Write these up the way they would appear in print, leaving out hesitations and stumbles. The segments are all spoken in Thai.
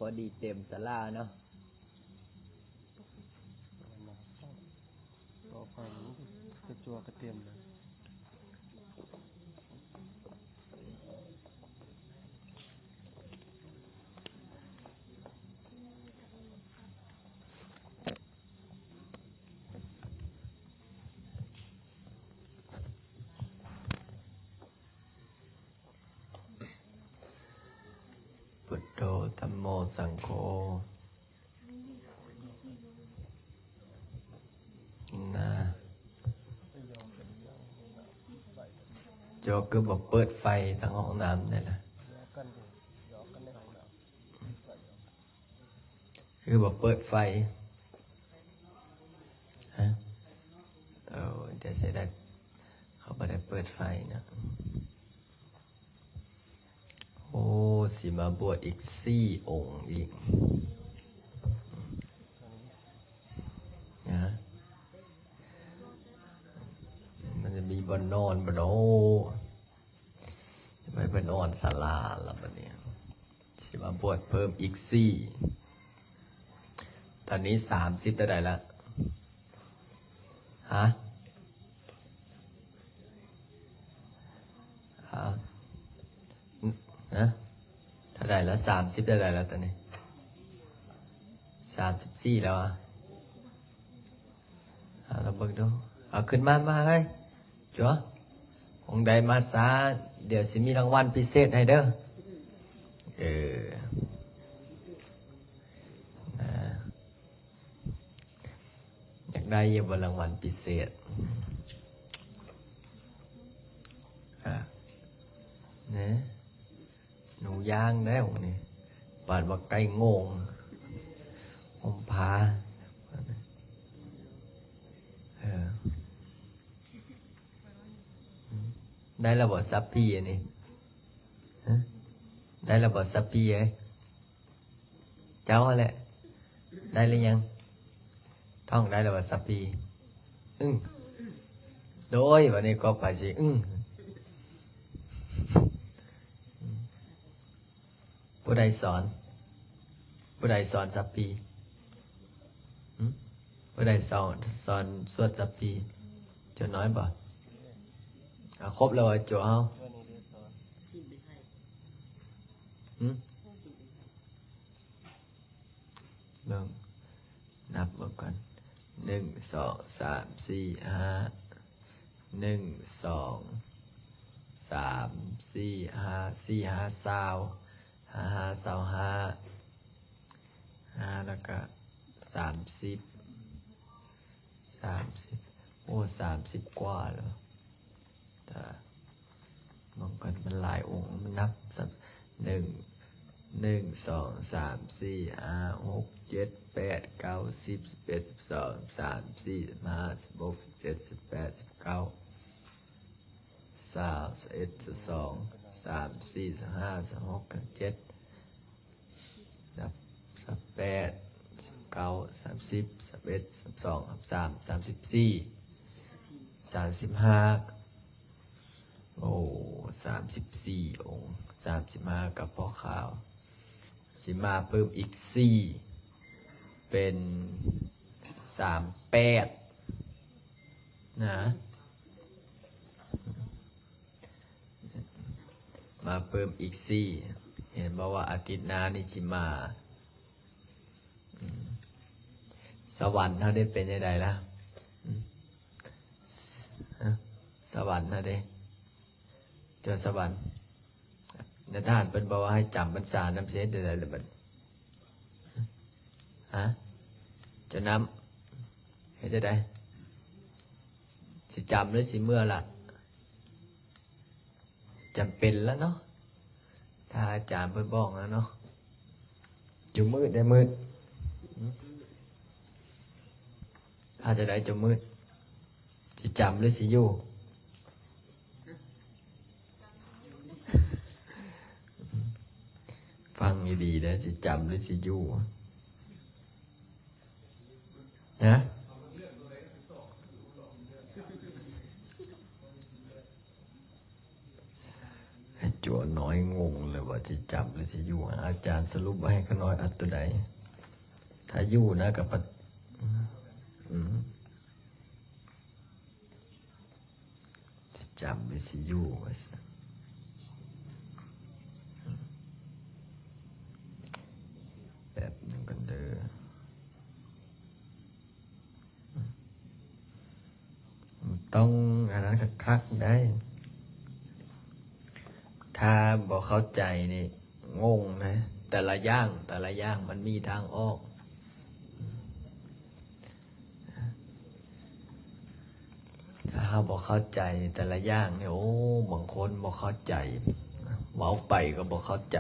อดีเต็มศาลาเนาะต่อไปกระจัวกระเทียมเลยพุทโธธัมโมสังโฆนะโยก็บอกเปิดไฟทางห้องน้ำนี่แหละคือบอกเปิดไฟฮะเดี๋ยวจะได้เขาไม่ได้เปิดไฟนะโอ้สิมาบวชอีก4 องค์อีกนะมันจะมีบนนอนบนโอ้จะไปบนนอนศาลาแล้วบัดนี้สิมาบวชเพิ่มอีก4ตอนนี้30ได้แล้วฮะนะเท่าไหร่แล้ว30ได้แล้วตอนนี้34แล้วเราเบิ่งดูเอาขึ้นมาเฮ้ยจ๋อองค์ใดมาซาเดี๋ยวสิมีรางวัลพิเศษให้เด้ออยากได้ยังบ่รางวัลพิเศษเนี่ยหนูย่างได้ของนี่ปาดว่าไก่งงผมพาได้ระบบซับพี่อันนี้ได้ระบบซับพี่ไอ้เจ้าแหละได้หรือยังท่องได้ระบบซับพี่โดยวันนี้ก็ไปสิผู้ใดสอนซับปีผู้ใดสอนสวดซับปีจนน้อยบ่ครบแล้วจัวเฮาเบิ่งนับเบิ่งกัน1 2 3 4 5 1 2 3 4 5 4 5 25แล้วก็30โอ้30กว่าแล้วแต่มองกันมันหลายองค์มันนับ1 2 3 4 5 6 7 8 9 10 11 12 13 14 15 16 17 18 19 20 21 22 3 4 5 6 7 8 9 30 31 32 33 34 35โอ้34 องค์35กับพ่อขาวสิมาเพิ่มอีก4เป็น38นะมาเพิ่มอีก4เห็นบอกว่าอาทิตย์หน้านี่สิมาสวรรค์เขาได้เป็นยังไงล่ะสวรรค์เขาได้เจอสวรรค์ในท่านเป็นบอกว่าให้จำพรรษาน้ำเสียเดือดเลยมันจะน้ำให้จะได้สิจำหรือสิเมื่อละจำเป็นแล้วเนาะถ้าอาจารย์เพิ่นบอกแล้วเนาะจุมืดได้มืดถ้าจะได้จุมืดสิจำหรือสิอยู่ฟังดีๆนะสิจำหรือสิอยู่นะจุ จั่วน้อยงงเลยว่าจะจับหรือจะอยู่อาจารย์สรุปมาให้เขาน้อยอัดตัวใดถ้าอยู่นะกับปะจะจับหรือจะอยู่ว่าสิแบบนึงกันเด้อต้องอันนั้นคักๆได้ ถ้าบอกเข้าใจนี่งงนะแต่ละอย่างมันมีทางออกถ้าบอกเข้าใจแต่ละอย่างเนี่ยโอ้บางคนบอกเข้าใจเว้าไปก็บอกเข้าใจ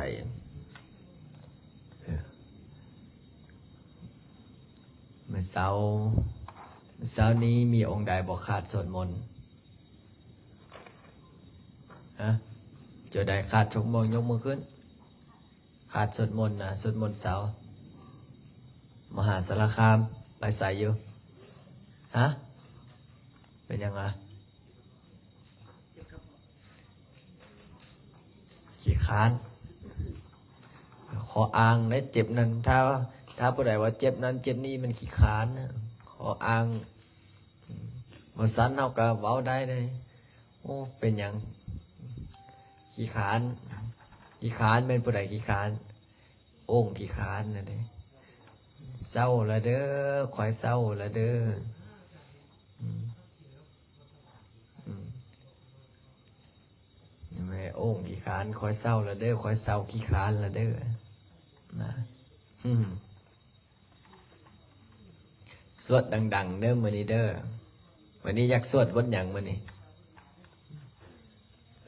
เมื่อเช้านี้มีองค์ใดบอกขาดสวดมนต์ฮะเจอใดขาดชกมองยกมือขึ้นขาดสวดมนต์นะสวดมนต์เสาร์มหาสารคามไปใส่อยู่ฮะเป็นยังไงขี้ค้านขออ้างได้เจ็บนั้นถ้าผู้ใดว่าเจ็บนั้นเจ็บนี้มันขี้ค้านนะขออ้างมาสันเอากระเว้าได้เลยโอ้เป็นยังขี้ค้านเป็นผู้ใดขี้ค้านโอ่งขี้ค้านนะเด้เศร้าละเด้อคอยเศร้าละเด้อแม่โอ่งขี้ค้านคอยเศร้าละเด้อคอยเศร้าขี้ค้านละเด้อนะสวดดังๆเด้อมื้อนี้เด้อวันนี้อยากสวดบทหยังมื้อนี้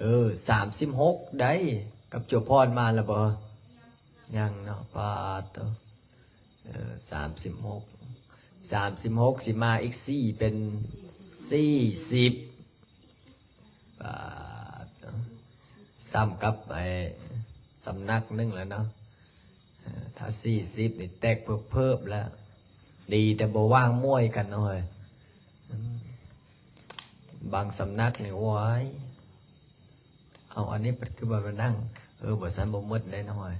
36ได้กับจบพรมาแล้วบ่ยังเนาะปาตัว36สิมาอีก4เป็น40ปาตัวซ้ำกับไอ้สำนักนึงแล้วเนาะถ้า40นี่แตกเพิ่มแล้วดีแต่บ่ว่างมวยกันหน่อยบางสำนักนี่โอ้ยเอาอันนี้เป็นคือแบบมานั่งบทสันบ่มืดได้น้อย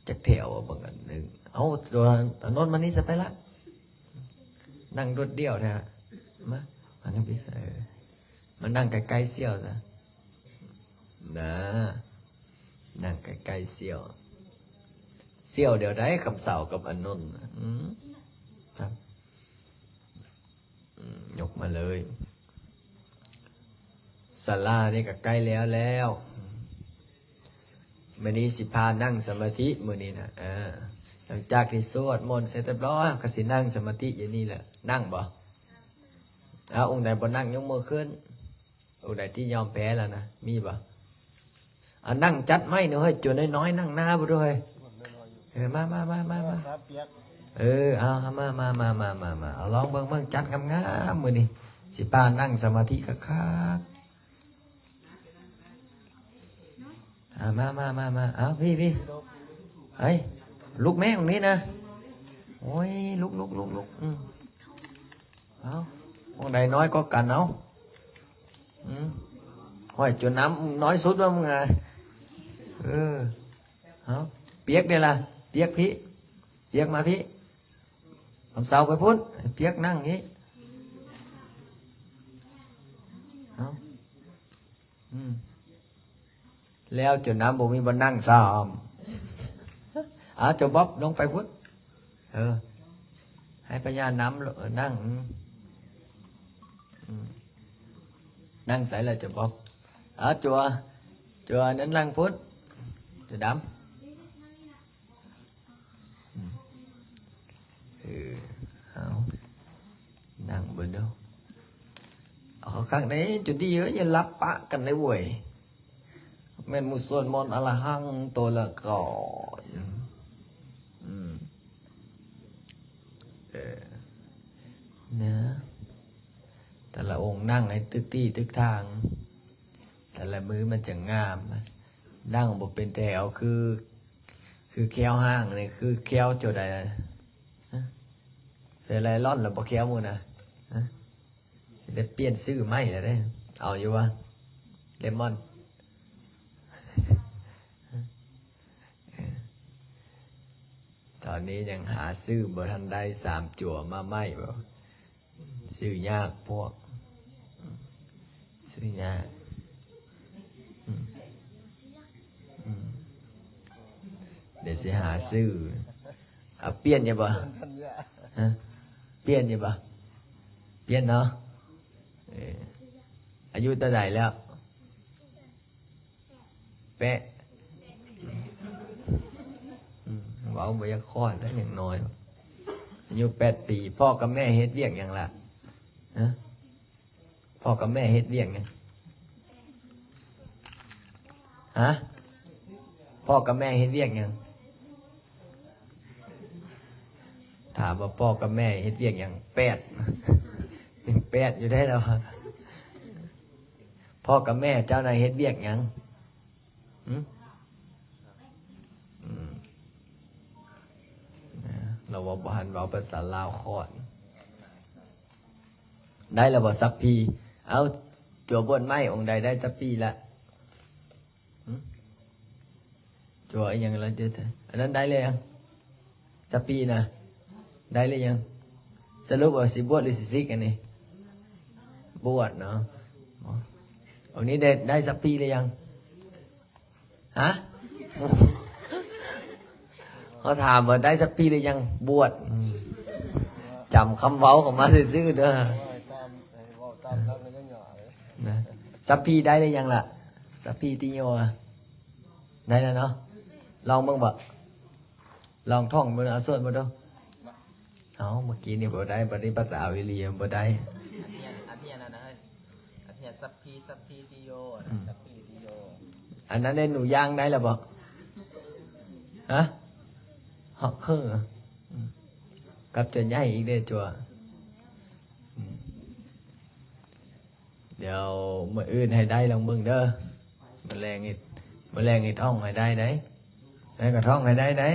จักแถวบางอันหนึ่งเอาตัวโน้นมานี่จะไปละนั่งรถเดี่ยวเนี่ยมานั่งพิเศษมานั่งใกล้ๆเสี่ยวนะนั่งใกล้ๆเสี่ยวเดี๋ยวได้คำเสากับอันนนครับยกมาเลยศาลานี่ก็ใกล้แล้วมื้อนี้สิพานั่งสมาธิมื้อนี้นะหลังจากที่สวดมนต์เสร็จเรียบร้อยก็สินั่งสมาธิอย่างนี้แหละนั่งบ่องค์ใดบ่นั่งยกมือขึ้นองค์ใดที่ยอมแพ้แล้วนะมีบ่นั่งจัดไม้เนอะเฮ้ยจุดน้อยๆนั่งหน้าบ่ด้วยมาเอามาเอาลองเบิ่งจัดงามๆมื้อนี้สิพานั่งสมาธิคักมาเอาพี่เฮ้ยลูกแม่ตรงนี้นะโอ้ยลุกเอาห้องใดน้อยก็กันเอาห้อยจนน้ำน้อยสุดว่ามึงไงเอาเปียกเดี๋ยวล่ะเปียกพี่เปียกมาพี่ทำเสาไปพุ่นเปียกนั่งนี้เอาแล้วจนน้ำบ่มีบ่นั่งซ้อมเจ้าบ๊อบลงไปพุทธให้ปัญญาน้ำนั่งใส่เลยเจ้าบ๊อบจัวนั้นนั่งพุทธจะดำเอานั่งบนđâuข้างนี้จุดที่เยอะอย่ารับปะกันได้เว้ยแม่นมุสลิมอัลหังตัวละก่อนนะแต่ละองค์นั่งให้ตึกที่ตึกทางแต่ละมือมันจะงามนั่งบ่เป็นแถวคือแควห้างนี่คือแควจุดใดเป็นไรร่อนหรือบ่แควมูนะได้เปลี่ยนซื้อไหมได้เอาอยู่วะเลมอน ราวนี้ยังหาซื้อบ่ทันได้3 จั่วมาไม่บ่ซื้อยากพวกซื้อยากเดี๋ยวสิหาซื้อเอาเปลี่ยนยังบ่ฮะเปลี่ยนยังบ่เปลี่ยนเนาะอายุเท่าไหร่แล้วแปะเว้าบ่อยากคลอดแล้วอย่างน้อยอายุ8 ปีพ่อกับแม่เฮ็ดเวียกหยังล่ะฮะพ่อกับแม่เฮ็ดเวียกหยังฮะพ่อกับแม่เฮ็ดเวียกหยังถามว่าพ่อกับแม่เฮ็ดเวียกหยัง8ยัง8อยู่ได้แล้วพ่อกับแม่เจ้านายเฮ็ดเวียกหยังเราว่าบ้านเราภาษาลาวคอดได้แล้วบ่ซับพีเอาจั่วบนไม้องค์ใดได้ซับพีละจั่วอย่างไรจะอันนั้นได้เลยยังซับพีนะได้เลยยังสรุปว่าสิบวชหรือสิซิกอันนี้บวชเนาะองค์นี้ได้ซับพีเลยยังฮะเขาถามว่าได้สักปีหรือยังบวชจำคำเว้าของมาซื่อๆเด้อนะสักปีได้หรือยังล่ะสักปีติโยได้แล้วเนาะลองเบิ่งบ่ลองท่องบ่เอาสวดบ่ดูเอาเมื่อกี้นี่บ่ได้บัดนี้ปัตตาวิริยบ่ได้อันนี้นะอันนี้สัพพีติโยสัพพีติโยอันนั้นได้หนูย่างได้แล้วบ่ฮะhọ khơ cặp cho nhảyอีกได้จัวเดี๋ยวมื้ออื่นให้ได้ลองเบิ่งเด้อมื้อแรงอีท่องให้ได้ได้ได้ก็ท่องให้ได้ได้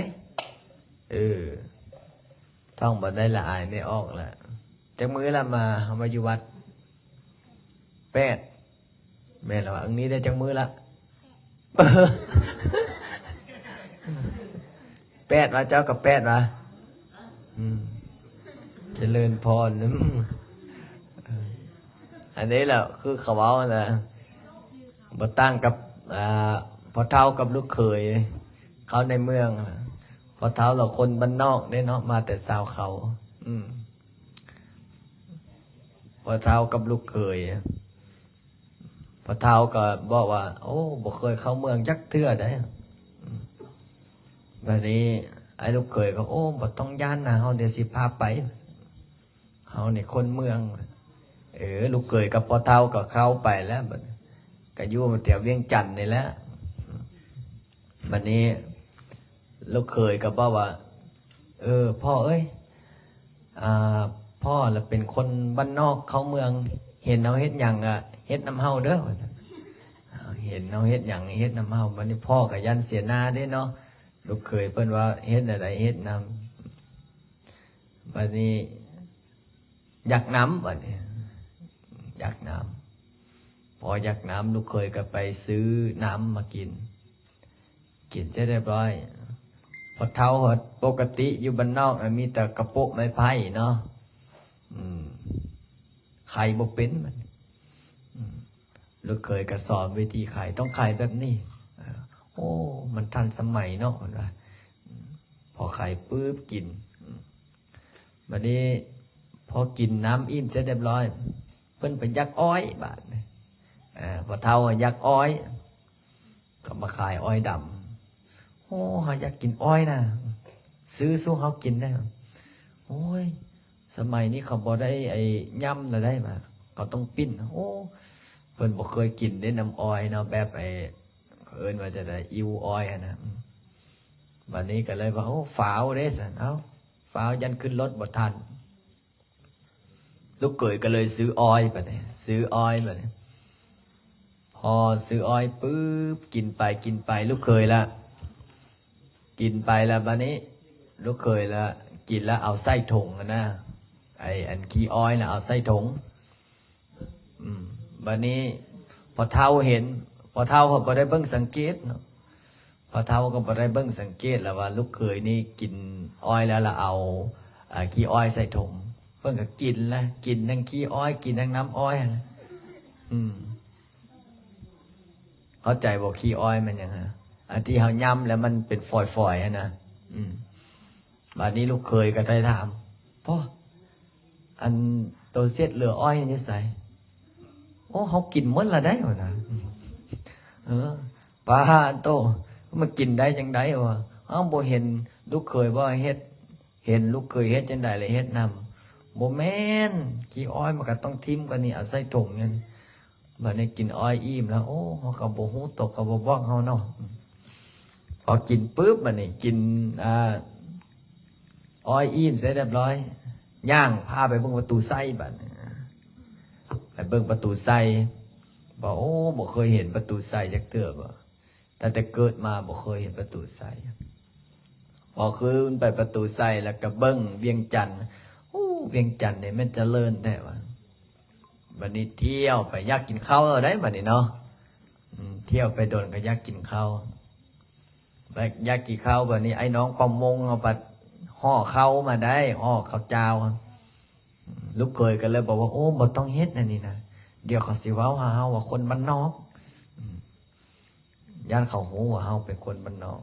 ท่องบ่ได้ละอายไม่ออกละจักมื้อละมาเฮามาอยู่วัด8แม่นแล้วว่าอันนี้ได้จักมื้อละ8ว่าเจ้ากับ8ว่าเจริญพรอันนี้แหละคือเขาเว้าแหละบ่ตั้งกับพอเท่ากับลูกเขยเขาในเมืองพอเท่าเราคนบ้านนอกได้เนาะมาแต่ชาวเขาพอเท่ากับลูกเขยพอเท่าก็บอกว่าโอ้บ่เคยเข้าเมืองจักเทื่อได้วันนี้ไอ้ลูกเขยก็โอ้บ่ต้องย่านนะเฮาเดี๋ยวสิพาไปเฮานี่คนเมืองลูกเขยกับพ่อเฒ่าก็เข้าไปแล้วบัดก็อยู่มาแถวเวียงจันทน์นี่แหละบัดนี้ลูกเขยก็บอกว่าพ่อเอ้ยพ่อละเป็นคนบ้านนอกเข้าเมืองเห็นเฮาเฮ็ดหยังเฮ็ดนำเฮาเด้อเห็นเฮาเฮ็ดหยังเฮ็ดนำเฮาบัดนี้พ่อก็ยันเสียหน้าเด้เนาะลูกเคยเพิ่นว่าเฮ็ดอะไรเฮ็ดนำบัดนี้อยากน้ำบัดนี้อยากน้ำพออยากน้ำลูกเคยก็ไปซื้อน้ำมากินเสร็จเรียบร้อยพอเท่าหดปกติอยู่บ้านนอกมีแต่กระโปะไม้ไผ่เนาะไข่บ่เป็นมันลูกเคยก็สอนวิธีไข่ต้องไข่แบบนี้โอ้มันทันสมัยเนาะว่าพอไข่ปุ๊บกินบัดนี้พอกินน้ำอิ่มเสร็จเรียบร้อยเพิ่นไปยักอ้อยบาดพอเท่ายักอ้อยก็มาขายอ้อยดำโอ้เขาอยากกินอ้อยนะซื้อสู้เขากินได้โอ้ยสมัยนี้เขาบ่ได้ไอ้ย่ำอะไรได้มาก็ต้องปิ้นโอ้เพิ่นบ่เคยกินได้น้ำอ้อยเนาะแบบไอ้ว่าจะได้อิวอ้อยนะวันนี้ก็เลยว่าโอ้ฝาวเด้สันเอาฝาวยันขึ้นรถบ่ทันลูกเขยก็เลยซื้ออ้อยไปเนี่ยซื้ออ้อยไปเนี่ยพอซื้ออ้อยปุ๊บกินไปลูกเขยละกินไปแล้ววันนี้ลูกเขยละกินแล้วเอาไส้ถุงนะไอ้อันขี้อ้อยนะเอาไส้ถุงวันนี้พอเท่าเห็นพอเท่าเขาบ่ได้เบิ่งสังเกตเนาะ พอเท่าก็บ่ได้เบิ่งสังเกตแล้วว่าลูกเคยนี่กินอ้อยแล้วละเอาขี้อ้อยใส่ถุงเพิ่นก็กินละกินทั้งขี้อ้อยกินทั้งน้ำอ้อยนะเข้าใจบอกขี้อ้อยมันยังไงอันที่เขาย่ำแล้วมันเป็นฝอยๆนะบัดนี้ลูกเคยก็ได้ถามพ่ออันตัวเสียดเหลืออ้อยนี่ใส่โอ้เขากินหมดละได้หรอนะปลาโตมันกินได้จังไดวะอ้าวบ่เห็นลูกเคยว่าเฮ็ดเห็นลูกเคยเฮ็ดจังไดเลยเฮ็ดนำบ่แม่นขี้อ้อยมันก็ต้องทิ่มกันนี่เอาใส่ถุงนี่บัดนี้กินอ้อยอิ่มแล้วโอ้เขาก็บ่ฮู้ตกก็บ่บอกเฮาเนาะพอกินปุ๊บบัดนี้กินอ้อยอิ่มเสร็จเรียบร้อยย่างพาไปเบิ่งประตูไส้บัดไปเบิ่งประตูไส้บอกโอ้บ่เคยเห็นประตูไส้จักเทื่อบ่แต่เกิดมาบ่เคยเห็นประตูไส้พอคืนไปประตูไส้แล้วก็เบิ่งเวียงจันทน์โอ้เวียงจันทน์นี่มันเจริญแท้ว่ะบัดนี้เที่ยวไปอยากกินข้าวได้บัดนี้เนาะเที่ยวไปโดนก็อยากกินข้าวไปอยากกินข้าวบัดนี้ไอ้น้องปอมมงเอาปัดห่อข้าวมาได้ห่อข้าวเจ้าลูกเคยกันเลยบอกว่าโอ้บ่ต้องเฮ็ดอันนี้นะเดี๋ยวเขาสิเว้าหาเฮาว่าคนบ้านนอกย่านเขาฮู้ว่าเฮาเป็นคนบ้านนอก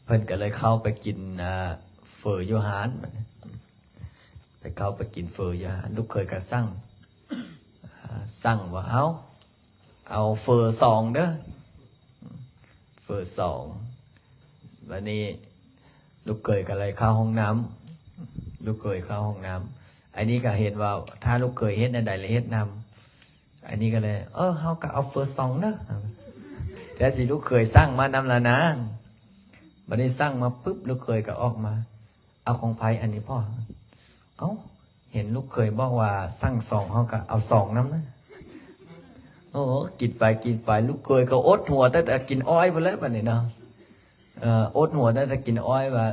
เพิ่นก็เลยเข้าไปกินเฟอโยฮานไปเข้าไปกินเฟอโยฮานลูกเคยก็สั่งว่าเอาเฟอ2เด้อเฟอ2วันนี้ลูกเคยก็เลยเข้าห้องน้ำลูกเคยเข้าห้องน้ำอันนี้ก็เห็นว่าถ้าลูกเคยเฮ็ดอันใดเลยเฮ็ดนำอันนี้ก็เลยเฮาก็เอาเฟอ2เด้อแต่สิลูกเคยสั่งมานำละนะบัดนี้สั่งมาปุ๊บลูกเคยก็ออกมาเอาของไผอันนี้พ่อเห็นลูกเคยบอกว่าสั่ง2เฮาก็เอา2นำนะโอ้กินไปลูกเคยก็อดหัวแต่กินอ้อยไปแล้วบัดนี้เนาะอดหัวแต่กินอ้อยว่า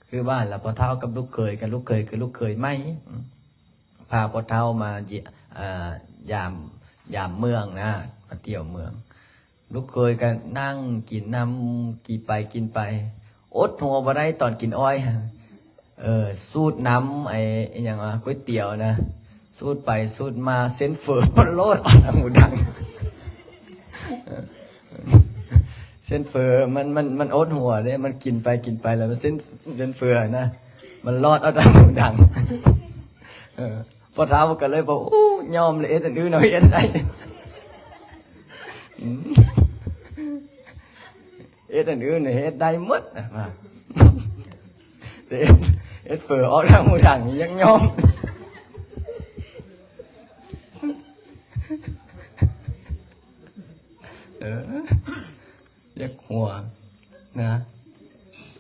คือบ้านละพอเท่ากับลูกเคยกับลูกเคยไม่พาพอเท่ามา ยามเมืองนะมาเที่ยวเมืองลูกเคยกันนั่งกินน้ำกินไปอดหัวบ่ได้ตอนกินอ้อยสูดน้ำไอ้อย่างก๋วยเตี๋ยวนะสูดไปสูดมาเส้นเฟ้อปโลดอ่อนหมูดังเส้นเฟ้อมันอดหัวเนี่ยมันกินไปแล้วมันเส้นเฟ้อนะมันรอดเอาดังหมูดังพอเท้ากันเลยบอกโอ้ยอมเลยแต่ดื้อหน่อยได้อันอื่นเนี่ยได้หมดมาแต่เฟื่อออกทางมือถังยังยอมยักหัวนะ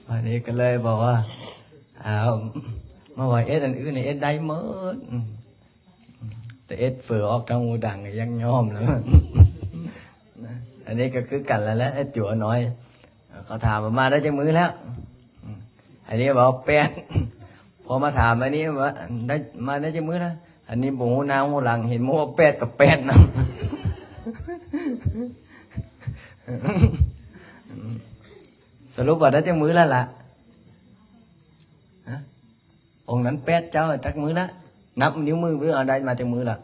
วันนี้ก็เลยบอกว่ามาว่าอันอื่นเนี่ยได้หมดแต่เฟื่อออกทางมือถังยังยอมแล้วอันนี้ก็คือกันแล้วแหละจั่วน้อยเขาถามมาได้จากมือแล้วอันนี้บอกแปดพอมาถามอันนี้ว่าได้มาได้จากมือแล้วอันนี้บอกหูนางหูหลังเห็นมัวแปดกับแปดนะสรุปว่าได้จากมือแล้วล่ะองค์นั้นแปดเจ้าจากมือแล้วนับนิ้วมือเรื่องอะไรมาจากมือล่ะ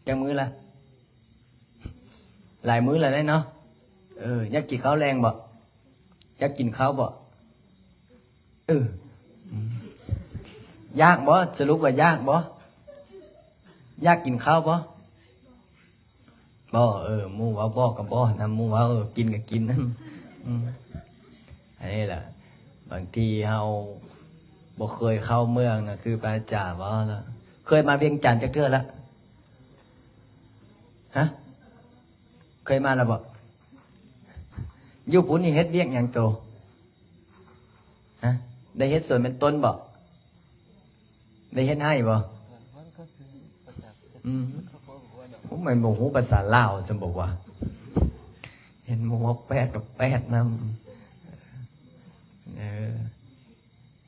จากมือละหลายมื้อแล้วได้เนาะอยากกินข้าวแรงบ่อยากกินข้าวบ่ยากบ่สรุปว่ายากบ่ยากกินข้าวบ่หมู่ว่าบ่กับบ่นำหมู่ว่ากินก็กินนั่นอันนี้แหละบางทีเฮาบ่เคยเข้าเมืองนะคือไปจ่าบ่แล้วเคยมาเวียงจันทน์จักเทื่อแล้วฮะเคยมาแล้วบ่อยู่ปุ่นนี่เฮ็ดเวียกหยังโตฮะได้เฮ็ดสวนเป็นต้นบ่ได้เฮ็ดให้บ่ผมไม่บอกหูภาษาลาวจะบอกว่าเห็นมัวแปดกับแปดนำ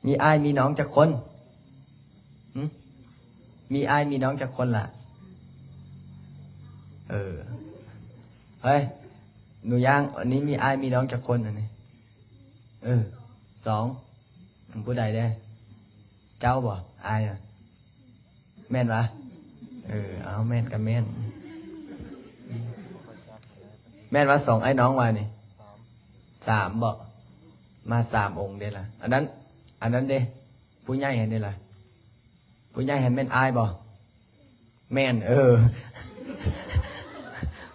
มีอ้ายมีน้องจักคนมีอ้ายมีน้องจักคนล่ะ เฮ้ยหนูย่างอันนี้มีอ้ายมีน้องจักคนอันนี้2ผู้ใดได้เจ้าบ่อ้ายอ่ะแม่นวะเอาแม่นกับแม่นแม่นว่า2ไอ้น้องว่านี่3บ่มา3องค์เด้ล่ะอันนั้นเด้ผู้ใหญ่เห็นเด้ล่ะผู้ใหญ่เห็นแม่นอ้ายบ่แม่น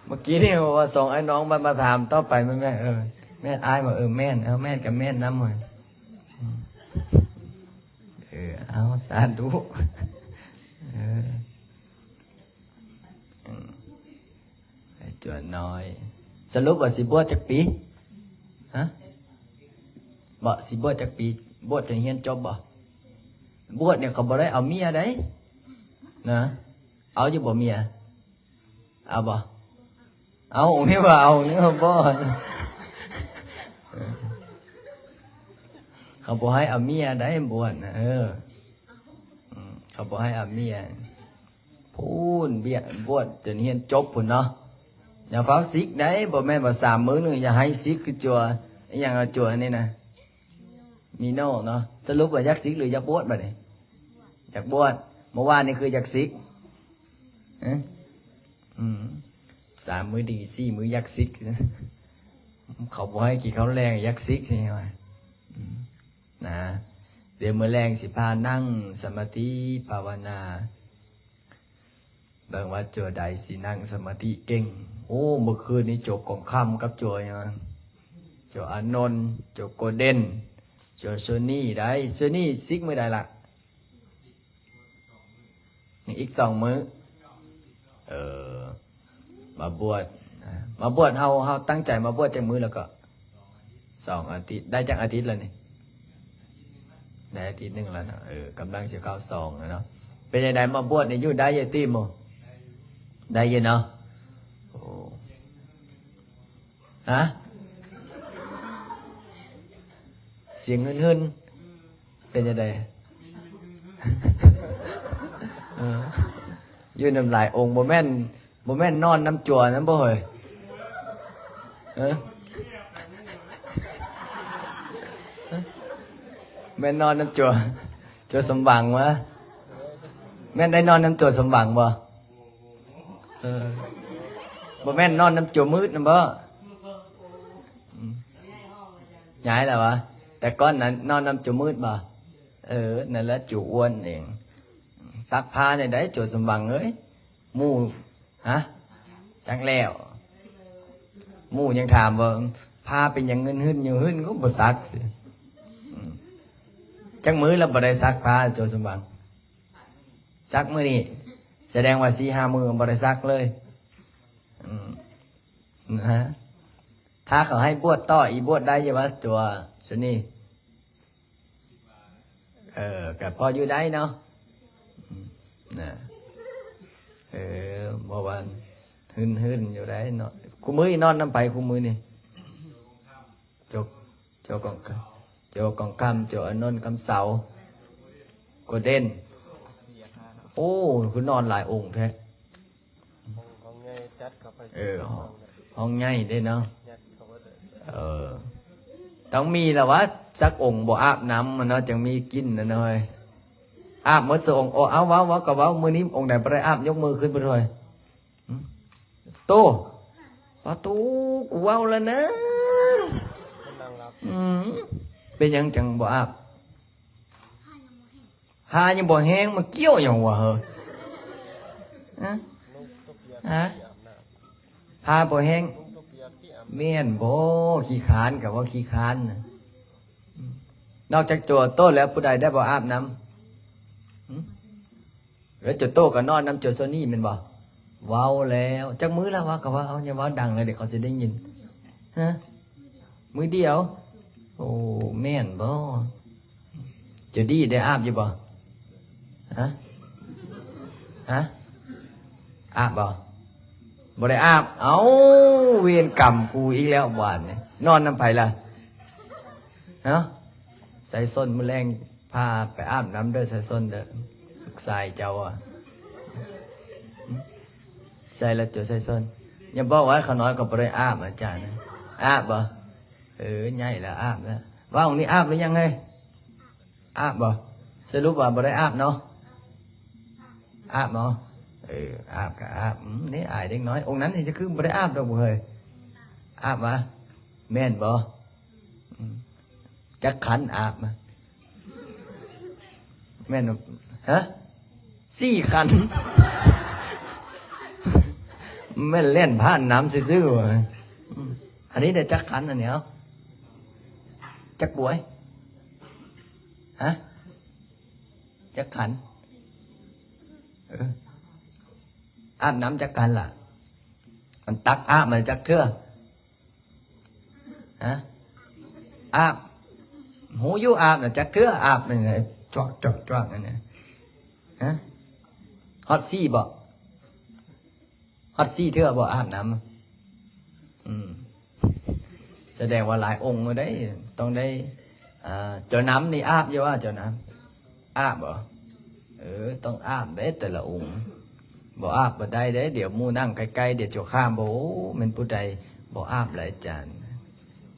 เมื่อกี้นี่ว่า2ไอ้น้องมาถามต่อไปแม่แม่อ้ายบ่แม่นเอาแม่นกับแม่นนำหน่อยเอาสาธุไอ้จวนน้อยสรุปว่าสิบวชจักปีฮะบ่สิบวชจักปีบวชจนเรียนจบบ่บวชเนี่ยเขาบ่ได้เอาเมียได้นะเอาอยู่บ่เมียเอาบ่เอาองค์นี้บ่เอาองค์นี้บ่เขาบอกให้เอาเมียได้บวชนะเขาบอกให้เอาเมียพูนเบียบวชจนเรียนจบพุ่นเนาะอย่าฟ้าซิกได้บอกแม่บอก3 มื้อนึงอย่าให้ซิกคือจัวอย่างเอาจัวนี่นะมีโน่เนาะสรุปว่าอยากซิกหรืออยากบวชบ่เนี่ยอยากบวชเมื่อวานนี่คืออยากซิก3 มื้อดี4 มื้ออยากซิกเขาบอกให้กี่เขาแรงอยากซิกใช่ไหมนะเดี๋ยวมื้อแรงสิพานั่งสมาธิภาวนาเบิ่งว่าจัวใดสินั่งสมาธิเก่งโอ้เมื่อคืนนี้โจกของค่ำกับจัวยังจัวอานนท์จัวโกเด้นจัวโซนี่ได้โซนี่ซิกมื้อใดล่ะนี่อีก2 มื้อมาบวชเฮาตั้งใจมาบวชจักมื้อแล้วก็2 อาทิตย์ได้จักอาทิตย์แล้วนี่ได้อาทิตย์ 1แล้วนะกำลังสิเข้า2แล้วเนาะเป็นยังไงมาบวชนี่อยู่ได้ยติโมได้ยินเนาะโอ้ฮะเสียงหึ่นๆเป็นยังไงยืนน้ำลายองค์บ่แม่นนอนน้ำจั่วนั้นบ่เฮ้ยแม่นนอนน้ำจั่วสมหวังวะแม่นได้นอนน้ำจั่วสมหวังบ่บ่แม่นนอนน้ำจั่วมืดนะบ่ย้ายแล้ววะแต่ก้อนนั้นนอนน้ำจั่วมืดบ่นั่นแหละจั่วอ้วนเองซักผ้าในได้จั่วสมหวังเอ้ยหมู่ฮะซักแล้วหมู่ยังถามว่าผ้าเป็นอย่างเงินหึ่นอยู่หึ่นก็บ่ซักสิจักมื้อแล้วบ่ได้ซักผ้าจั่วสมหวังซักมื้อนี้แสดงว่า4-5 มื้อบ่ได้ซักเลยนะฮะถ้าเขาให้บวชต่ออีบวชได้ยังวะตัวชนี่กับพออยู่ได้เนาะนะเมื่อวานหึ่นอยู่ได้เนาะคู่มือนอนน้ำไปคู่มือนี่โจกองคำโจอนนท์คำเสาก็เด่นโอ้คือนอนหลายองค์แท้ห้องใหญ่จัดเข้าไปห้องใหญ่ได้เนาะต้องมีแล้ววะสักองค์บ่อาบน้ำมันเนาะจังมีกินนะเนาะอาบหมดสองเอาว้าวก็ว้าวมือนี้องค์ไหนไปอาบยกมือขึ้นไปเลยโตประตูกูว้าวแล้วนะเป็นยังจังบ่อาบหายังบ่แห้งมาเกี่ยวอย่างวะเหรอหาบ่แห้งเมียนบ่ขี้คานกับว่าขี้คานนอกจากจั่วโตแล้วผู้ใดได้บ่อาบน้ำแล้วจั่วโตก็นอนน้ำจั่วโซนี่มันบ่ว้าวแล้วจักมื้อแล้ววะก็ว่าเอาอย่าว่าดังเลยเดี๋ยวเขาจะได้ยินฮะมื้อเดียวโอ้แม่นบ่จะดีได้อาบอยู่บ่ฮะอาบบ่ได้อาบเอาเวรกรรมกูอีกแล้วหวานเนี่ยนอนน้ำไผ่ละเนาะใส่ส้นมือแรงพาไปอาบน้ำเด้อใส่ส้นเด้อลูกชายเจ้าใส่แล้วจุดใส่ส้น อย่าบอกว่าเขาน้อยก็บ่ได้อาบอาจารย์นะอาบบ่ใหญ่แล้วอาบแล้วว่าองค์นี้อาบหรือยังไงอาบบ่สรุปว่าบ่ได้อาบเนาะอาบเนาะอาบก็อาบนี่อายเด็กน้อยองค์นั้นนี่จะคือบ่ได้อาบดอกบ่เฮ้ยอาบมาแม่นบ่จักขันอาบมาแม่นฮะ4 ขัน แม่นเล่นผ่านน้ำซื่อๆว่ะอันนี้ได้จักขันอันเนี้ยจักบวยฮะจักขันอาบน้ำจักขันล่ะมันตักอาบมันจักเทื่อฮะอาบหูยูอาบน่ะจักเทื่ออาบนี่ไงจวกนั่นน่ะฮะฮอตซี่บ่ฮอตซี่เทื่อบ่อาบน้ำแสดงว่าหลายองค์มาได้ต้องได้เจ้าน้ำนี่อาบอยู่ว่าเจ้าน้ำอาบบ่ต้องอาบได้แต่ละองค์บ่อาบบ่ได้เด้เดี๋ยวมู่นั่งใกล้ๆเดี๋ยวเจ้าข้ามบ่โอ้มันผู้ใดบ่อาบหลายจาน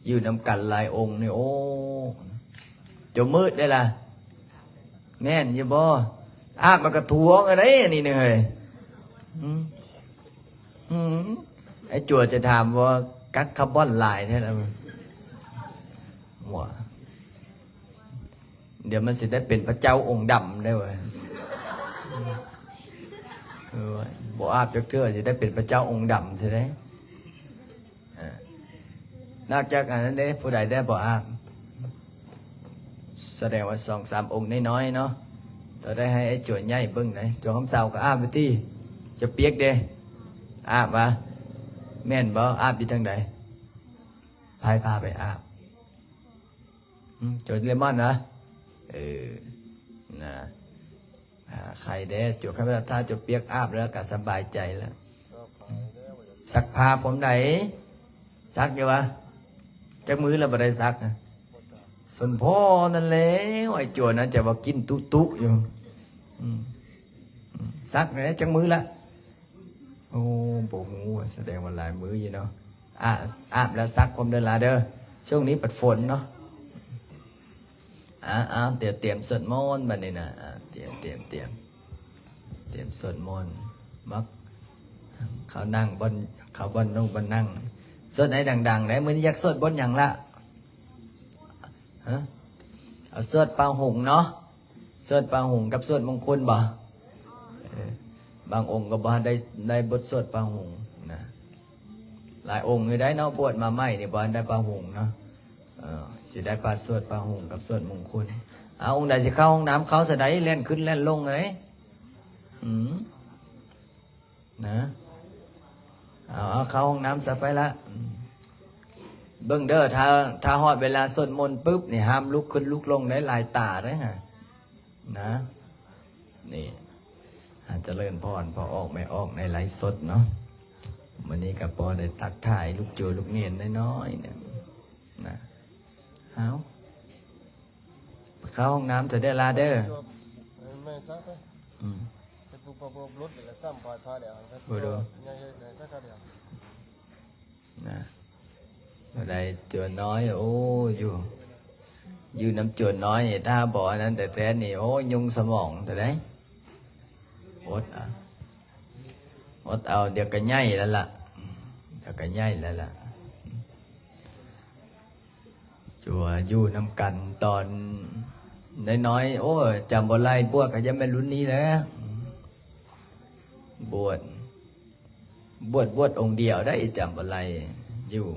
อยู่นำกันหลายองค์นี่โอ้เจ้ามืดได้ล่ะแม่นอยู่บ่อาบมันก็ทวงอะไรนี่เฮ้ยไอ้จั่วจะถามว่ากักคาร์บอนลายแท้แล้วหัวเดี๋ยวมันสิได้เป็นพระเจ้าองค์ดำได้เว้ยบ่อาบจักเทื่อสิได้เป็นพระเจ้าองค์ดำใช่ไหมนอกจากอันนั้นเด้ผู้ใดได้บ่อาบแสดงว่า2-3 องค์น้อยๆเนาะต่อได้ให้ไอ้จั่วใหญ่เบิ่งไหนจั่วคำเสาก็อาบไปที่จะเปียกเด้อาบวะแม่นบ่อาบอยู่ทางใดพาไปอาบจั่วเลมอนนะนะใครเด้จั่วข้าพเจ้าถ้าจั่วเปียกอาบแล้วก็สบายใจแล้วซักผ้าผมไหนซักอยู่วะจักมือแล้วบ่ได้ซักนะส่วนพ่อนั่นแหละไอ้จั่วนั้นจะว่ากินตุอยู่ซักไหนจักมือละโอ้โหแสดงว่าหลายมืออยู่เนาะอาบแล้วซักผมเดินลาเด้อช่วงนี้ปัดฝนเนาะเตรียมสวดมนต์บัดนี้นะเตรียมสวดมนต์มักเขานั่งบนเขาบนนั่งสวดไหนดังๆไหนมื้อนี้อยากสวดบนหยังละฮะเอาสวดปางหงเนาะสวดปางหงกับสวดมงคลบ่บางองค์ก็บ่ได้บทสวดปางหงนะหลายองค์อยู่ได้เนาะบวชมาใหม่นี่บ่ได้ปางหงเนาะสิได้ปาสวดปางหงกับสวดมงคลองค์ใดสิเข้าห้องน้ำเขาสะได้เล่นขึ้นเล่นลงเลยนะเอาเข้าห้องน้ำซะไปละเบิ่งเด้อถ้าฮอดเวลาสวดมนต์ปุ๊บนี่ห้ามลุกขึ้นลุกลงได้หลายตาได้ฮะนะนี่อาจจะเลื่อนพรพอออกไม่ออกในไลฟ์สดเนาะวันนี้กับพอได้ตักถ่ายลูกโจลูกเงียนน้อยๆเนี่ยนะเข้าห้องน้ำจะได้ลาเด้อไม่ซักไปปลูกปลูกรถแล้วซ้ำปล่อยพาเดี๋ยวดูสักเดียวนะอะไรโจรน้อยโอ้อยู่น้ำโจรน้อยนี่ถ้าบ่อนั้นแต่แท้นี่โอ้ยุ่งสมองแต่ได้อดเอาเดี๋ยวก็ง่ายแล้วล่ะจัวอยู่น้ำกันตอนน้อยๆโอ้จำบ่ไล่บวชก็ยังไม่รุ่นนี้แล้วบวชองค์เดียวได้จำบ่ไล่อยู่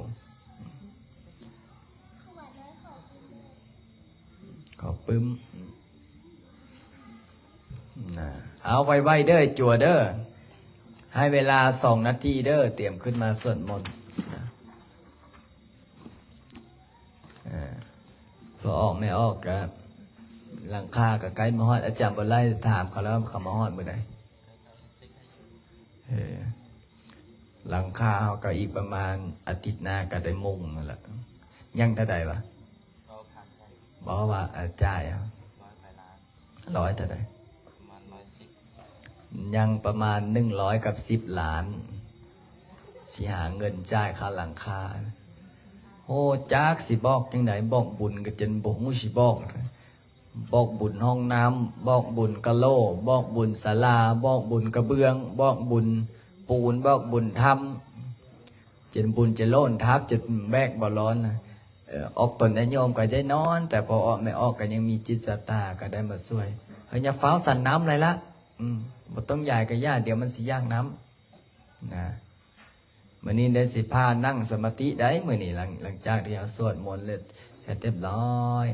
ขอปึ้มเอาไว้เด้อจัวเด้อให้เวลา2 นาทีเด้อเตรียมขึ้นมาสวดมนต์พอออกไม่ออกก็หลังคากับไกด์มาฮอดอาจารย์บ่ไล่ถามเขาแล้วเขามาฮอดมื้อใดหลังคาเขาก็อีกประมาณอาทิตย์หน้าก็ได้มุงนั่นแหละยังเท่าใดวะบอกว่าจ่าย100เท่าใดยังประมาณ100 กับ 10 ล้าน สิหาเงินจ่ายค่าหลังคาโอ้จักสิบอกจังไดบอกบุญก็จนบ่ฮู้สิบอกบุญห้องน้ำบอกบุญกะโหลบอกบุญศาลาบอกบุญกระเบื้องบอกบุญปูนบอกบุญทำจนบุญจะโล่นทับจนแบกบ่ร้อนนะออกตนได้โยมก็ได้นอน แต่พอออกไม่ออกก็ยังมีจิตศรัทธาก็ได้มาช่วยเฮ้ยอย่าฟ้าวสั่นน้ำเลยละบ่ต้องใหญ่กับย่าเดี๋ยวมันสิย่างน้ำนะมื้อนี้ได้สิพานั่งสมาธิได้มื้อนี้หลังจากที่เราสวดมนต์เรียบร้อย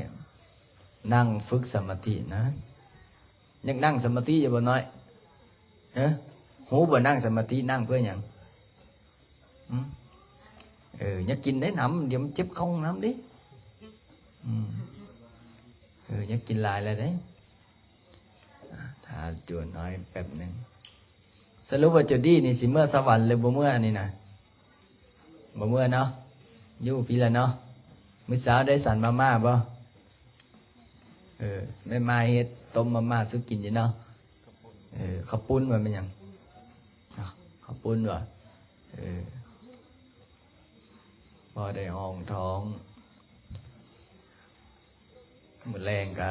นั่งฝึกสมาธินะยังนั่งสมาธิอยู่บ่น้อยหูบ่นั่งสมาธินั่งเพื่อหยังอย่ากินได้น้ำเดี๋ยวมันเจ็บคองน้ำดิอย่ากินลายเลยได้ถ้าจวนน้อยแป๊บหนึ่งสรุปว่าจุดดีนี่สิเมื่อสวรรค์หรือบ่เมื่อนี่นะบ่เมื่อเนาะอยู่พี่ละเนาะมื้อเช้าได้สันมาม่าบ่ไม่มาเฮ็ดต้มมาม่าสุกินอยู่เนาะข้าวปุ้นว่าเป็นหยังข้าวปุ้นว่ะพอได้ห้องท้องมื้อแรงก็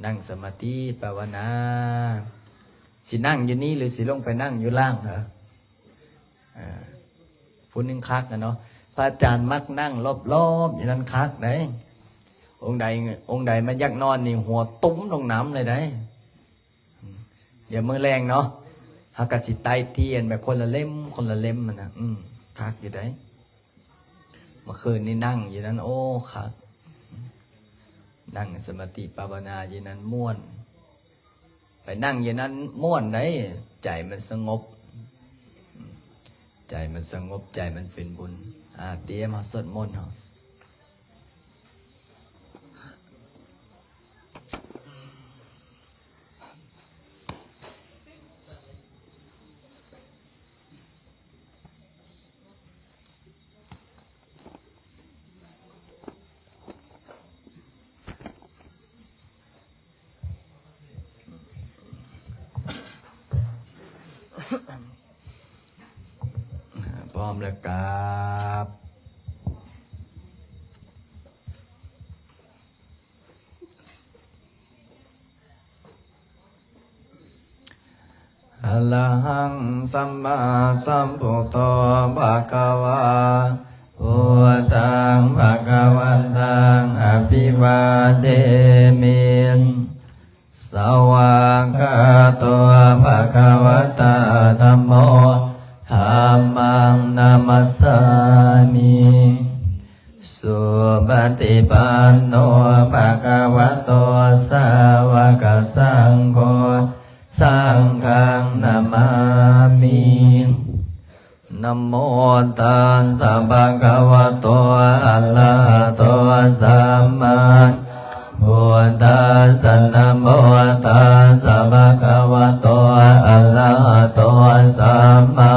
นั่งสมาธิภาวนาสินั่งอยู่นี่หรือสิลงไปนั่งอยู่ล่างเหรอพูดนึงคักนะเนาะพระอาจารย์มักนั่งรอบๆอย่างนั้นคักได้องค์ใดมันยักนอนนี่หัวตุ้มลงน้ำเลยได้เดี๋ยวมื้อแรงเนาะหากสิไตเทียนแบบคนละเล่มมันนะคักอยู่ได้เมื่อคืนนี่นั่งอยู่นั้นโอ้คักนั่งสมาธิภาวนาอยู่นั้นม่วนไปนั่งอยู่นั้นม่วนได้ใจมันสงบใจมันสงบใจมันเป็นบุญเตรียมมาสวดมนต์เหรอพร้อมแล้วครับอะระหังสัมมาสัมพุทโธภะคะวาพุทธังภะคะวันตังอภิวาเทมิสวากขาโตภะคะวะตาธัมโมธัมมังนามัสสามิสุปฏิปันโนภะคะวะโตสาวกสังโฆสังฆังนามามินะโมตัสสะภะคะวะโตอะระหะโตสัมมาพุทธัสสะนะโมตัสสะภะคะวะโตอะระหะโตสัมมา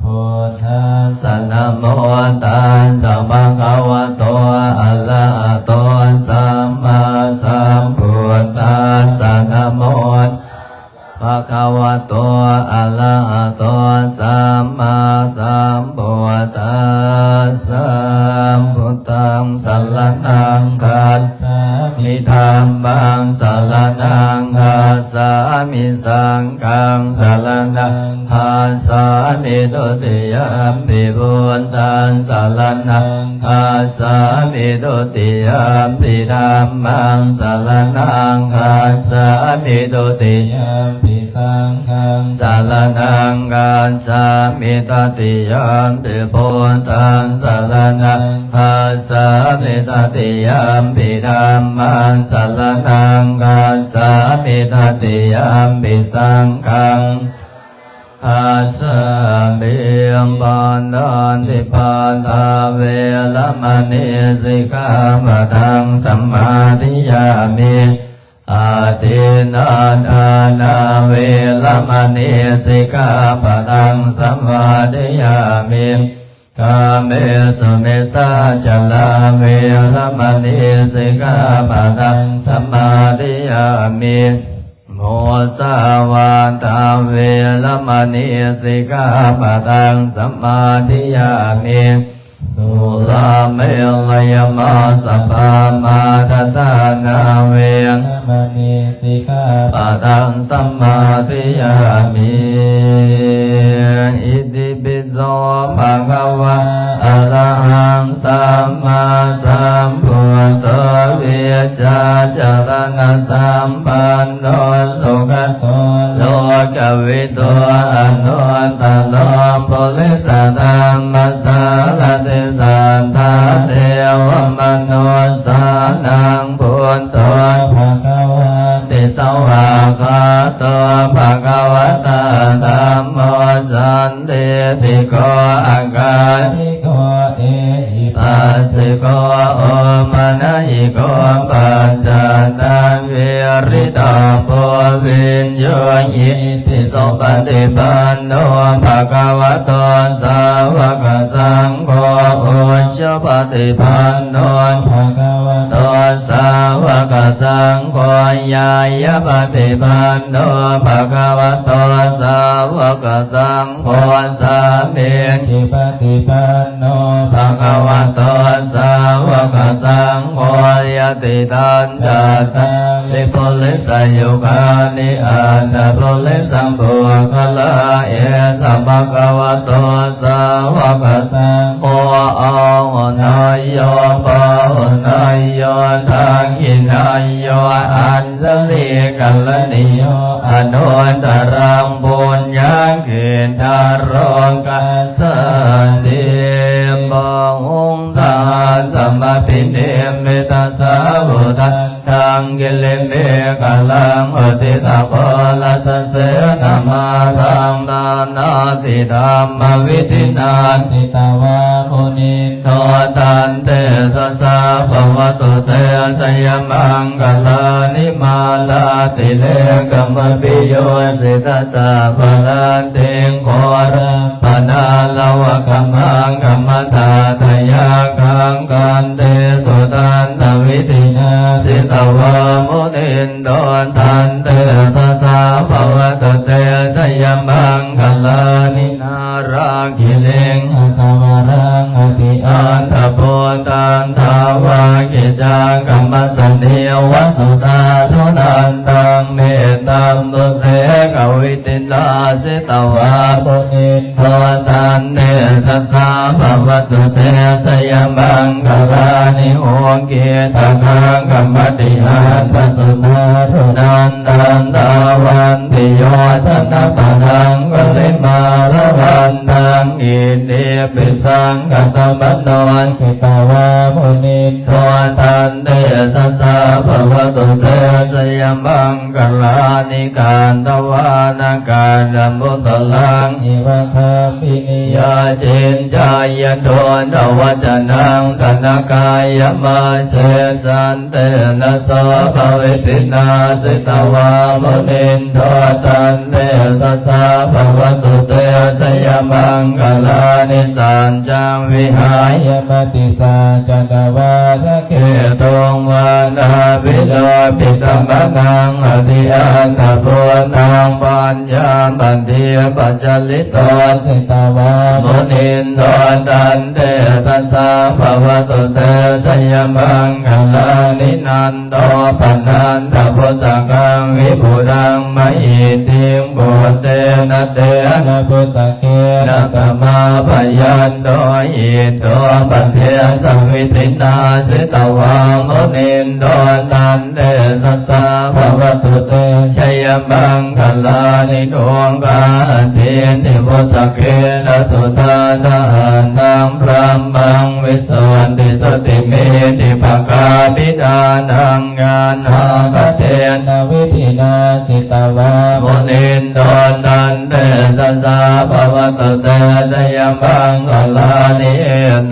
พุทธัสสะนะโมตัสสะภะคะวะโตอะระหะโตสัมมาสัมพุทธัสสะนะโมภะคะวะโตอะระหะโตสัมมาสัมพุทธัสสะพุทธังสรณังคัจฉามิธัมมังสรณังคัจฉามิสังฆังสรณังคัจฉามิตุติยมปิพุทธังสรณังคัจฉามิตุติยมปิธัมมังสรณังคัจฉามิตุติยมปิสังฆังสรณังคัจฉามิตติยมปิพุทธังสรณังคัจฉามิตติยมปิธัมมังสรณังคัจฉามิตติยมปิสังฆังอาสามิยมปันดานติปาตาเวรมณีสิกขาปะทังสัมมาทิยามิอาทินาทานาเวรมณีสิกขาปะทังสัมมาทิยามิกาเมสุเมสาจลาเวรมณีสิกขาปะทังสัมมาทิยามิมุ โมสาวาทาเวรมณีสิกขาปะทังสัมมาทิยามิสุราเมรยมาสัพพามาทตานาเวรมณีสิกขาปะทังสัมมาทิยามิอิติปิโสภะคะวะอะระหังสัมมาสัมพุทโธวิชาจารณะสัมปันโนสุขโตโลกวิโตอนุตตโลปุริสธรรมสารติสัทธาเทวมนุสสานังพุทโธภะคะวะติสวะคาโตภะคะวะตาธัมโมสันติติโกอาการิโกเอหิปัสสิโกโอมนะยิโกปัจจตังวิริตาโพวิญโยหิติโสปฏิปันโนภะคะวะโตสาวกสังโฆโอชปฏิปันโนภะคะวะโตสาวกสังโฆญาญปฏิปันโนภะคะวะโตสาวกสังโฆสามีจิปฏิปันโนภะคะวะโตสาวกสังโฆยติตันจัตตาลิปุลิสยุคานิอันตปุลิสัมภูคลาเอสัมภะคะวะโตสาวกสังโฆองนายโยปะนายโยทังหินายโยอัญชลิกัลนิโยอนุตตรังบุญญาเกินทารองกัสสันติบังองสาสัมมาปิเนมิตาสาวุทันทังกิเลเมกาลังอติตาโกลัสเสนามาทังดานาติธรรมวิธินาสิตาวามุนิโตตันเตสัสสะภวตุเตสยมังกลานิมาลาติเลกัมปิโยสิตัสสะภลันเตงโคระปนาลวะกัมมังกัมมตาทยาคังกันเตสุตันตวิธินาสิตาวามุนินโตตันเตสัสสะภวตุเตสยมังกลานินาราคิเลงสวรังอติอันตโพตันทาวากิจากัมมสันเดียวสุตาลุนันตังเมตตัมบุเสกวิติลาสิตาวาปุณิโทตันเนสัสสะภวตุเตสยมังกลานิโหเกตคังกัมมติหันทสุนารุนันตันตาวันติโยสันตปะทังกุลิมาลวันตังอินเดียปิสังกัตมัตโนสิตาวามุนิโทตันเตสัสสะภวตุเตสยมังกลานิการตวานาการดมุตลังอิวะคาปินิยาจินจายโดนวัจนังสนกายมาเชสันเตนะโสภวิตินาสิตาวามุนิโทตันเตสัสสะภวตุเตสยมังกลานิสันจังวิหายปฏิสัจจวาทะเกตุงวานาภิโลภิตมนังอธิอันตโพนังปัญญาปันเทียปัจจลิโตสิตาวามุนินโทตันเตสัสสะภวตุเตสยมังกลานินันโตปนันตโพสังฆังวิภูรังมหิติมโกเตนะเตนะพุสเกนะตมาพยันโตอิโตปันเทสังวิตินาสิตาวามุนินโทตันเตสัสสะภวตุเตชัยมังคลานิดวงกาเทนิพุสเกนะสุตานานังพระมังวิสุทธิสติเมติภกาปิดานังญาณาคเทนะวิธินาสิตาวามุนินโทตัน นเตสัสสะภะวะตเตสยมังกลานิ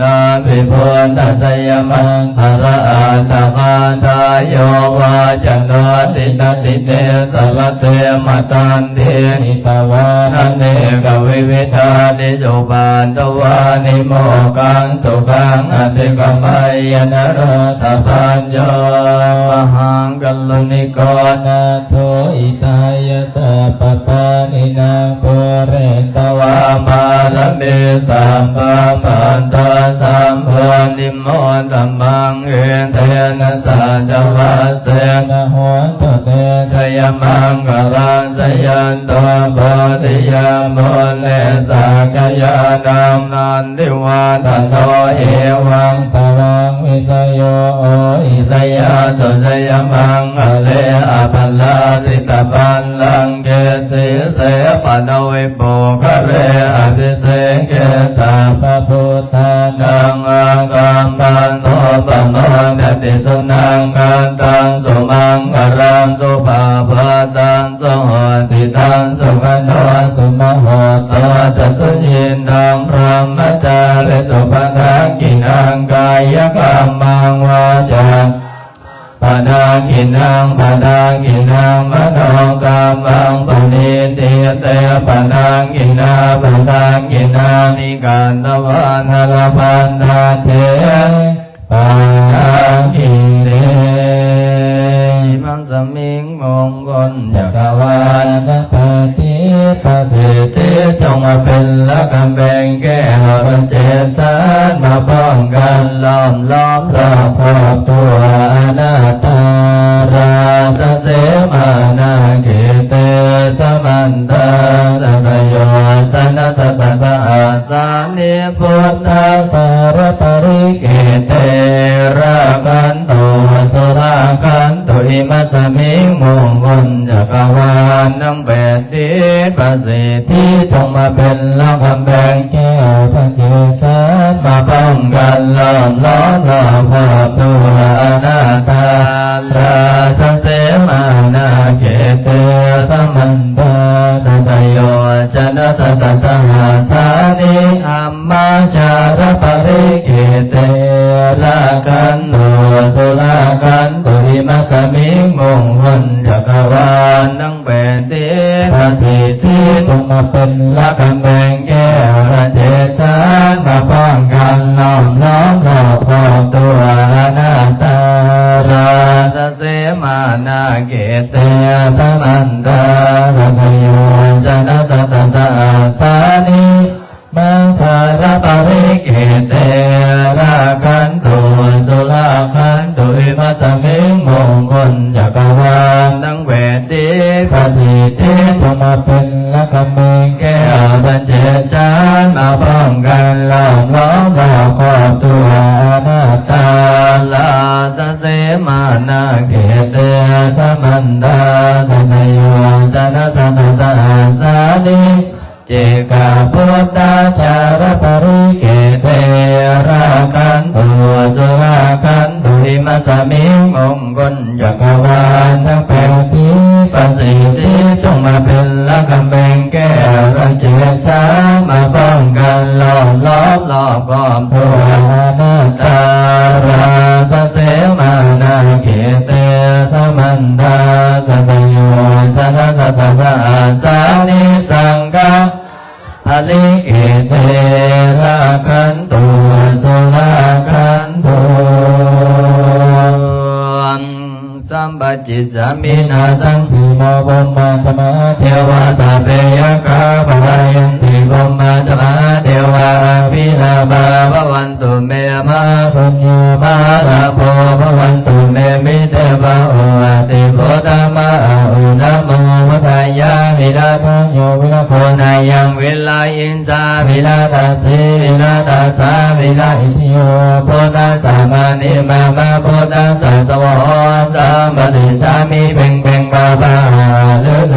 นาภิพุทธัสยมังภะละอัตถคาทายโยวาจันโนติตติเตสลเตมตันเทนิตวานันเนกวิวิธานิโยปานตวานิโมกังสุขังอธิกมัยยนราธพัญโยมหังกัลนิโกนาโทอิตายะสัพพะนินาโกเรตวามาลเมสัมปันตสัมโพนิโมตัมมังเอเทนะสัจวัสเสนะโหตุเตสยมังกลังสยันโตโพธิยามโมเลสักยานามนันทิวาทันโตเอวังตวังวิสยโยอิสยาสุสยมังอเลอภัลลาสิตาปันลังเกสิเสปะนวิปุคะเรอภิเสเกสัพพพุทธานังอาคัมปันโตปะโมนติสุนังกันตังสุมังคารังสุภาภาตังสุโหติตังสุขโนสุมโหโตจัตสุยินตังพระมจาริสุปนักกินังกายกรรมังวาจาปนากินังมโนกรรมังปณิทิเตปนากินานิการตวานาลปันดาเทปนากิเตมังสมิงมงคลจักรวาลปฏิปสิทธิจงมาเป็นละกำแพงแก้วเจสานมาป้องกันล้อมรอบครอบตัวอนัตตาราสเสมานาเกเตสมันตาสัตโยสนัสปะสะอาสานิพุทธาสารปริเกเตระกันโตสุรากันโตอิมัสมิงมงคลจักรวาลทั้งแปดทิศประสิทธิจงมาเป็นละกำแพงแก้วพระเกศมาป้องกันล้อมรอบครอบตัวอนาถาราสเสมานาเกเตสมันตาสัตโยชนะสัตสหัสานิอัมมาชาลปริเกเตละกันโนสุละกันตุริมัสมิงมงคลจักรวาลทั้งแปดทิศประสิทธิจงมาเป็นละกำแพงแก้วระเจสานมาป้องกันล้อมรอบครอบตัวอนัตตาลาสเสมานาเกเตสมันตาสัตโยชนะสัตสหัสานิมังสารปริเกเตระกันโตสุรากันโตอิมัสมิงมงคลจักรวาลทั้งแปดทิศประสิทธิจงมาเป็นละกำแพงแก้วบรรเจชานมาป้องกันล้อมรอบครอบตัวอนัตตาลาสเสมานาเกเตสมันตาสัตโยชนะสัตสหัสานิเจกาพุทธาชารปริเกเทระกันตัวสุรากันตุอิมัสมิงมงคลจักรวาลทั้งแปดทิศประสิทธิจงมาเป็นละกำแพงแก้วระเจสามาป้องกันล้อมรอบครอบตัวอนัตตาราสเสมานาเกเตสมันตาสัตโยชนะสัตสหัสานิสังฆาอลิเกเตระกันตุสุรากันตุสัมปจิสามินาสังสีโมบมมาธมาเทวาตาเปยกาภวายันติบมมาธมาเทวาภิลาภาภวันตุเมมาปุญโยมาลาโภภวันตุเมมิเตภะโอติโพธามาอุณโมพุทธายาวิราชโยวิราโพนายังวิลาอินสาวิลาตัสสิวิลาตัสสาวิลาอิทิโยโพธัสสะมานิมาโพธัสสะสวะสัมปติสามิเพ่งบาบาเลือ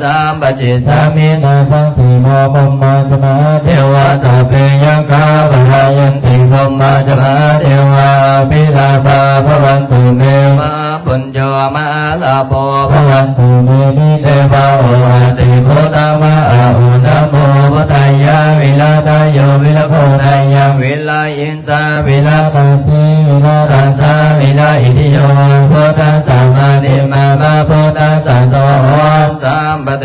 สัมปจิสามินาสังสีโมบมมาธมาเทวาตาเปยกาภวายันติบมมาธมาเทวาภิลาภาภวันตุเมมาปุญโยมาลาโภภวันตุเมมิเตภะโอติโพธามา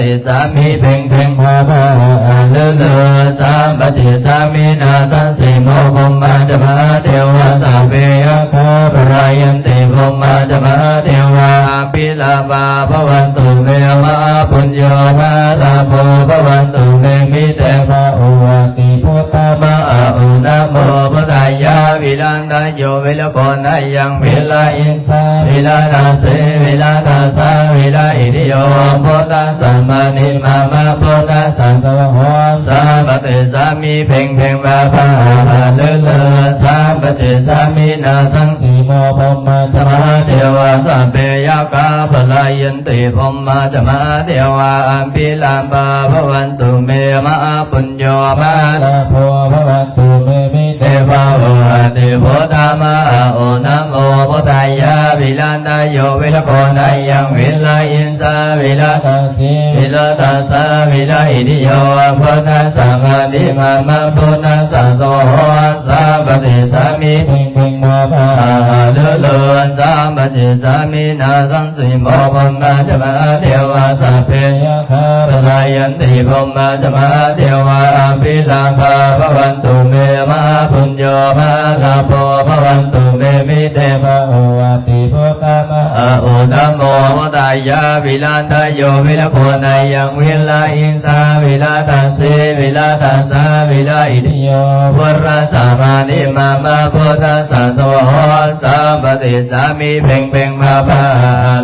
ติสามีเพ่งเพ่งภาภาเลือเลือสามปฏิสามีนาสันสิโมภมมาจมาเทวาสัพเพยะคาปรายันติภมมาจมาเทวาปิลาภาภวันตุเมมะปุญโยมาลาโภภวันตุเมมิเตภะโอวาติพุทธมะอุนะโมพุทธายะวิลันตโยวิลโกนายังวิลาอินสาวิลานาเสวิลานาสาวิลาอิริโยพุทธสัมมานิมามะพุทธสังสวะโหสามปฏิสามีเพ่งเพ่งภาภาเลือเลือสามปฏิสามีนาสังสีโมภมมาจมาเทวาสัพเพยะคาปลายันติภมมาจมาเทวาอัมพิลาภาภวันตุเมมะปุญโยมาลาโภภวันตุเมมิเตภะโอหติพุทธามะโอนะโมพุทธายะวิลันตโยวิลโกนายังวิลาอินสาวิลาตาสีวิลาตาสาวิลาอิทิโยพุทธสังฆานิมามะพุทธสังโฆสามปฏิสามีเพ่งเพ่งมาภาเลือเลือนสามปฏิสามีนาสังสีโมภมมาจมาเทวาสัพเพยะคาปลายันติภมมาจมาเทวาอภิลาภาภวันตุเมมะปุญโยมาลาโภภวันตุเมมิเตภะโอวาติพุทธามะโอนะโมพุทธายะวิลันตโยวิลโกนายังวิลาอินสาวิลาตาสีวิลาตาสาวิลาอิทิโยพุทธสัมมานิมามะพุทธสัสสวะโหสามปฏิสามีเพ่งเพ่งภาภา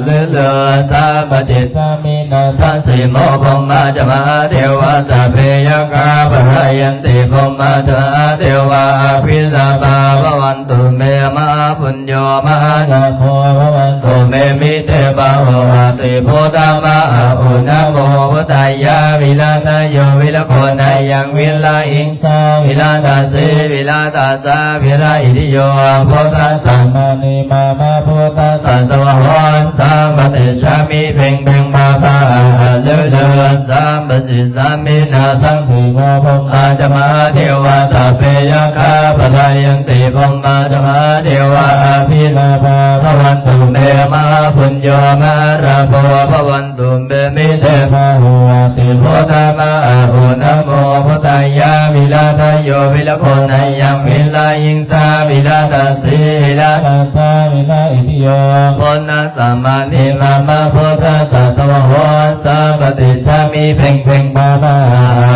เลือเลือสามปฏิสามีนาสันสิโมภมมาจมาเทวาสัพเพยะคาปรายันติภมมาจมาเทวาภิลาภาภวันตุเมมะปุญโยมาลาโภภวันตุเมมิเตภะโอหติพุทธามะโอนะโมพุทธายะวิลันตโยวิลโกนายังวิลาอิงสาวิลาตาสีวิลาตาสาวิลาอิทิโยพุทธสัมมานิมามะพุทธสัสสวะโหสามปฏิสามีเพ่งเพ่งภาภาเลือเลือสามปฏิสามีนาสังสีโมภมมาจมาเทวาสัพเพยะคาปลายันติภมมาจมาเทวาอภิลาภาภวันตุเมมะปุญโยมาราโภภวันตุเมมิเตภะโอหติพุทธามะโอนะโมพุทธายะวิลันตโยวิลโกนายังวิลาอิงสาวิลาตาสีวิลาตาสาวิลาอิทิโยพุทธสัมมานิมามะพุทธสัสสวะโหสามปฏิสามีเพ่งเพ่งภาภา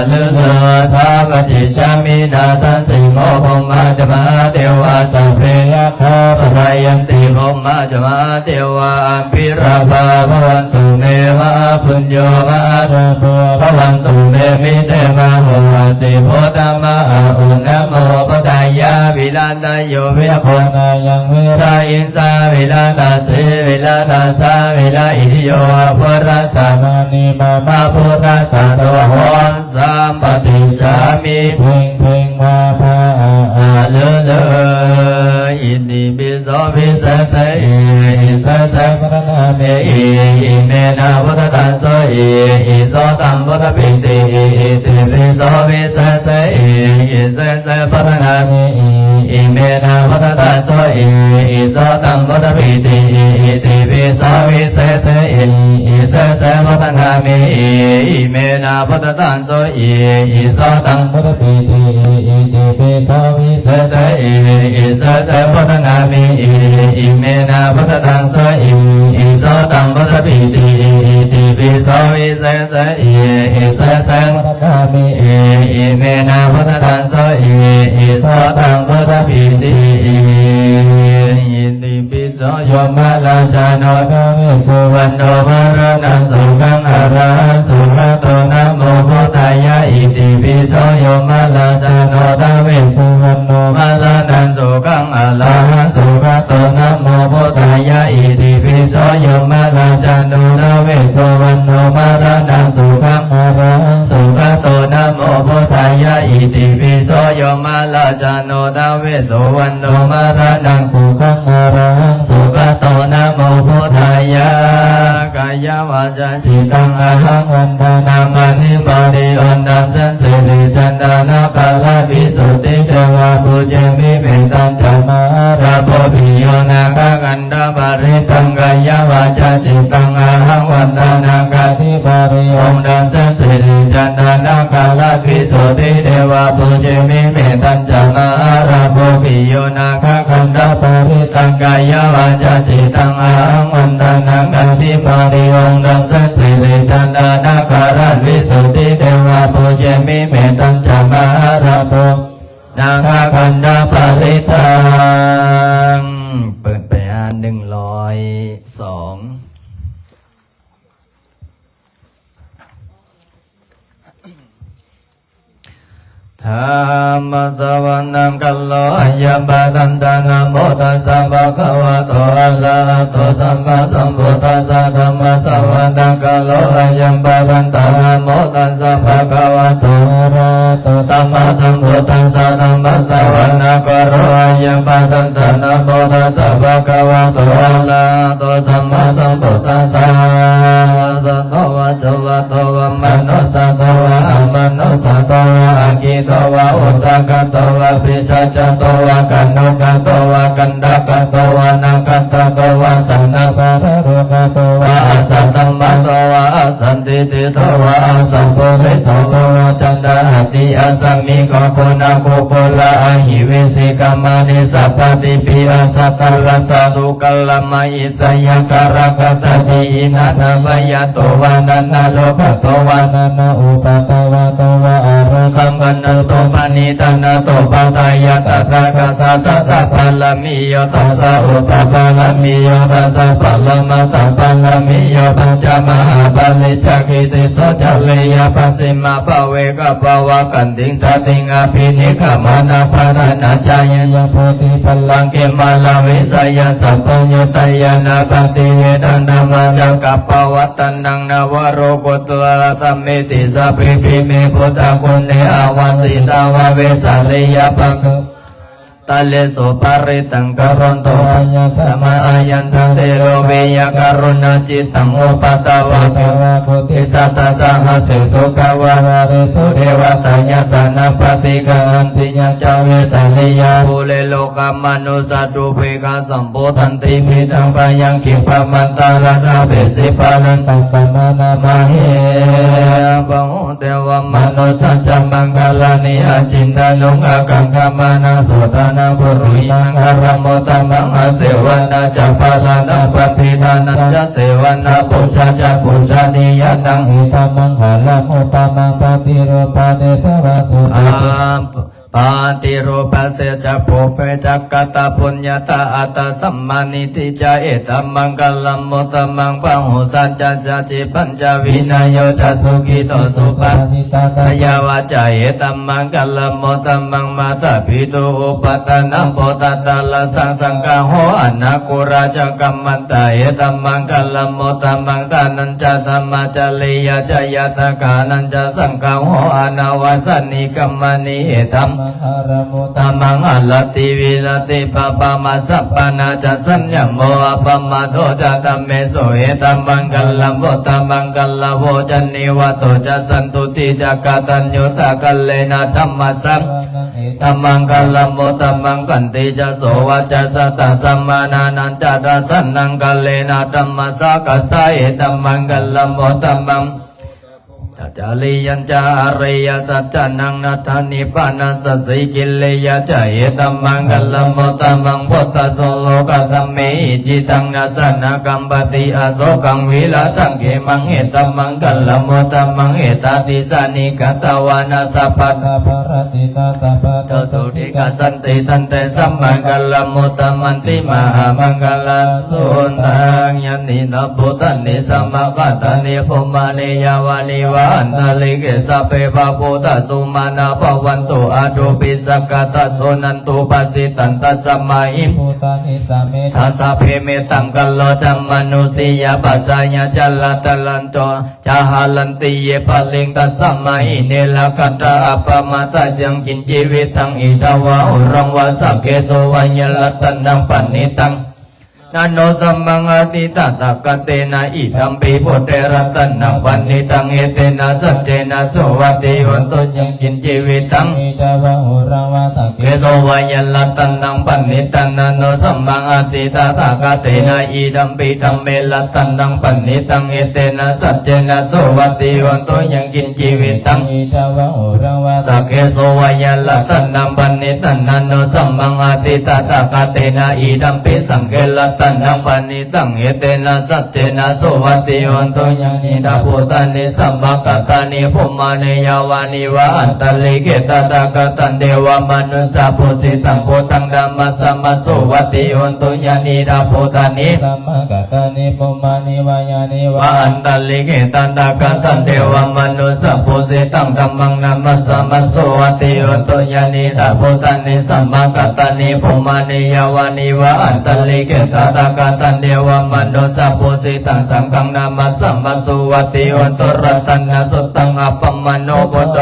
เลือเลือสามปฏิสามีนาสันสิโมภมมาจมาเทวาสัพเพยะคาปลายันติภมมาจมาเทวาอัมพิราภาภวันตุเมมะปุญโยมาลาโภภวันตุเมมิเตภะโอหติพุทธามะโอนะโมพุทธายะวิลันตโยวิลโกนายังวิลาอินสาวิลาตาสีวิลาตาสาวิลาอิทิโยพุทธสัมมานิมามะพุทธสัสสวะโหสามปฏิสามีเพ่งเพ่งมาภาเลือเลืออิติปิโสภิสัสสะอิสัสสะปะนาเมอิเมนะพุทธตัสโสอิโสตัมพุทธปิติอิติปิโสภิสัสสะอิสัสสะปะนาเมอิเมนะพุทธตัสโสอิโสตัมพุทธปิติอิติปิโสภิสัสสะอิสัสสะปะนาเมอิเมนะพุทธตัสโสอิโสตัมพุทธปิติอิติปิโสภิสัสสะอิสัสสะปะนาเมอิเมนะพุทธตัสโสอิโสตัมพุทธปิติอิติปิโสภิสัสสะอิสัสสะปะนาเมอิเมนะพุทธตัสโสอิโสตัมพุทธปิติอิติปิโสโยมาลาจาโนทเวสุวรรณโนมรณังสุขังอรหังสุขโตนะโมพุทธายะอิติปิโสโยมาลาจาโนทเวสุวรรณโนมรณังสุขังอรหังสุขโตนะโมพุทธายะอิติปิโสโยมาลาจาโนทเวสุวรรณโนมรณังสุขังอรหังสุขโตนะโมพุทธายะอิติปิโสโยมาลาจาโนทเวสุวรรณโนมรณังสุขังอรหังสุขโตนะโมพุทธายะกายาวาจาจิตังอหังวันทา จันทนาคาลวิสุทธิเทวะปุเจมิเมตัญจนาราโภปิโยนาคคันธปริตังกายวาจาจิตังอาหังวันตังนังกันติปาริองค์ดังสัจสิเลจันทนาคาลวิสุทธิเทวะปุเจมิเมตัญจนาราโภนาคคันธปริตังเปิดไป102ธรรมสวรรค์กัลโลอัญญปะทันตานะโมตัสสะภะคะวะโตอะระหะโตสัมมาสัมพุทธัสสะธรรมสวรรค์กัลโลอัญญปะทันตานะโมตัสสะภะคะวะโตอะระหะโตสัมมาสัมพุทธัสสะธรรมสวรรค์กัลโลอัญญปะทันตานะโมตัสสะภะคะวะโตอะระหะโตสัมมาสัมพุทธัสสะสัตโตวะจุลโตวะมโนสัตโตวะอมโนสัตโตวะอากิโตวะอุตตกะโตวะปิชาจโตวะกันโนกะโตวะกันดากะโตวะนาคัตตะโตวะสันนาภะระโรกะโตวะอสัตตัมมะโตวะอสันติติโตวะอสัมโพธิโตวะจันดาหติอสัมมิโกโกนะโกโกละอหิวิสิกามานิสัพพติปิอสัตตลัสสะสุกัลละมะอิสยะการะกัสสะติอินะนะวะยะโตวะนันนะโลภะโตวะนันนะอุปะตวะโตวะอะระคัมปันนะโตปานิตันนะโตปัตตายะตถาคสัสสะปัลลมิโยตัสสะอุปปัลลมิโยตัสสะปัลลมัตตปัลลมิโยปัญจมหาปาลิจักขิติโสจัลเลยะปัสสิมาภเวกะภวะกันติงสติงอภินิขมานาภารนาจายะโพธิปัลลังเกมาลาวิสยะสัพพโยตยานาปฏิเวดันธรรมจักกัปปวัตตันนังนวโรกุตละธัมเมติสัพพิภิเมพุทธคุณเนอวาสิตาวะเวสาเลยะปังตาเลโสปาริตังกรณโตปัญญาสมาอายันทังเทโรเวยกรุณาจิตังอุปตาวะภวะโคติสัตตะสหัสสุสุขวะเรสุเทวตายาสนาปฏิกันติยังจาเวสาเลยะภูเลโลกามนุสัตตุเภกาสัมโพธันติมิตังปะยังขิปะมันตาลานาเบสิปานันตังปะมานามาเฮปะหุเทวมนุสัจจมังคลานิอาจินตานุงอากังคามานาโสตนาปุรุยังอารมตมังอาเสวนาจัปปาลานาปภิธานันจะเสวนาปุชาจะปุชานิยตังหิตามังหาลามุตตมังปฏิโรปาเดสวะสุอาปาติโรปัสเสจะโพเปจักกตาปุญญาตาอัตตสัมมานิติจาเอตัมมังกัลลัมมุตตมังปังหุสัจจะจะจิปัญจวินัยโยจะสุขิโตสุปัสสิตาตยาวาจาเอตัมมังกัลลัมมุตตมังมาตาภิตุอุปตานัมโพตตาลสังสังฆโหอนาคุราจังกัมมันตาเอตัมมังกัลลัมมุตตมังตานันจะธรรมะจะเลยะจะยตกานันจะสังฆโหอนาวาสนิกัมมานิเอตัมธรรมังอลติวิรติปปามาสัพปนาจะสัญญโมอปมาโตจะตัมเมโสเอตัมมังกัลลัมโพตัมมังกัลลโวจันนิวัตโตจะสันตุติจักตัญญุตะกัลเลนะธรรมสัพธัมมังกัลลัมโพธัมมังกันติจะโสวัจจะสัตตะสัมมานานันจะรัสนังกัลเลนะธรรมสักสะเอตัมมังกัลลัมโพธัมมังจาริยัญจาอริยสัจจานังนัทธานิพพานัสสิกิเลยะจาเอตัมมังกัลลัมโพธัมมังพุทธโสโลกธัมเมหิจิตังนัสสนะกัมปติอโศกังวิลาสังเขมังเอตัมมังกัลลัมโพธัมมังเอตติสานิกัตวานาสัพพะตาปรสิตาสัพพะโตสุติกาสันติตันเตสัมมังกัลลัมโพธัมมันติมหามังกัลลสุนทังยันนินะพุทธันนิสัมมะกัตตานิภูมานิยาวานิวาอันตลิเกสัพเพปะโพตัสสุมานาภวันตุอาดุปิสักกตัสโสนันตุปัสสิตันตัสสมาหิมทัสสะเพเมตังกัลโลธัมมนุสิยาปัสสายาจัลลตลันโตจาหาลันติเยปะลิงตัสสมาหิเนลกัตตาอัปปมาตาจังกินชีวิตังอิทาวะอุรังวะสักเกโสวัญญลัตตันนังปันนิตัง นันโนสัมมังอติตตะกะเตนะอิธัมปิพุทเทรัตนังปันนิตังเอเตนะสัจเจนะโสวัติโยนตุยังกินชีวิตังเกโสวายัลลัตนังปันนิตังนันโนสัมมังอติตตะกะเตนะอิธัมปิธัมเมลัตนังปันนิตังเอเตนะสัจเจนะโสวัติโยนตุยังกินชีวิตังสักเกโสวายัลลัตนังปันนิตังนันโนสัมมังอติตตะกะเตนะอิธัมปิสังเกลัตนังปันนิตังเอเตนะสัจเจนะโสวัติโยนตุยังนิดาภูตานิสัมภกตานิภูมาเนยวานิวะอันตลิเกตตะกตันเดวมนุสสะโพสิตังโพธังธัมมัสสะมัสโสวัติโยนตุยังนิดาภูตานิสัมภกตานิภูมานิวายานิวะอันตลิเกตตะกตันเดวมนุสสะโพสิตังธัมมังนัมมัสสะมัสโสวัติโยนตุยังนิดาภูตานิสัมภกตานิภูมาเนยวานิวะอันตลิเกตตะกตันเดวมนุสสะโพสิตังสังฆังนัมมัสสะมัสโสวัติโยนตุรัตนะสุตังอัปปมโนบุตร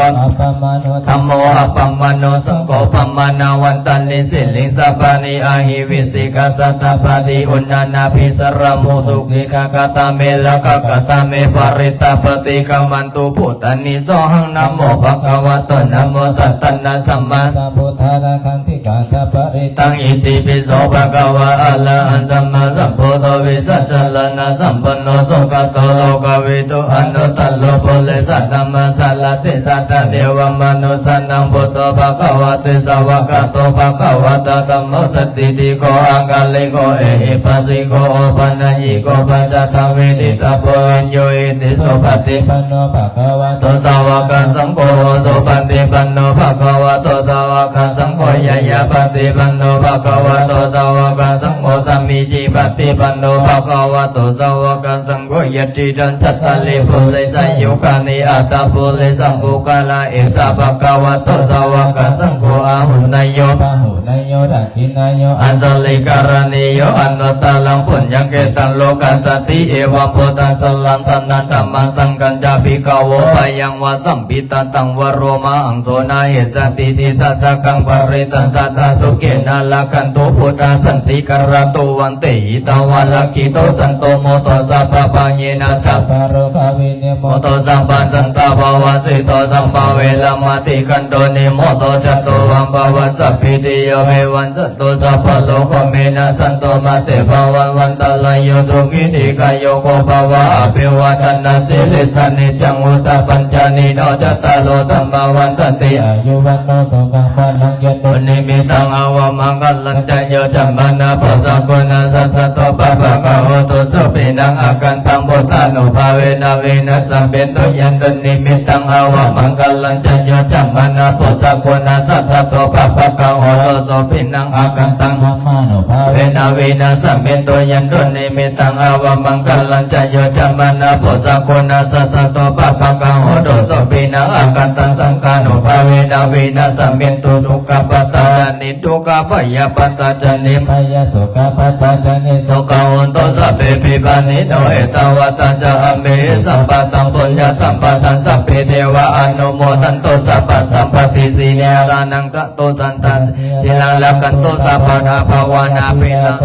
ธัมโมอัปปมโนสังโฆปัมมานาวันตันนิสิลิงสัพพานิอาหิวิสิกาสัตตปะติอุณนานาภิสรมุตุกิกากตาเมลกกตาเมปริตาปฏิกัมมันตุพุทธานิโสหังนะโมภะคะวะโตนะโมสัตตนะสัมมาสัมพุทธานะคันธิกาตปริตังอิติปิโสภะคะวะอะระหังสัมมาสัมพุทโธวิสัชลนะสัมปันโนสุขโตโลกวิทุอนุตตโลภเลสัตตมะสัลลติสัตตเทวมนุสสนังพุทโธภะคะวะติสาวกโตภะคะวะตะธัมโมสติติโกอังกาลิโกเอหิปัสสิโกโอปัญญิโกปัจจตังเวทิตาโพวิญโยอิติโสปฏิปันโนภะคะวะโตสาวกสังโฆโสปฏิปันโนภะคะวะโตสาวกสังโฆยะยะปฏิปันโนภะคะวะโตสาวกสังโฆสัมมิจิปฏิปันโนภะคะวะโตสาวกสังโฆยะติดันชัตตะลิปุริสัยยุคานิอัตตปุริสัมภุกาลาเอสะภะคะวะโตสาวกสังโฆอาหุนายโยปะหุนายโยดักขินายโยอันสลิการณิโยอันนตตะลังปุญญังเกตังโลกัสสติเอวะโพธัสสลันตันนันธัมมังสังกัญจาภิกขโวปะยังวะสัมปิตตังวโรมาอังโสนาเหสติติทัสสะกังปริตัสสะตาสุเกนะละกันโตพุทธาสันติกรโตวันเตหิตาวะลักขิโตสันโตโมโตสัพพะปัญเยนะสัพพะโรภาวิเนโมโตสัมปันสันตาภาวะสิโตสัมภเวลมติกันโตนิโมโตจัตโตวัมภวะสัพพิติโยเมวันสัตโตสัพพะโลกเมนะสันโตมะเตภวันวันตะลายโยสุขิติกายโยโกภวะอภิวัตนาสิลิสานิจังอุตตปัญจานิโนจัตตาโลธัมมาวันตติอายุวันโนสุขังพลังยันโตนิมิตังอวมังกัลลัญจโยจัมมานาปัสสะโกนาสัสสะโตปะปะกะโหตุสุปินังอากันตังโพธานุภาเวนะเวนะสัมเปตุยันตุนิมิตังอวมังกัลลัญจโยจัมมานาปัสสะโกนาสัสสะโตปะปะกะโหตุสุปินังอากันตังธัมมานุภาเวนะเวนะสัมเปตุยันตุนิมิตังอวมังกัลลัญจโยจัมมานาปัสสะโกนาสัสสะโตปะปะกะโหตุสุปินังอากันตังสังฆานุภาเวนะเวนะสัมเปตุทุกขปัตตานิทุกขพยาปัตตาจนิพยาสุขปัตตาจนิสุขโหตุสัพเพปิปานิโนเอตวัตตาจาเมสัมปะตังปุญญาสัมปะตังสัพเพเทวะอนุโมทันโตสัพพะสัมปสิสีเนรานังกะโตสันตันสิลังละกันโตสัพพะนาภวานาปิลัง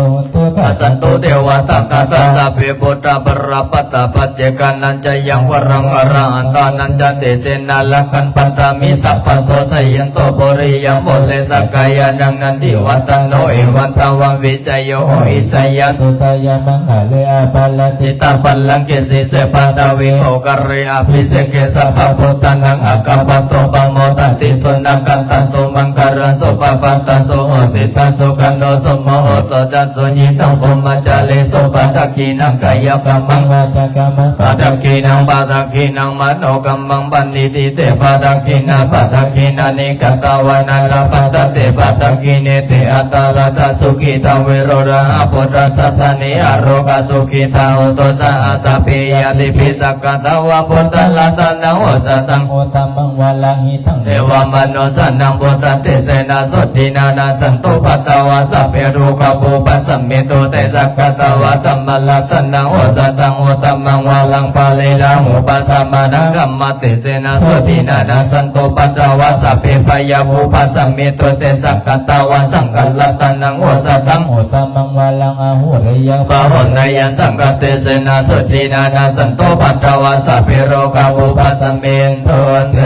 สันโตเทวตากะตาสัพเพปุตตะปรปัตตะปัจเจกานันจะยังวรังอรหันตานันจะเตเจนะละกันปันตามิสัพพะโสสยันโตปุริยังโมเลสกายานังนันดิวัตโนเอวัตวังวิจัยโยอิสยาสุสยามังหะเลอาปัลลสิตาปัลลังเกสิเสปันตาวิโมกเรอภิเสเกสัพพะพุทธานังอากัปปะโตปังโมตันติสุนังกันตันสุมังคารันสุปะปัตตันสุโหติตันสุกันโนสุโมโหโตจันสุญิตังภุมมัจจาเลสุปัตตะกีนังกายกรรมังวาจากรรมังปัตตะกีนังปัตตะกีนังมโนกรรมังปันนิติเตปัตตะกีนาปัตตะกีนานิกัตตวานาราปัตตะเตปัตตะกีเนเตอัตตาลตาสุขิตาเวโรระหะปุตตะสัสสเนอโรกะสุขิตาโหตุสะอาสะปิยติปิสักกะตวะปุตตะลตานังโหสตังโหตัมมังวะลาหิตังเทวมโนสันนังปุตตะเตเสนาสุตินานาสันตุปัตตวะสัพเพรูกะโพ ปุปัสสมิโตเตสักกตวะตัมมัลลัตนังโอสตังโอตัมมังวาลังปาเลลังอุปสัมมานังกัมมติเสนาโสตินานาสันโตปัตตวะสัพเพปยาปุปัสสมิโตเตสักกตวะสังกัลลัตนังโอสตัง โอตัมมังวาลังอาหุริย ปะหนนายันสังกัตเตเสนาโสตินานาสันโตปัตตวะสัพเพโรกาปุปัสสมิโตเต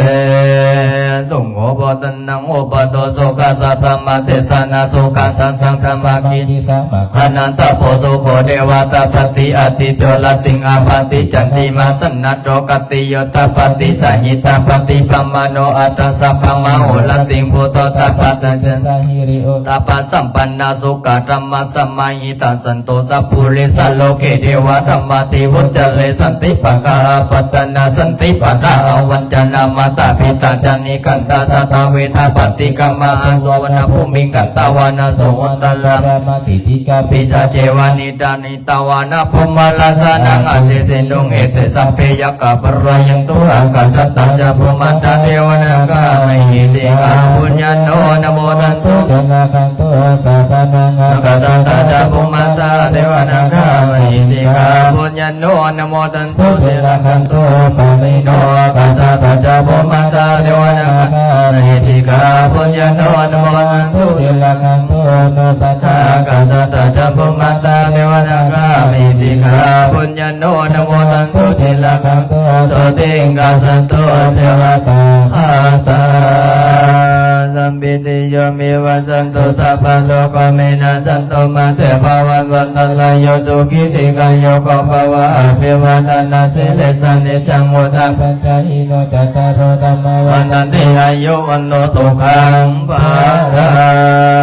สุงโฆปตันนังโอปโตโสกัสสะธัมมะเตสนาโสกัสสะสังฆมาคิ ทิสามะ อนันตโพสุโขเทวตาปฏิอติโจลติงอาปติจันติมาสนัตโตกติโยตปฏิสัญญิตาปฏิปัมมโนอัตตสัพพมโหลติงพุทโตตปะตัส สาหิริโอ ตปะสัมปันนาสุขธรรมสัมมาหิตัสสันโตสัพพุริสโลเกเทวธรรมติวุจเลสันติปะกาปัตตนาสันติปะทาวันจนามาตาปิตาจานิกันตาสตาเวทาปฏิกัมมาโสวนาภูมิกันตาวานาโสวันตลา รามาติติกา ปิชาเจวานิดานิตาวานาภูมิลาสานังอเตเสนุงเอเตสัพเพยกะปรายังตุอากัสตัจจภูมิตาเทวนาคามิหิติกาปุญญโนนะโมตันตุ จนาคันโตสาสนัง กัสตัจจภูมิตาเทวนาคามิหิติกาปุญญโนนะโมตันตุเทระคันโตปะมิโนกัสตัจจภูมิตาเทวนาคามิหิติกาปุญญโนนะโมตันตุ เทระคันโตโนสัจจ กัสตัจจภูมิตาเทวนาคามิหิติกาปุญญโนนะโมตันตุเทระคันโตโสติกัสสโตเทวตาอาตาสัมปิติโยมิวัสันตุสัพพะโลกเมนะสันตุมาเตภวันวันตลายโยสุขิติกายโยกภวะอภิวาทนาสิเลสนิจังมุตตะ ปัญจอิโนจัตตารโรธัมมา วั วัน น ตันติอายุวันโนสุขังปะรั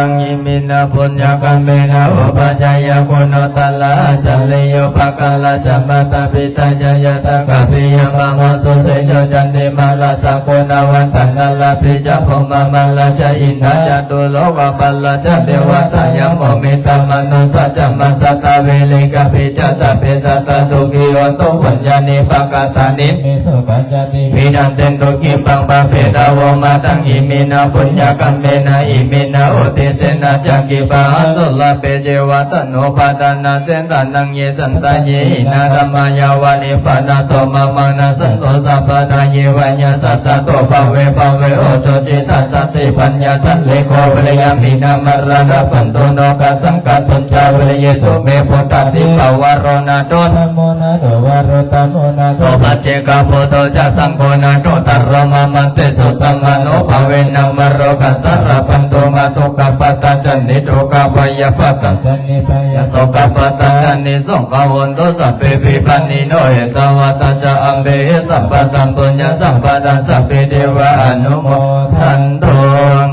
งยิมินาปุญญกัมเมนะอุปชัยคุณโนตละจัลเลโยภะกาลจัมปตาปิตาจยตะกะปิยมะมะสุเตโยจันติมาลาสกุณวันตันนัลลาปิจภมะมัลลาจอินทาจตุโลกปัลลาจเทวตายโมมิตามนุสัจจมัสสตาเวลิกะปิจสัพเพสัตตสุขิโยตุปัญญานิปะกตานิ เมสุปัญจติ วินันเตนตุกิปังปะเพดาวมาตังอิมินาปุญญกัมเมนะอิมินาอุติเสนาจักกิปะหันตุลาเปเจวัตโนปาตานาเสนตานังเยสันตาเยหินาธรรมายาวานิปานาโตมามังนาสันโตสัพพะเยวัญญาสัสสะโตภเวภเวโอโจจิตัสสติปัญญาสันเลโกวิริยามินามรณะปันโตโนกัสสังกัตตุจาวิริยสุเมพุทธติภวารนาโต ธัมโมนาโดวารตัมโมนาโด โตปัจเจกาโพโตจะสังโฆนาโตตัรมะมันเตสุตัมมโนภเวนัมมโรกัสสะระปันโตมาตุกัปปตาจันนิโตกาปยปัตตัง จันนิปาย ยะโสกัปปตาจันนิสงฆวันโตสัพเพปิปันนิโนเอตวัตจาอัมเบสัมปตัมปุญญสัมปตังสัพเพเทวะอนุโมทันโต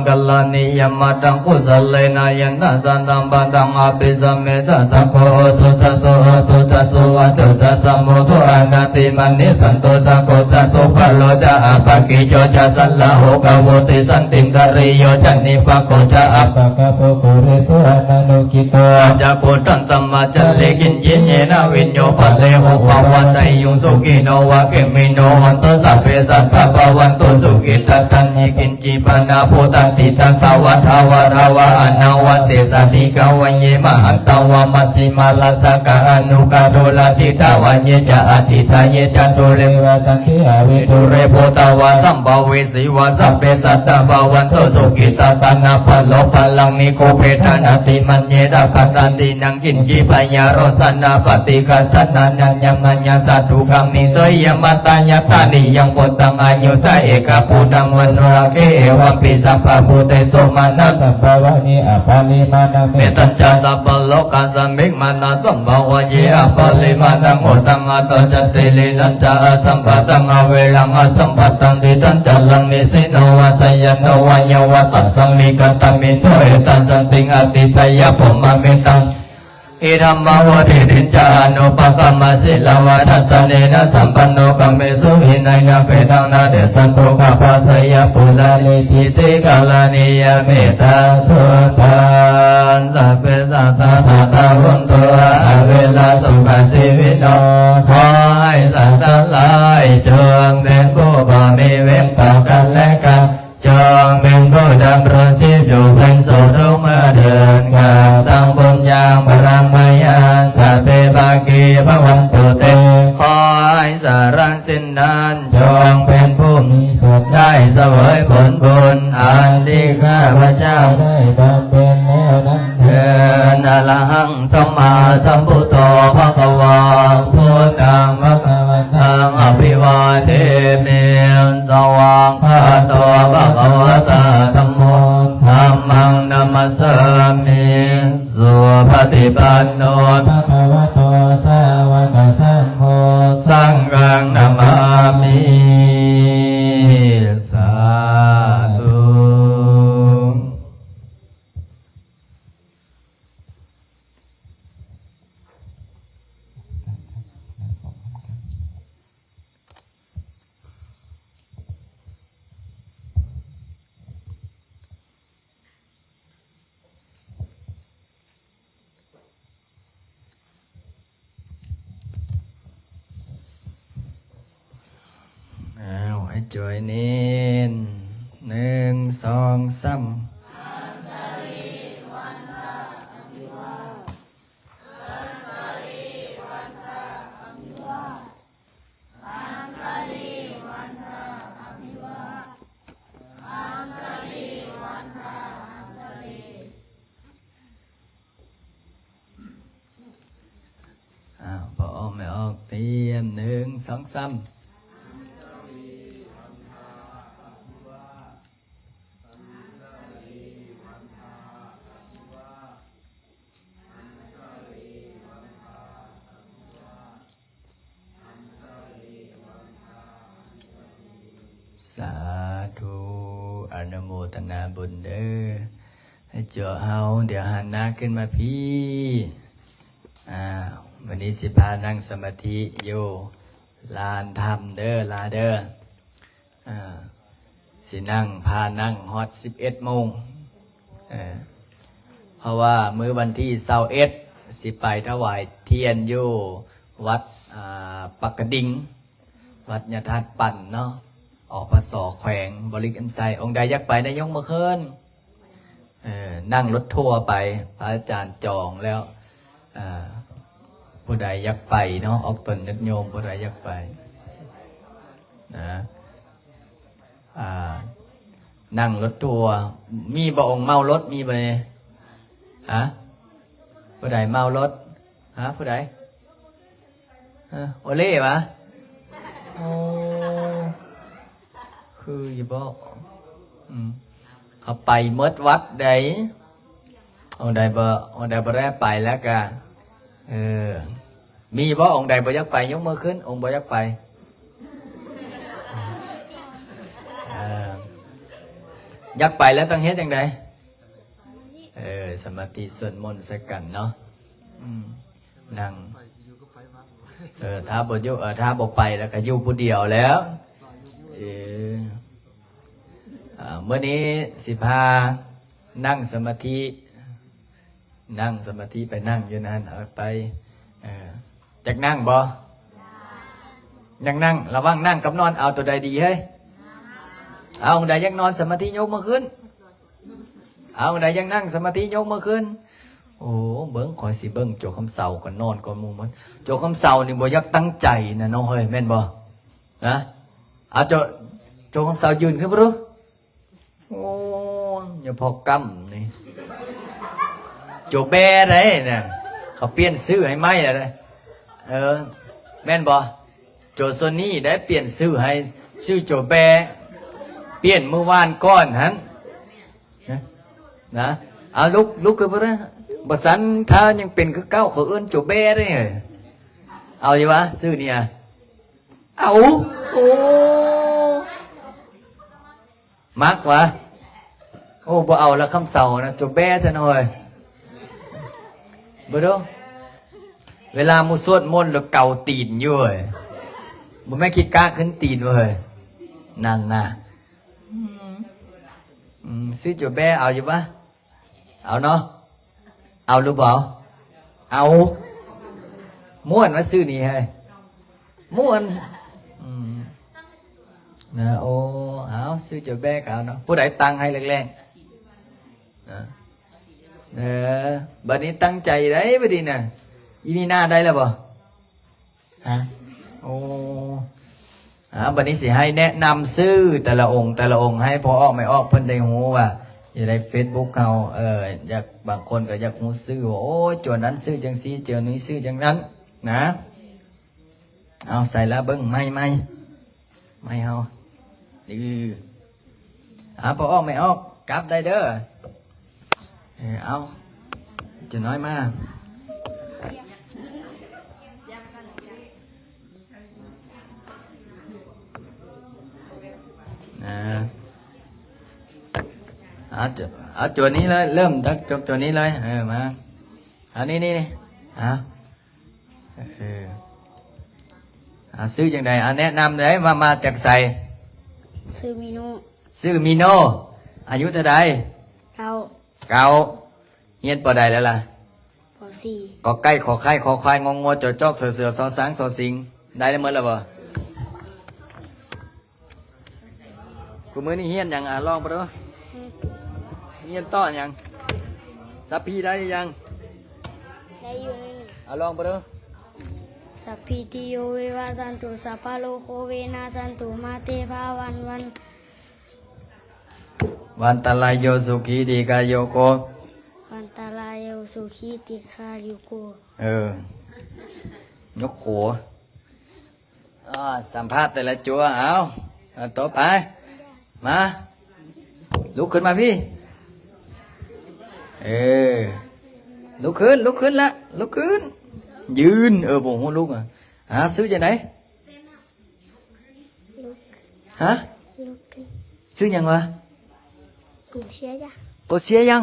กัลลานิยมัตตังกุสเลนะยันตัสันตัมปตังอภิสัมเมตัสสะโพสุทัสโสสุทัสโสวัจจะสัมโมทุอานาติมันนิสันโตสังโฆสัสสุปโลจะอภกิโยจะสัลลาโหกโวติสันติงกริโยจันนิปะโกจะอ ปะกะโปโกเรสุอานาโนกิโต จะโกตันสัมมาจัลเลกินเยเนนะวิญโยภะเลหุปวันไตยุงสุกิโนวะเกมิโนวันโตสัพเพสัตตะภวันโตสุกิตัตตัญญิกินจิปนาโพตันติตัสสะวัฏาวะราวะอนาวะเสสติกาวันเยมหันตวะมัสสิมาลาสกะอนุกาโดลาติตาวันเยจะอติตาเยจันโตเล เทวสังคีอาวิ ตุ ตุ เรโพตาวาสัมภเวสีวาสัพเพสัตตะภวันโตสุขิตตานาภโลภลังนิโกเพทานาติมันเยดาคัตันตินังกินจีพยาโรสนาปฏิกัสสนานัญญมัญญาสัตถุกังนิโสยมัตตายตานิยังปุตตังอายุสะเอกปุตังมโนราเกเอวัมปิสัพพะพุเตโสมานัส สัมภาวะนิอภาลิมานาเม เมตัญจาสัพพะโลกัสสมิกมานาสัมภาวะเยอปะลิมานังโอตังอัตจติลิลัญจาสัมปะตังอเวลังอสัมปะตังดิตัญจลังนิสิโนวะสยโนวะยวะตัสสมิกตมินโตเอตัสสันติงอติตยะภมะเมตัง อิรัมมาวะเทติจานุปกรรมสิลาวะทัสสเนนะสัมปันโนกัมเมสุหินัยนะเปตังนาเดสันโตขะภาสยะปุลานิทิติกาลานิยเมตาสุทานสัพเพสัตตาตาตาหุนโตอเวลาสุขสิวิโนขอให้สัตว์ทั้งหลายจงเป็นผู้บ่มีเวรต่อกันและกันจงเป็นผู้ดำรงชีพอยู่เป็นสุขทุกเมื่อเดินข้ามตั้งบน ญาปรังมายาสัพเพภาคีพระวันตุเตขอให้สารังสินดานจงเป็นผู้มีสุขได้เสวยผลบุญอันที่ข้าพเจ้าได้บำเพ็ญแล้วนั้นเถิดอรหังสัมมาสัมพุทโธภควาพุทธังภควตังอภิวาเทมิสวากขาโตภควตาธัมโมธัมมังนัมมัสสามิสุปฏิปันโนภควโตสาวกสังโฆสังฆังนามามิสาธุให้จอยเน้นหนึ่งสองสามพอออกไม่ออกเตรียมหนึ่งสองสามสาธุอนุโมทนาบุญเด้อให้เจาะเฮาเดี๋ยวหันหน้าขึ้นมาพี่วันนี้สิพานั่งสมาธิอยู่ลานธรรมเด้อลาเด้อสินั่งพานั่งฮอต11 โมงเพราะว่ามื้อวันที่21สิไปถวายเทียนอยู่วัดปักกระดิ่งวัดยะธาตุปั่นเนาะออกพระสอแขวงบริกรรมไซองค์ใดอยากไปนายกมาเคินนั่งรถทัวร์ไปพระอาจารย์จองแล้วผู้ใดอยากไปเนาะออกตนยักโยมผู้ใดอยากไปนะนั่งรถทัวร์มีบ่องเมารถมีไปผู้ใดเมารถผู้ใดโอเล่ปะโอ้คืออย่าบอกเขาไปเมิดวัดใดองค์ใดบ่ได้ไปแล้วกะมีบ่องค์ใดบ่อยากไปยกมือขึ้นองค์บ่อยากไปอยากไปแล้วต้องเฮ็ดจังไดสมาธิสวดมนต์สักกันเนาะนั่งถ้าบ่อยู่ถ้าบ่ไปแล้วก็อยู่ผู้เดียวแล้วเมื่อนี้สิพานั่งสมาธิไปนั่งอยู่นั่นไปจากนั่งบ่ยังนั่งระวังนั่งกับนอนเอาตัวใดดีเฮ้ยเอาองค์ใดยังนอนสมาธิยกมือขึ้นเอาองค์ใดยังนั่งสมาธิยกมือขึ้นโอ้เบิ้งคอยสิเบิ้งโจคำเสาก่อนนอนก่อนมุมมันโจคำเสานี่บ่ยักตั้งใจนะน้องเฮ้ยแม่นบ่นะเอาโจคำเสายืนขึ้นบ่รู้โอ้อย่าพอกำนี่โจแบได้น่ะเขาเปลี่ยนชื่อให้ไหมอะไรแม่นบ่โจโซนี่ได้เปลี่ยนชื่อให้ชื่อโจแบเปลี่ยนเมื่อวานก่อนหันนะเอาลุกขึ้นบ่ได้บ่สันถ้ายังเป็นคือเก้าเขาเอิ้นโจแบได้เอาอยู่วะชื่อนี่เอาโอ้มักวะโอ้บ่เอาละคำเสานะโจแบซะหน่อยบ่ดูเวลามูสวดมนต์แล้วเกาตีนอยู่บ่แม่คิดกล้าขึ้นตีนเว้ยนั่นน่ะซื้อโจแบเอาอยู่ปะเอาเนาะเอาหรือเปล่าเอาม่วนมาซื้อนี่ให้ม่วนนะโอ้เอาซื้อโจแบเอาเนาะผู้ใดตังให้แรงๆ บัดนี้ตั้งใจได้บัดนี้น่ะอีมีหน้าได้แล้วบ่ฮะโอ้บัดนี้สิให้แนะนำชื่อแต่ละองค์ให้พอออกไม่ออกเพิ่นได้ฮู้ว่าอยู่ใน Facebook เขาอยากบางคนก็อยากฮู้ชื่อว่าโอ้จวนนั้นชื่อจังซี่เจอนี้ชื่อจังนั้นนะเอาใส่ละเบิ่งไม่เอาพอออกไม่ออกกลับได้เด้อเอาจะน้อยมาเอาจุดนี้เลยเริ่มจากจุดนี้เลยมาอันนี้ซื้อจังใดแนะนำเลยมาจากใส่ซื้อมิโนอายุเท่าใดเก่าเฮียนปอใดแล้วล่ะปอสี่กอไก่ขอไข่ขอควายงงจอจอกเสือซอสางซอสิงได้แล้วมั้ยล่ะบ่กูมื้อนี้เฮียนหยังลองบ่เด้อเฮียนต่อหยังสัพพีได้ยังได้อยู่นี่ลองบ่เด้อสัพพิติโยวิวาสันตุสัพพะโลกเวนัสสันตุมาเตภาวันตลายโยสุขีติกายโยโกวันตลายโยสุขีติกายโยโกยกโขสัมภาษณ์แต่ละจัวเอาต่อไปมาลุกขึ้นมาพี่ลุกขึ้นละลุกขึ้นยืนบ่ฮู้ลุกซื้อจังได๋ฮะซื้อหยังวะกูเสียยัง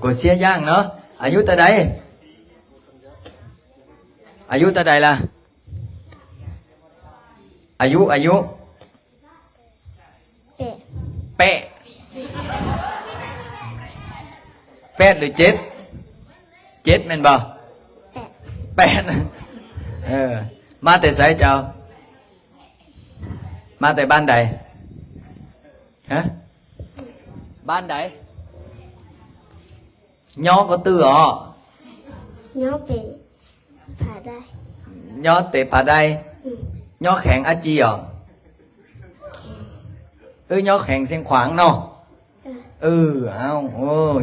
กูเสียยังเนาะอายุเท่าใดล่ะอายุเป๊ะหรือ7แม่นบ่8มาแต่ไสเจ้ามาแต่บ้านใดฮะบ้านใดย่อcó từย่อเปผาได้ย่อเตะผาได้ย่อแข็งอาจีย่อแข็งเสียงขวางเนาะเอา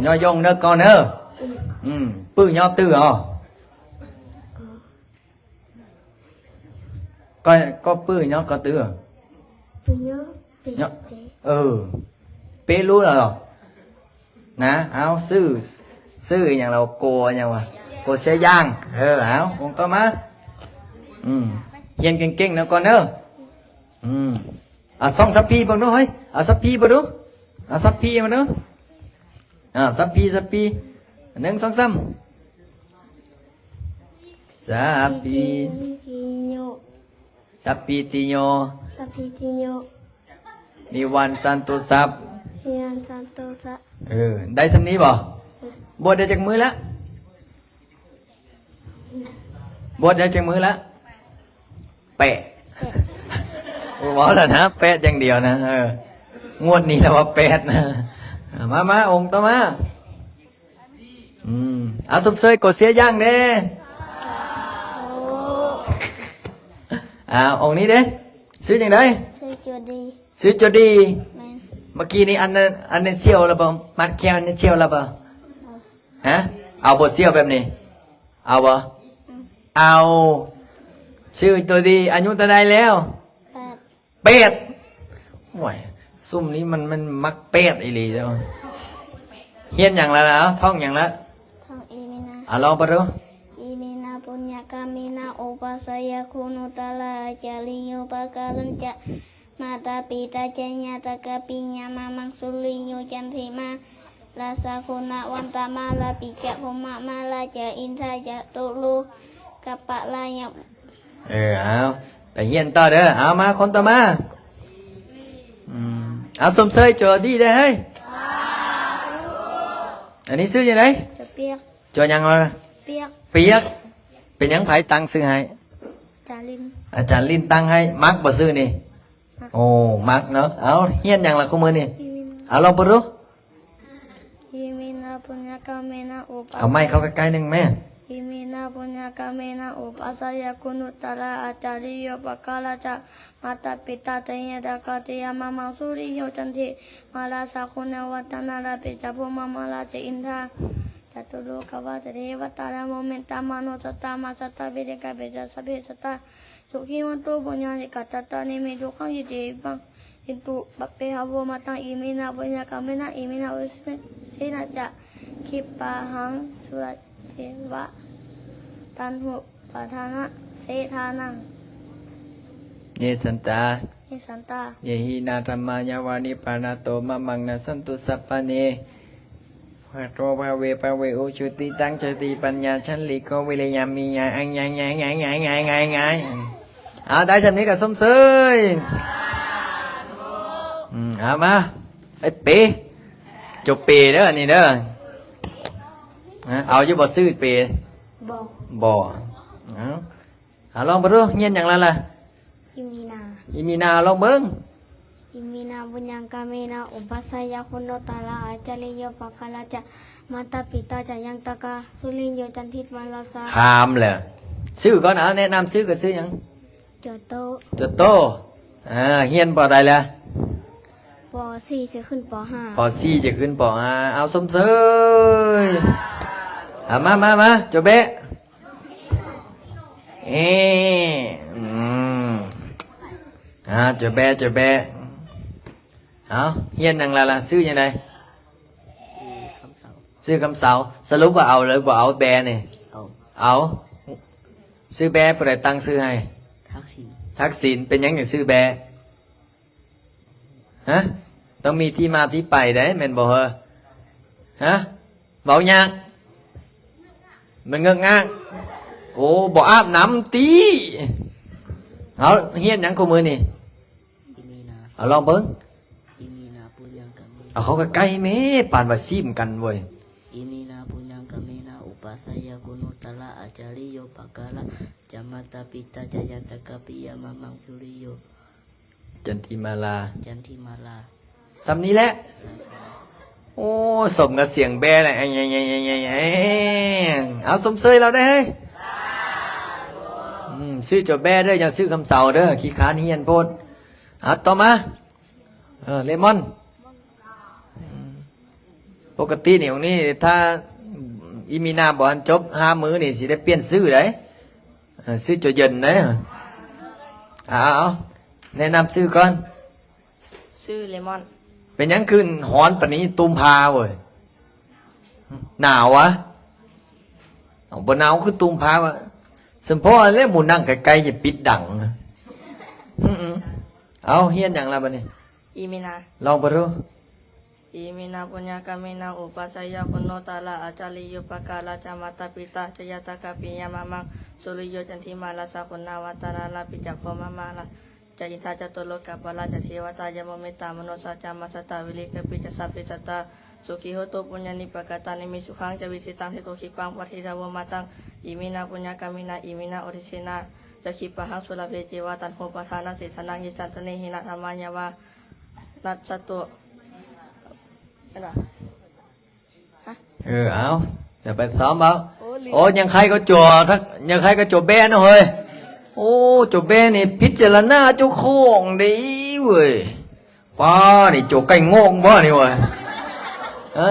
ย่อย่องเด้อconเด้อปื้ย่อtư cóปื้ย่อcó tưย่อเปเป๊ะรู้แล้วหรอนะเอาซื้ออย่างเราโกอย่างวะโกเสียย่างเอาองต่อมาเขียนเก่งๆนะก่อนเนอะส่องทัพพีบ้างดูเฮ้ยสัพพีบ้างดูสัพพีมาดูสัพพี1 2 3สัพพีติโยนิวันสันตุสัพได้สำนี้บ่บวชได้จากมือละแปะบอกแล้วนะแปะอย่างเดียวนะงวดนี้แล้วว่าแปะนะมาองค์ต่อมาสมเสยกดเสียย่างเด้องค์นี้เด้ซื้ออย่างไรซื้อจดีเมื่อกี้นี้อันนั้นเชี่ยวแล้วบ่มัดแขวนี่เชี่ยวแล้วบ่ฮะเอาบทเชี่ยวแบบนี้เอาบ่เอาชื่อตัวดีอายุเท่าใดแล้วเป็ดโอ้ยซุ่มนี้มันมักเป็ดอีหลีเจ้าเฮียนอย่างละแล้วท่องอย่างละท่องอีมินาลองไปดูอีมินาปุญญกามินาโอปัสยาคุนุตลาจาริโยปะกาลัญจะมาตาปิตาเจญาตะกะปิญญามามังสุลิโยจันทิมาลาสาโคนะวันตามาลาปิจะพมะมาลาจะอินทาจะตุลูกัปปะลายะเอาไปเฮียนต่อเด้อเอามาคนต่อมาสมเสยจอดีได้เฮ้ยอันนี้ซื้อยังไงจอยังไงเปียกเป็นยังไผตังซื้อให้อาจารย์ลินตังให้มักบ่ซื้อนี่โอ้มักเนาะเอาเฮียนอย่างละคู่มือนี่ลองไปดูอีมินาปุญญ กาเมนะอุปัส เอาไม้เข้าใกล้ๆหนึ่งแม่ อิมินาปุญญกาเมนะอุปัสสยคุณุตตระอาจาริโยปกาลจะมาตาปิตาเตยตากาติยามามังสุริโยจันทิมาลาสาคุณวัตนาลาปิจาภูมามาลาเจอินทาจตุโลกวาตเรวตาราโมเมนตามโนตตามาสตาเบเดกาเบจาสเบสตาสุขีวันโตบุญญาณิกาตตานิเมดุขังยิเดบังอินตุบัพเพหาวมาตังอิมินาปุญญกาเมนะอิมินาอุเสนาจะคิปะหังสุรเจวะตันหุปทานะเสทานัง เยสันตา นิสันตา เยหินาธรรมายาวานิปานาโตมะมังนะสันตุสัพพะเนภะโตภะเวภะเวโอชุติตังจติปัญญาชันลิโกวิริยามีไงอังไงไงไงไงไงไงไงเอาได้จำนี้กับสมเสยเอามาไอ้ปีจบปีเด้อนี่เด้อเอาอยู่บ่ซื้อปี บอก บ่เอาลองไปดูเงียนอย่างไรล่ะ อิมินา อีมีนาลองเบิ้ง อิมินาบุญยังกาเมนะอุปัสสยคุณโตาลาอาจาริโยปกาลจะมาตาปิตาจะยังตากาสุลินโยจันทิตมาลาสา ถามเลยซื้อก่อนนะแนะนำซื้อก็ซื้อหยัง เจโต จะโตเฮียนปอใดล่ะ ปอสี่จะขึ้นปอห้า ปอสี่จะขึ้นปอห้าเอาสมเสยมาจบเบะจบเบะเอาเฮียนนังล่ะซื้อยังไง คำเสา ซื้อคำเสาสรุปว่าเอาหรือว่าเอาแบนี่ เอาซื้อแบผู้ใดตั้งซื้อให้ ทักษิณ ทักษิณเป็นหยังอย่างซื้อแบฮะต้องมีที่มาที่ไปได้แม่นบ่เหรอฮะเบาหยังมันเงือกงากโอ้บ่อาบน้ำตีเอาเฮียนหยังคู่มือนี่ อิมีนา เอาลองเบิ้ง อิมีนาปุญญังกาเม เอาเขาก็ใกล้แม่ปานว่าซีมกันเว้ย อิมีนาปุญญังกาเมนะอุปัสสยคุณุตตระอาจาริโยปกาลจะมาตาปิตาจะยันตกะปิยามามังสุริโย จันทิมาลา จันทิมาลา สำนี้แหละโอ้สมกับเสียงแบเลยเอาสมเสยเราได้เฮ้ยซื้อจบแบเด้ออย่าซื้อคำเสาเด้อขี้ค้านเฮียนโพดต่อมาเลมอนปกติเนี่ยนี่ถ้าอีมีนาบอกจบ5 มื้อนี่สิได้เปลี่ยนซื้อได้ซื้อจดเย็นได้เอาแนะนำซื้อก่อน ชื่อเลมอน เป็นยังคืนฮ้อนปานนี้ตุมพาเว้ยหนาววะเอาบ่หนาวคือตุมพาวะสมพออะไรหมูนั่งไกลๆอย่าปิดดังเอาเฮียนอย่างไรบ้านี่ อิมินา ลองไปดู อิมินาปุญญกาเมนะอุปัสสยคุณโตาลาอาจาริโยปกาลจะมาตาปิตาจะยัตกะปิยามามังสุริโยจันทิมาลาสาคุณนาวัตนาลาปิจักโคมามาลาจะอินทาจตุโลกัปปะลาจะเทวตายมเมตตามโนสัจจามัสตาวิลิกปิจสัพพิสัตตาสุขีโหตุปุญญานิปกตานิมิสุขังจะวิธิตังเทโตขิปังปฏิทาวมาตังอิมินาปุญญกามินาอิมินาอริสินาจะขิปะหังสุลเพเจวาตันโคปทานาสิทานังยิจันตเนหินะธรรมายาวานัสสตุอะไร เอาเดี๋ยวไปซ้อมเอาโอ้ยังใครก็จั่วทักยังใครก็จั่วแบนเฮ้ยโอ้จั่วแบนนี่พิจารณาเจ้าของดีเว้ยป้านี่จั่วไก่งงบ่นี่เว้ยฮะ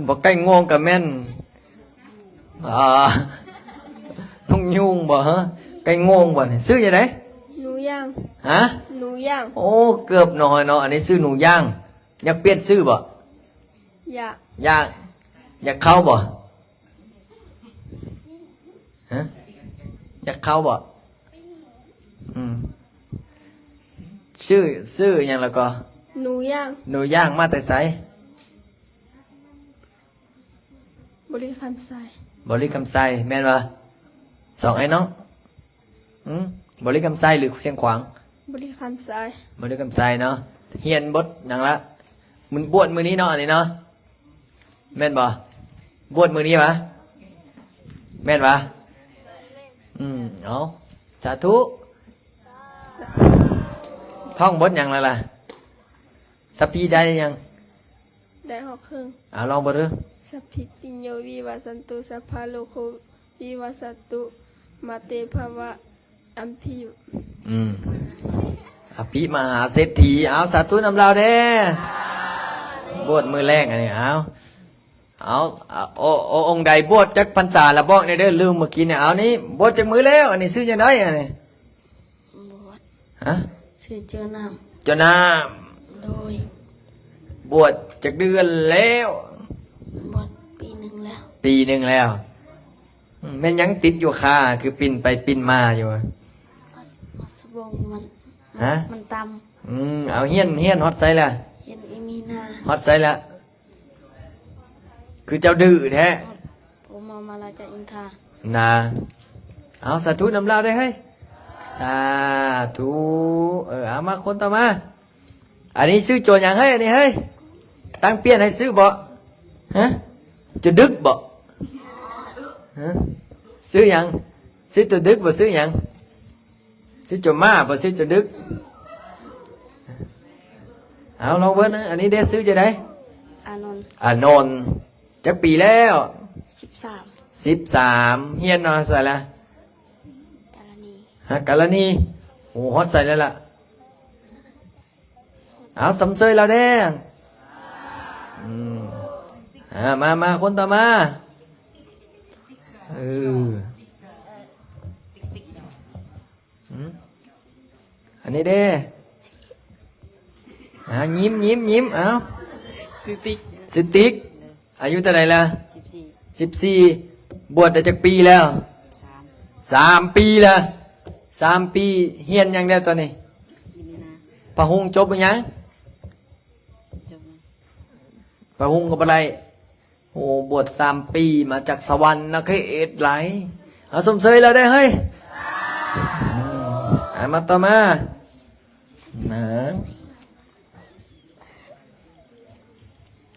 บอกไก่งงกับแม่นน้องยุ่งบ่ฮะไก่งงบ่นี่ซื้อยังไง หนูย่าง ฮะ หนูย่าง โอ้เกือบหน่อยเนาะอันนี้ซื้อหนูย่างอยากเปลี่ยนซื้อบ่ อยาก อยากเข้าบ่ฮะอยากเข้าบ่ซื้ออย่างละก็ หนูย่าง หนูย่างมาแต่ไส บริคำใส่ บริคำไซแม่นบ่สองไอ้น้องบริคำไซหรือเชียงขวาง บริคำใส่ บริคำไซเนาะเฮียนบดอย่างละมึงบวชมือนี้เนาะอันนี้เนาะแม่นบ่บวชมือนี้ปะแม่นปะเอาสาธุท่องบทอย่างไรล่ะสัพพีได้ยัง ได้หอกครึ่ง ลองบ่ดู สัพพิติโยวิวัสสันตุสัพพะโลกโควิวัสสตุมาเตภวะอัมพี อภิมหาเศรษฐีเอาสาธุนำเราเด้บวชมือแรกอันนี้เอาองค์ใดบวชจักพรรษาละบอกในเด้อลืมเมื่อกี้เนี่ยเอานี้บวชจากมือแล้วอันนี้ซื้อจะได้อันนี้ บวช ฮะ ชื่อเจ้าน้ เจ้าน้ ำโดย ำบวชจากเดือนแล้ว บวชปีหนึ่งแล้ว ปีหนึ่งแล้วแม่นยังติดอยู่ค่ะคือปิ่นไปปิ่นมาอยู่ มาสบงมัน ฮะ มันต เอาเฮียนฮอตไซละ ำเห็นอีมีนา ฮอตไซละคือเจ้าดื้อแท้ ผมมาลาจากอินทา นะเอาสาธุนำลาได้เฮ้ยสาธุเอามาคนต่อมาอันนี้ซื้อโจรอย่างเฮ้ยอันนี้เฮ้ยตั้งเปลี่ยนให้ซื้อบ่ฮะจะดึกบ่ฮะซื้อหยังซื้อตัวดึกบ่ซื้อหยังซื้อโจรมาบ่ซื้อโจรดึกเอาลองเบิ่งนะอันนี้ได้ซื้อจะได้ อานนท์ นนท์จักปีแล้ว 13 13เฮียนนอนใส่ละ กาลนี ฮะกาลนีโอ้ฮอตใส่แล้วล่ะเอาสำเซยเราแดงมาคนต่อมาอันนี้เด้ยิ้มเอา ซื้อติ๊ก สติ๊กอายุเท่าไหร่ละ 14บวชได้จากปีแล้ว3 ปีละ3 ปีเฮียนยังได้ตอนนี้ อีมีนา พะฮุงจบไปยัง จบ พะฮุงกับอะไรโอ้บวช3 ปีมาจากสวรรค์นะเคยเอ็ดไหลเอาสมเสยเราได้เฮ้ยมาต่อมานะ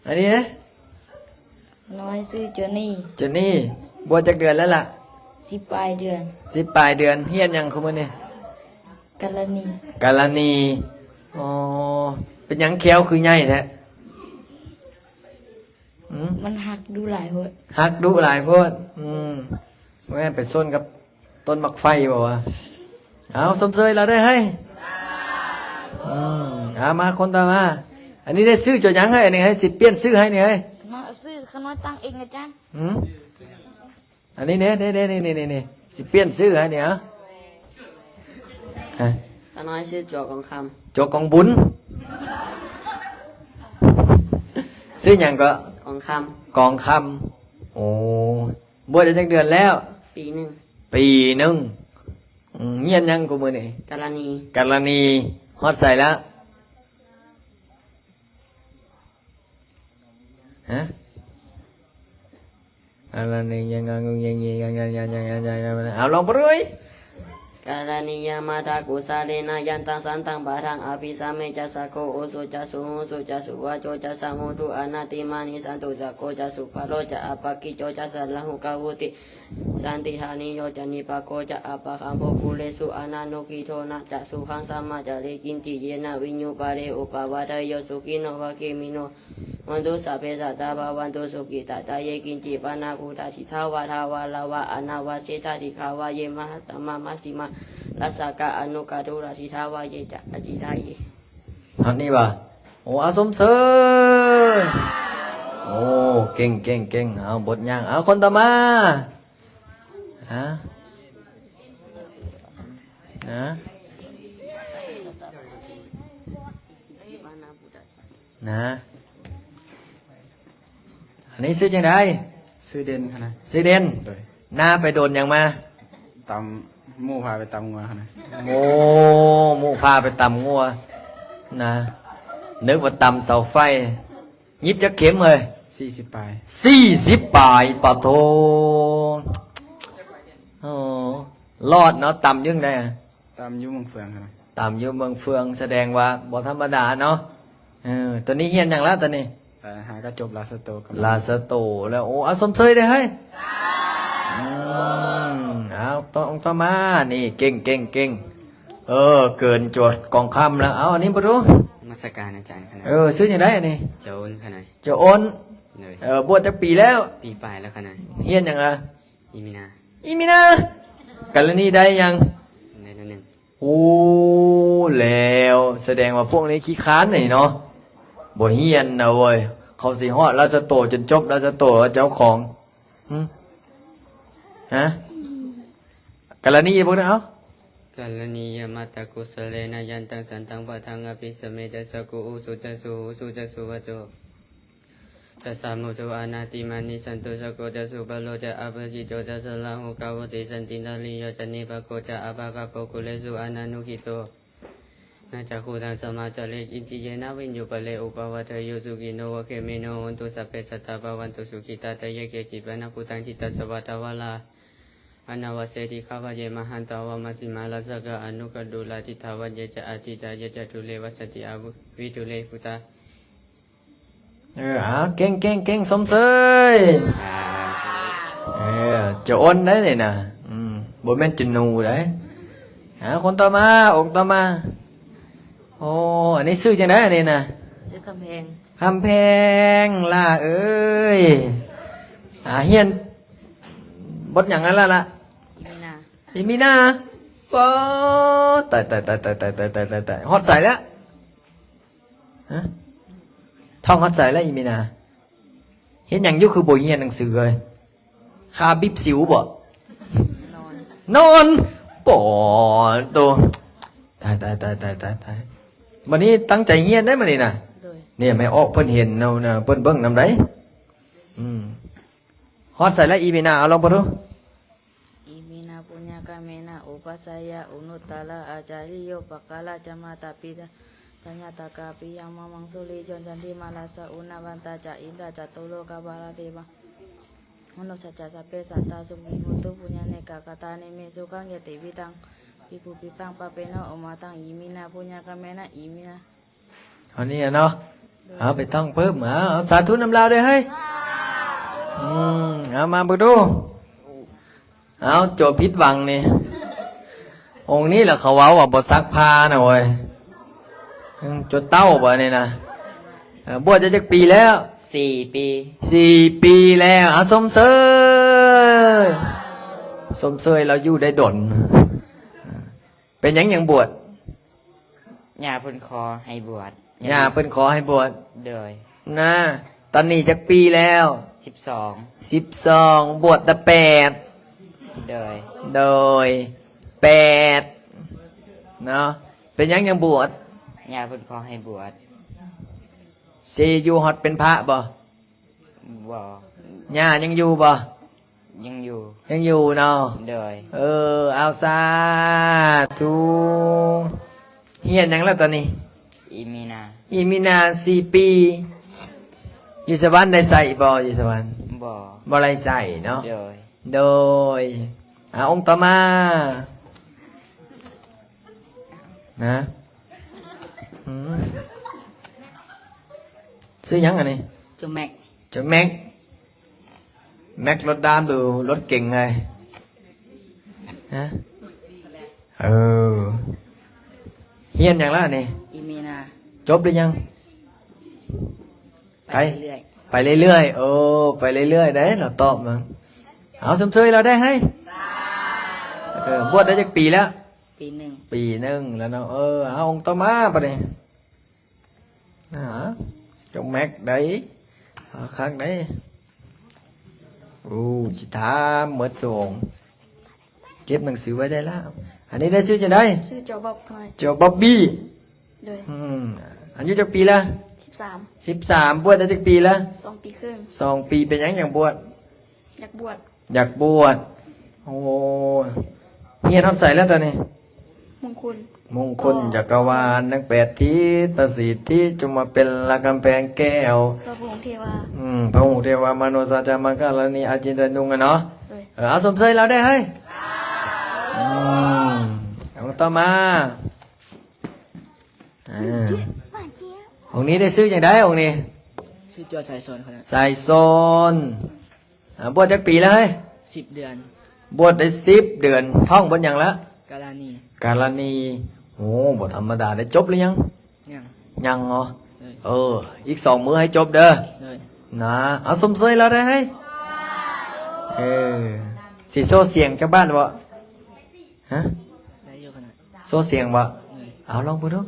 อันนี้นะ น้อยซื้อเจนี่ เจนนี่บวชจากเดือนแล้วล่ะ 10ปลายเดือน 10 ปลายเดือนเฮียนยังคุมื้อนี่ กาลนี กาลนีอ๋อเป็นหยังแควคือใหญ่แท้ มันหักดูหลายหด ฮักดุหลายโพดแม่นไปส้นกับต้นมักไฟบ่วะเอาสมเสยเราได้ให้มาคนต่อมาอันนี้ได้ซื้อจดหยังให้อันนี้ให้สิเปลี่ยนซื้อให้นี่ให้ น้อยซื้อขน้อยตั้งเองอาจารย์ อันนี้เนี่ยนี่สิเปลี่ยนซื้อให้เนี่ยขน้อยซื้อจอกของค โจกองบุญซื้อหยังก็ ำของค กองคำโอ้บวชได้จักเดือนแล้ว ำปีหนึ่ง ปีหนึ่งเงียนยังกูมือนี่ กาลนี กาลนีฮอดใส่แล้วฮะอะไรนี่ยังเอาลองไปเลย กาลนียามาตากุสาเลนะยันตังสันตังบาทังอภิสาเมจัสสะโคโอสุจัสสุโหสุจัสสุวะโจจัสสะโมตุอนาติมานิสันตุสักโคจัสสุภะโลจะอปะกิโจจัสสะละหุกาวุติสันติหานิโยจะนิปะโกจะอปะคัมโภปุเรสุอนานุกิโทนะจะสุขังสัมมาจะเลกินจิเยนะวิญญูปาเรอุปาวาทโยสุกิโนภะเคมิโนวันตุสัพเพสัตตาภาวันตุสุกิตตาเยกินจิปานาภูตาทิทาวาทาวาลาวะอนาวาเสธาติขาวาเยมหัสตมามัสสิมารัสสกะอนุกาตุราทิทาวาเยจะอจิทายเย อันนี้ป่ะโอ้อาสมเสยโอ้เก่งเอาบทยังเอาคนต่อมาฮะนะอันนี้ซื้อยังไง ซื้อเด่นขนาด ซื้อเด่น โดย หน้าไปโดนยังมา ตำหมู่พาไปตำงัวขนาด โอ้หมูพาไปตำงัวนะนึกว่าตำเสาไฟยิบจะเข็มเลย 40 ปลาย 40 ปลายปะโทโอ้รอดเนาะตำยังไง ตำยุ่งเมืองเฟืองขนาด ตำอยู่เมืองเฟืองแสดงว่าบ่ธรรมดาเนาะตอนนี้เฮียนอย่างแล้วตอนนี้ แต่หาก็จบลาสโตกับ ลาสโตแล้วโอ้อาสมเชยได้เฮ้ยเอาต่อมานี่เก่งเกินโจทย์กองคำแล้วเอาอันนี้มาดู มาสการอาจารย์ขนาด ซื้ออย่างไรอันนี้ เจ้าอ้นขนาด เจ้าอ้น เลย บวชจะปีแล้ว ปีปลายแล้วขนาด เฮียนอย่างไร อีมีนา อีมีนากันแล้วนี่ได้ยัง ในนั้นหนึ่ง โอ้แล้วแสดงว่าพวกนี้ขี้ค้านหน่อยเนาะบ่เฮียนนะเว้ยเขาสิฮอดราชโตจนจบราชโตแล้วเจ้าของฮะกันแล้วนี่พวกนั้นเอา กัลนียมัตตกุสเลนะยันตังสันตังปะทังอภิสเมตสกุอุสุจสุอุสุจสุวะโจตัสสะโมโทอนาติมานิสันตุสโกจสุบะโลจะอัปจิโตจัสลาหุกาวติสันตินาลิโยจันนิปะโกจะอภากะโปกุเลสุอนานุกิโตนาจักขุตังสมาจาริอินจิเยนะวิญญูปะเลอุปวัตโยสุกิโนวะเกเมโนวันตุสัพเพสัตตาภวันตุสุขิตาตะเยเกจิปะนะพุตังจิตตสวัตวะลาอนาวเสติข้าพเยมหันตาวามาสิมาลาสกะอนุกดูลาทิทาวันเยจะอธิตายจะทุเลวัสติอาวุวิทุเลพุตา เก่งเก่งเก่งสมเสยเจ้าอ้นđấy này nè bộ men trình nù đấy con to ma ông to ma anh ấy sư trên đấy này nè ซื้อกำแพง คำแพงล่ะเอ้ยเฮียนบทอย่างนั้นละ อีมีนา อีมีนาปอตายฮอตใส่แล้วท่องฮอตใส่แล้วอีมีนาเห็นอย่างยุคือบ่เฮียนหนังสือเลยคาบิบสิวบ่ นอน ปอตัวตายวันนี้ตั้งใจเฮียนได้มานี่นะ โดย เนี่ยไม่ออกเพิ่นเห็นเนาะเพิ่นเบิ่งนำได้ฮอดใส่แล้วอีมีนาเอาลองไปดู อิมินาปุญญกาเมนะอุปัสสยะอุนุตตะละอาจาริโยปะกาลาจามาตาปิตาตัญญาตากาปิยังมังมังสุริจนจันทิมาลาสะอุณาวันตาจะอินทาจัตุโลกาบาลาเดวะมโนสัจจะสัพเพสัตตาสุขิหุตุปุญญเนกากตานิเมสุขังยติวิตังปิปุปิปังปะเปนะอมาตังอิมินาปุญญกาเมนะอิมินา อันนี้เนาะเอาไปท่องเพิ่มเอาสาธุนำลาวด้วยเฮ้ยเอามาไปดูเอาโจบพิษวังนี่องค์นี้แหละเขาเว้าว่าบ่ซักผ้านะเว้ยจดเต้าบ่นี่นะบวชจะจักปีแล้ว 4 ปี 4 ปีแล้วสมเสยเราอยู่ได้ดนเป็นหยังบวช ย่าเพิ่นคอให้บวช ย่าเพิ่นขอให้บวช โดย นะตอนนี้จักปีแล้ว 12 12บวชแต่8 โดย โดย8เนาะเป็นหยังบวช ย่าเพิ่นขอให้บวช สิอยู่ฮอดเป็นพระบ่ บ่ ย่ายังอยู่บ่ ยังอยู่ ยังอยู่เนาะ โดย เอาสาธุเฮียนหยังแล้วตอนนี้ อีมีนา อีมีนา4 ปีอยู่สวรรค์ได้ใส่บ่อยู่สวรรค์ บ่ บ่ได้ใส่เนาะ โดย โดยองค์ต่อมานะซื้อหยังอันนี้ จุแม็ก จะแม็กรถดามหรือรถเก่งไงฮะเฮียนอย่างละอันนี้ อีมีนา จบหรือยัง ไปเรื่อย ไปเรื่อยๆไปเรื่อยๆได้เราตอบมั้งเอาสมเสยเราได้ให้บวชได้จักปีแล้ว ๆปีหนึ่ง ปีหนึ่งแล้วเนาะเอาองค์ต่อมาปะเนี่ยจงแม็กได้ข้างได้จิตามเมื่อส่งเก็บหนังสือไว้ได้แล้วอันนี้ได้ซื้อจะได้ ชื่อจอบอกหน่อย เจ้าบ๊อบบี้ โดย อายุจักปีละ 13 13บวชได้จักปีละ 2 ปีครึ่ง 2 ปีเป็นหยังอย่างบวช อยากบวช อยากบวชโอ้เฮียนทำใส่แล้วตอนนี้ มงคล มงคลจักรวาลนัก8 ทิศประสิทธิจงมาเป็นละกำแพงแก้ว ตัวพระองค์เทวา พระองค์เทวามโนสัจจามังคลานีอาจินตนุงอะเนาะ โดย เอาสมเสยเราได้ให้เอาต่อมาองค์นี้ได้ซื้ออย่างไดองค์นี้ ชื่อจอสายสนคนนั้น สายโซนบวชจักปีแล้วเฮ้ย 10 เดือน บวชได้10 เดือนท่องบนอย่างละ กาลานี กาลนีโอ้บทธรรมดาได้จบหรือยัง ยัง ยังเหรออีก2 มื้อให้จบเด้อ เลย นะเอาสมเสยแล้วได้ให้สิโซเสียงจากบ้านบ่ฮะ ได้อยู่ขนาด โซเสียงบ่ เลย เอาลองพูดดู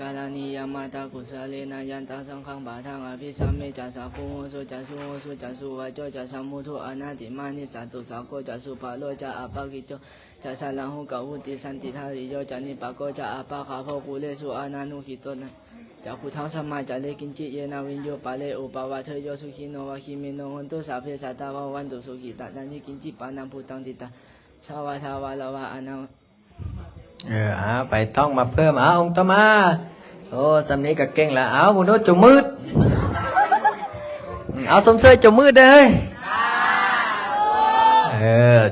กาลานิยามาตากุสเลนะยันตาสังฆังบาทังอภิสัมเมจัสสะภูโหสุจัสสุโหสุจัสสุวะโจจัสสัมมุทุอนาติมานิสัตตุสังโฆจัสสุภาโลจะอาปากิโจจัสสะลังหุกะหุติสันติทาริโยจันิปะโกจะอาปาคาโภกุเลสุอานานุขิโตนะจักขุทังสัมมาจัเลกินจิเยนาวินโยปาเลอุปาวะเทโยสุขิโนวะขิมิโนหุนตุสัพเพสัตตาวะวันตุสุขิตานันยิกินจิปานังพุตังติตาชาวะทาวะละวะอนัง ไปท่องมาเพิ่มองค์ต่อมาโอ้สำนี้ก็เก่งละเอาบุญโนจมมืดเอาสมเสยจมมืดเด้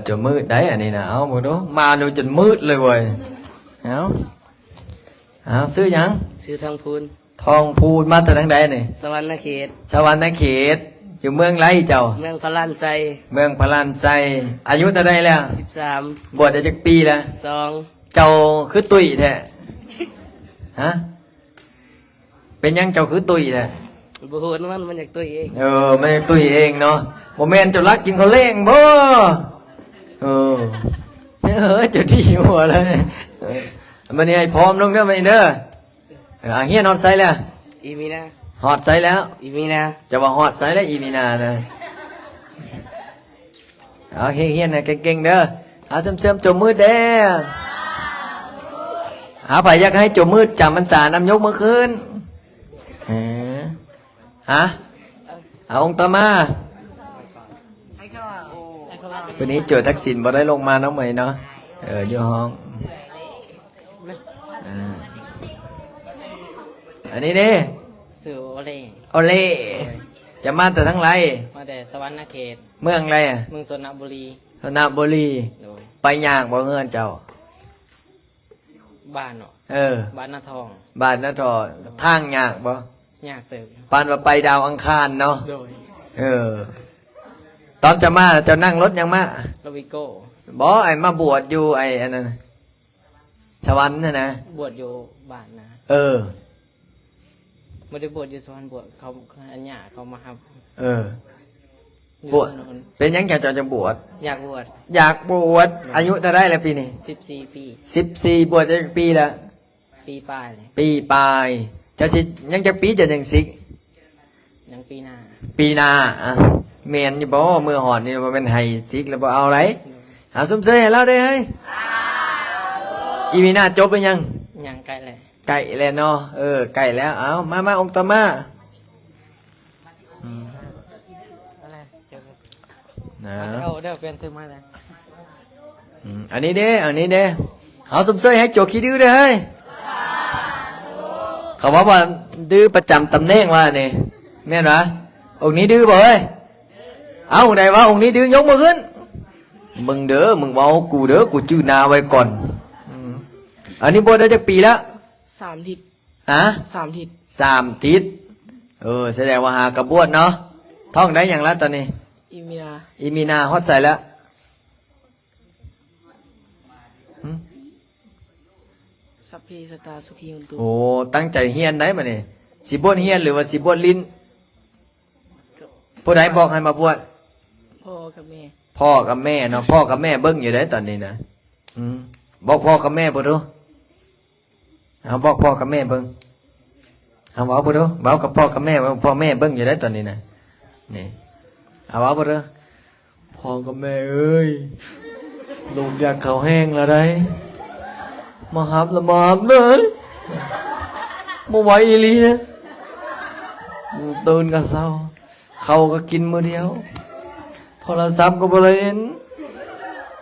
จมมืดđấyอันนี้นะเอาบุญโนมาดูจนมืดเลยเว้ยเอาซื้อยัง ชื่อทางพูน ทองพูนมาจากทางใดนี่ สวรรค์เขต สวรรค์เขตอยู่เมืองไรเจ้า เมืองพลานไซ เมืองพลานไซอายุเท่าไรแล้ว 13 บวชได้จักปีแล้ว 2 เจ้าคือตุยแท้ฮะเป็นยังเจ้าคือตุยแท้ บ่ฮู้มันจากตัวเอง ไม่ใช่ตุยเองเนาะโมเมนต์เจ้ารักกินข้าวเล้งบ่เจ้าที่หัวแล้วเนี่ยมันนี่ให้พร้อมลงเด้อไปเด้อเฮียนฮอดไซแล้ว อีมีนา ฮอดไซแล้ว อีมีนา จะว่าฮอดไซแล้วอีมีนานะเอาเฮียนนะเก่งๆเด้อเอาเสริมๆจมมือเด้อไผอยากให้จมมือจำพรรษานำยกมือขึ้นฮะเอาองค์ต่อมาวันนี้เจอทักษิณบ่ได้ลงมาน้องใหม่เนาะอยู่ห้องอันนี้ดิ สื่อโอเล่ โอเล่จะมาแต่ทั้งไร มาแต่สวรรค์เขต เมืองไรอ่ะ เมืองสนบุรี สระบุรี โดย ไปย่างบ่เงินเจ้า บ้านเนาะ บ้านนาทอง บ้านนั่นต่อทางย่างบ่ ยากเติบ ปานว่าไปดาวอังคารเนาะ โดย ตอนจะมาจะนั่งรถยังมา โลวิโก้ บ่ไอ้มาบวชอยู่ไอ้อันนั้นสวรรค์น่ะนะ บวชอยู่บ้านนะ ไม่ได้บวชอยู่สวรรค์บวชเขาอันหยาเขามาครับ อยู่ บวช ถนน เป็นยังจะจะบวช อยากบวช อยากบวชอายุเท่าไรแล้วปีนี้ 14 ปี 14บวชจะปีละ ปีปลายเลย ปีปลายจะสิยังจะปีจะยังสิก ยังปีหน้า ปีหน้าเมียนอยู่บ่มือหอนนี่บ่เป็นไห้สิกแล้วบ่เอาไรหาสมเสยให้เราได้เฮ้ยอีมีหน้าจบไปยัง ยังใกล้เลย ไก่แล้วเนาะไก่แล้วเอามาองค์ต่อมา อะไรเจอ นะ เอาเดี๋ยวเป็นซื้อมาเลย อันนี้เด้เอาสมเสยให้โจกขี้ดื้อได้เฮ้ยเขาบอกว่าดื้อประจำตำแหน่งว่านี่แม่นวะองค์นี้ดื้อบ่เฮ้ยเอาองค์ใดวะองค์นี้ดื้อยกมือขึ้นมึงเด้อมึงบอกกูเด้อกูชื่อนาไว้ก่อนอันนี้บวชได้จากปีแล้ว 3 ทิศ ฮะ 3 ทิศ 3 ทิศแสดงว่าหากระบวชเนาะท่องได้อย่างละตอนนี้ อีมีนา อีมีนาฮอดใส่แล้ว สัพเพสตตาสุขีหุนตุ โอ้ตั้งใจเฮียนได้มาเนี่ยสิบวชเฮียนหรือว่าสิบวชลิ้นผู้ใดบอกให้มาบวช พ่อกับแม่ พ่อกับแม่เนาะพ่อกับแม่เบิ้งอยู่ได้ตอนนี้นะบอกพ่อกับแม่บ่ดูเอาบอกพ่อกับแม่เบิ้งเอาบอกบ่ดูบอกกับพ่อกับแม่พ่อแม่เบิ้งอยู่ได้ตอนนี้นะนี่เอาบอกบ่ดูพ่อกับแม่เอ้ยลูกอยากเขาแห้งแล้วได้มาหับละมาหับเลยมาไหวอีหลีนะตื่นก็เศร้าเขาก็กินมื้อเดียวโทรศัพท์ก็บ่ได้เห็น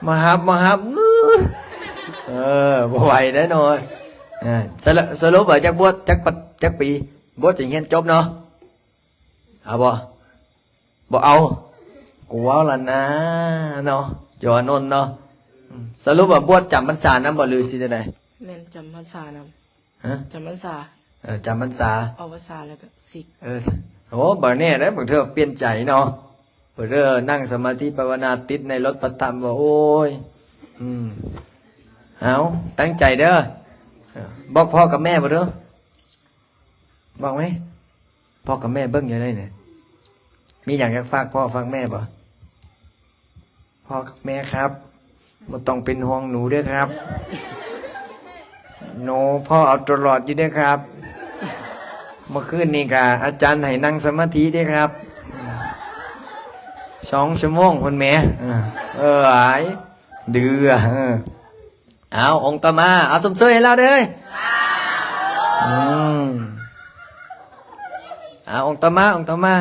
มาหับบ่ไหวได้หน่อยสรุปว่าจักบวชจักปีบวชจะเรียนจบเนาะเอาบ่เอากูเอาละนะเนาะจอนนเนาะสรุปว่าบวชจำพรรษานำบ่ลือสิได้ แม่นจำพรรษานำ ฮะ จำพรรษา จำพรรษา เอาพรรษาแล้วก็สิก โอ้บ่แน่ได้บางเทื่อเปลี่ยนใจเนาะบางเทื่อนั่งสมาธิภาวนาติดในรถประธรรมว่าโอ้ยเอาตั้งใจเด้อบอกพ่อกับแม่บ่เด้อ บอกไหมพ่อกับแม่เบิ้งอยู่เลยเนี่ยมีอย่างอยากฝากพ่อฝากแม่บ่พ่อกับแม่ครับบ่ต้องเป็นห่วงหนูเด้อครับหนูพ่อเอาตลอดอยู่เด้อครับเมื่อคืนนี่กะอาจารย์ให้นั่งสมาธิเด้อครับ2 ชั่วโมงคนแม่หายเดือเอาองค์ต่อมาเอาสมเสยให้เราเด้อเอาองค์ต่อมา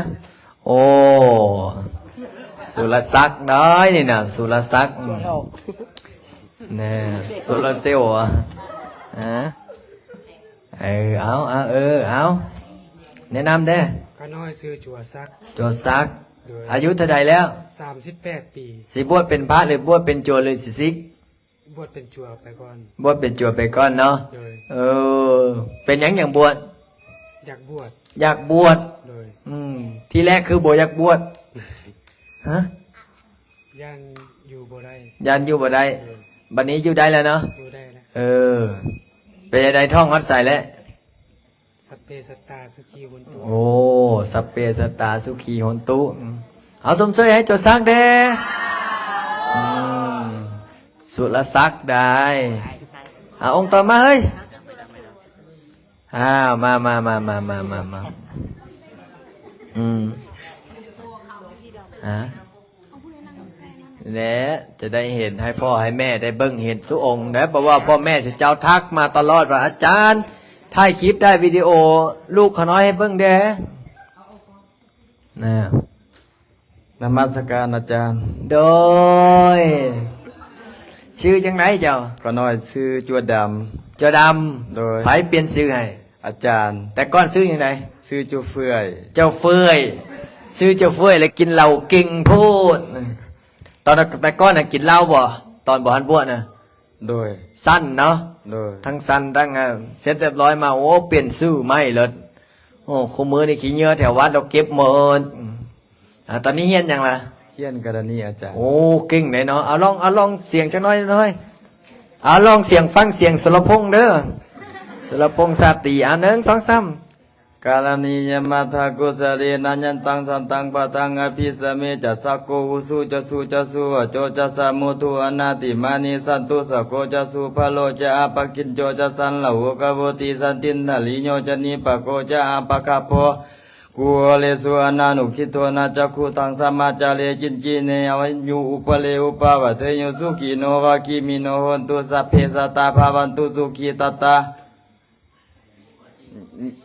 โอ้สุรศักดิ์น้อยนี่นะสุรศักดิ์เนี่ยสุรเซลล์อ่ะฮะเอาแนะนำเด้อ ก็น้อยซื้อจัวซัก โจรศักดิ์อายุเท่าใดแล้ว 38 ปี สิบวชเป็นพระหรือบวชเป็นโจรหรือสิซิก บวชเป็นจัวไปก่อน บวชเป็นโจรไปก่อนเนาะ โดย เป็นหยังอย่างบวช อยากบวช อยากบวช โดย ที่แรกคือบ่อยากบวชฮะ ย่านอยู่บ่ได้ ยันอยู่บ่ได้บัดนี้อยู่ได้แล้วเนาะ อยู่ได้แล้ว เป็นยังไงท่องวัดใส่แล้ว สเปสตาสุขีบนตัว โอ้สัพเพสตตาสุขีโหนตุเอาสมเสยให้โจทย์ซักเด้สุรศักดิ์ได้องค์ต่อมาเฮ้ยมาและจะได้เห็นให้พ่อให้แม่ได้เบิ่งเห็นสุองค์นะเพราะว่าพ่อแม่เจ้าทักมาตลอดว่าอาจารย์ถ่ายคลิปได้วิดีโอลูกเขาน้อยให้เบิ่งเด้นะนมัสการอาจารย์โดยชื่อจังไหนเจ้า ก็น้อยซื้อจัวด เจ้าด ำโดย ำไผเปลี่ยนชื่อให้ อาจารย์ แต่ก่อนชื่อยังไง ซื้อจัวเฟื่อย เจ้าเฟื่อยชื่อเจ้าเฟื่อยแล้วกินเหล้าเก่งพูดตอนแต่ก่อนน่ะกินเหล้าบ่ตอนบ่ทันบวชน่ะ โดย สั้นเนาะ โดย ทั้งสั้นทั้งเสร็จเรียบร้อยมาโอ้เปลี่ยนชื่อไม่เลยโอ้คู่มือนี่ขี้เหงื่อแถววัดเราเก็บหมดตอนนี้เฮียนยังล่ะ เฮียนกรณีอาจารย์ โอ้เก่งเลยเนาะเอาลองเสียงจักหน้อยเอาลองเสียงฟังเสียงสุรพงษ์เด้อสุรพงษ์สาตรี1 2 3 กาลนียมัทากุสเลนัญญันตังสันตังปะตังอภิสเมจัสสะโกอุสุจัสสุจัสสุโจจัสสะมุทุอนาติมานิสันตุสะโกจัสสุภโลจะอาปะกินโจจัสสันละหุกะโวติสันตินทลิโยจนิปะโกจะอาปะคาโพกุเลสุอนานุคิโตนาจักขุตังสัมมาจาเลจินจีเนอวัญญูอุปเลอุปวะเทโยสุขีโนวะกิมิโนหนตุสัพเพสัตตาภาวันตุสุขีตตา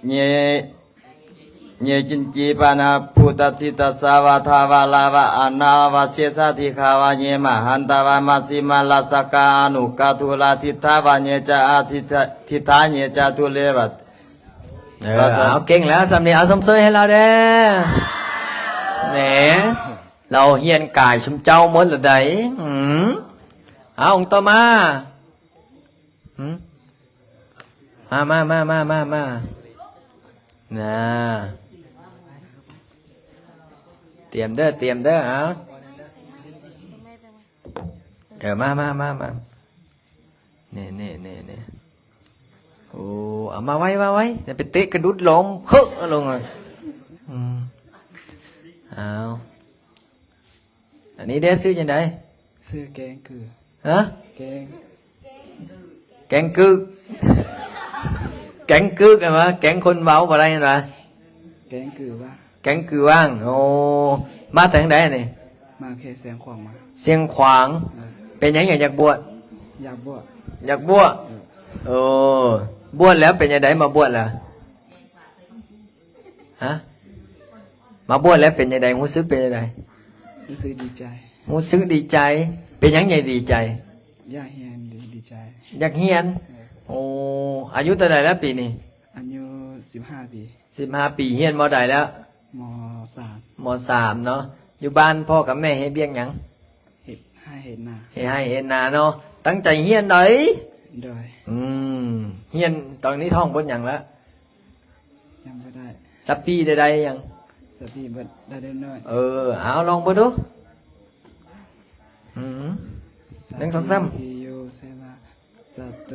เนจินจีปานาภูตัสสิตัสสาวาทาวาลาวะอนนาวาเสสะทิขาวะเนมหันตาวามัสสิมาลาสกาอนุกาทุลาทิทาวะเนจาอาทิทาเนจาทุเลวัต เอาเก่งแล้วสำเนียงเอาสมเสยให้เราเด้แหมเราเฮียนกายชุมเจ้าหมดละไดเอาองค์ต่อมามานะเตรียมเด้อเอามานี่โอ้เอามาไว้อย่าไปเตะกระดุดลมเฮ้อลงเลยเอาอันนี้เด้ซื้อยังไง ซื้อแกงคือ ฮะ แกง แกงกึกไงวะแกงคนเบาอะไรนั่นวะ แกงคือว่า แกงคือว่างโอ้มาถึงไหนนี่ มาแค่แสงความมา เสียงขวางเป็นยังไงอยากบวช อยากบวช โอ้บวชแล้วเป็นยังไงมาบวชล่ะฮะมาบวชแล้วเป็นยังไงรู้สึกเป็นยังไง รู้สึกดีใจ รู้สึกดีใจเป็นยังไงดีใจ อยากเฮียนดีใจ อยากเฮียนโอ้อายุเท่าไหร่แล้วปีนี้ อายุ15 ปี 15 ปีเฮียนมอใดแล้ว ม3 ม3เนาะอยู่บ้านพ่อกับแม่เฮ็ดเบี้ยงหยัง เฮ็ดให้เฮ็ดนา เฮ็ดนาเนาะตั้งใจเฮียนหน่อย โดย เฮียนตอนนี้ท่องบนหยังแล้ว ยังบ่ได้ สัปปีได้ยัง สติบ่ได้น้อย เอาลองเบ่ดู1 2 3 อิโยเสมาสัตโต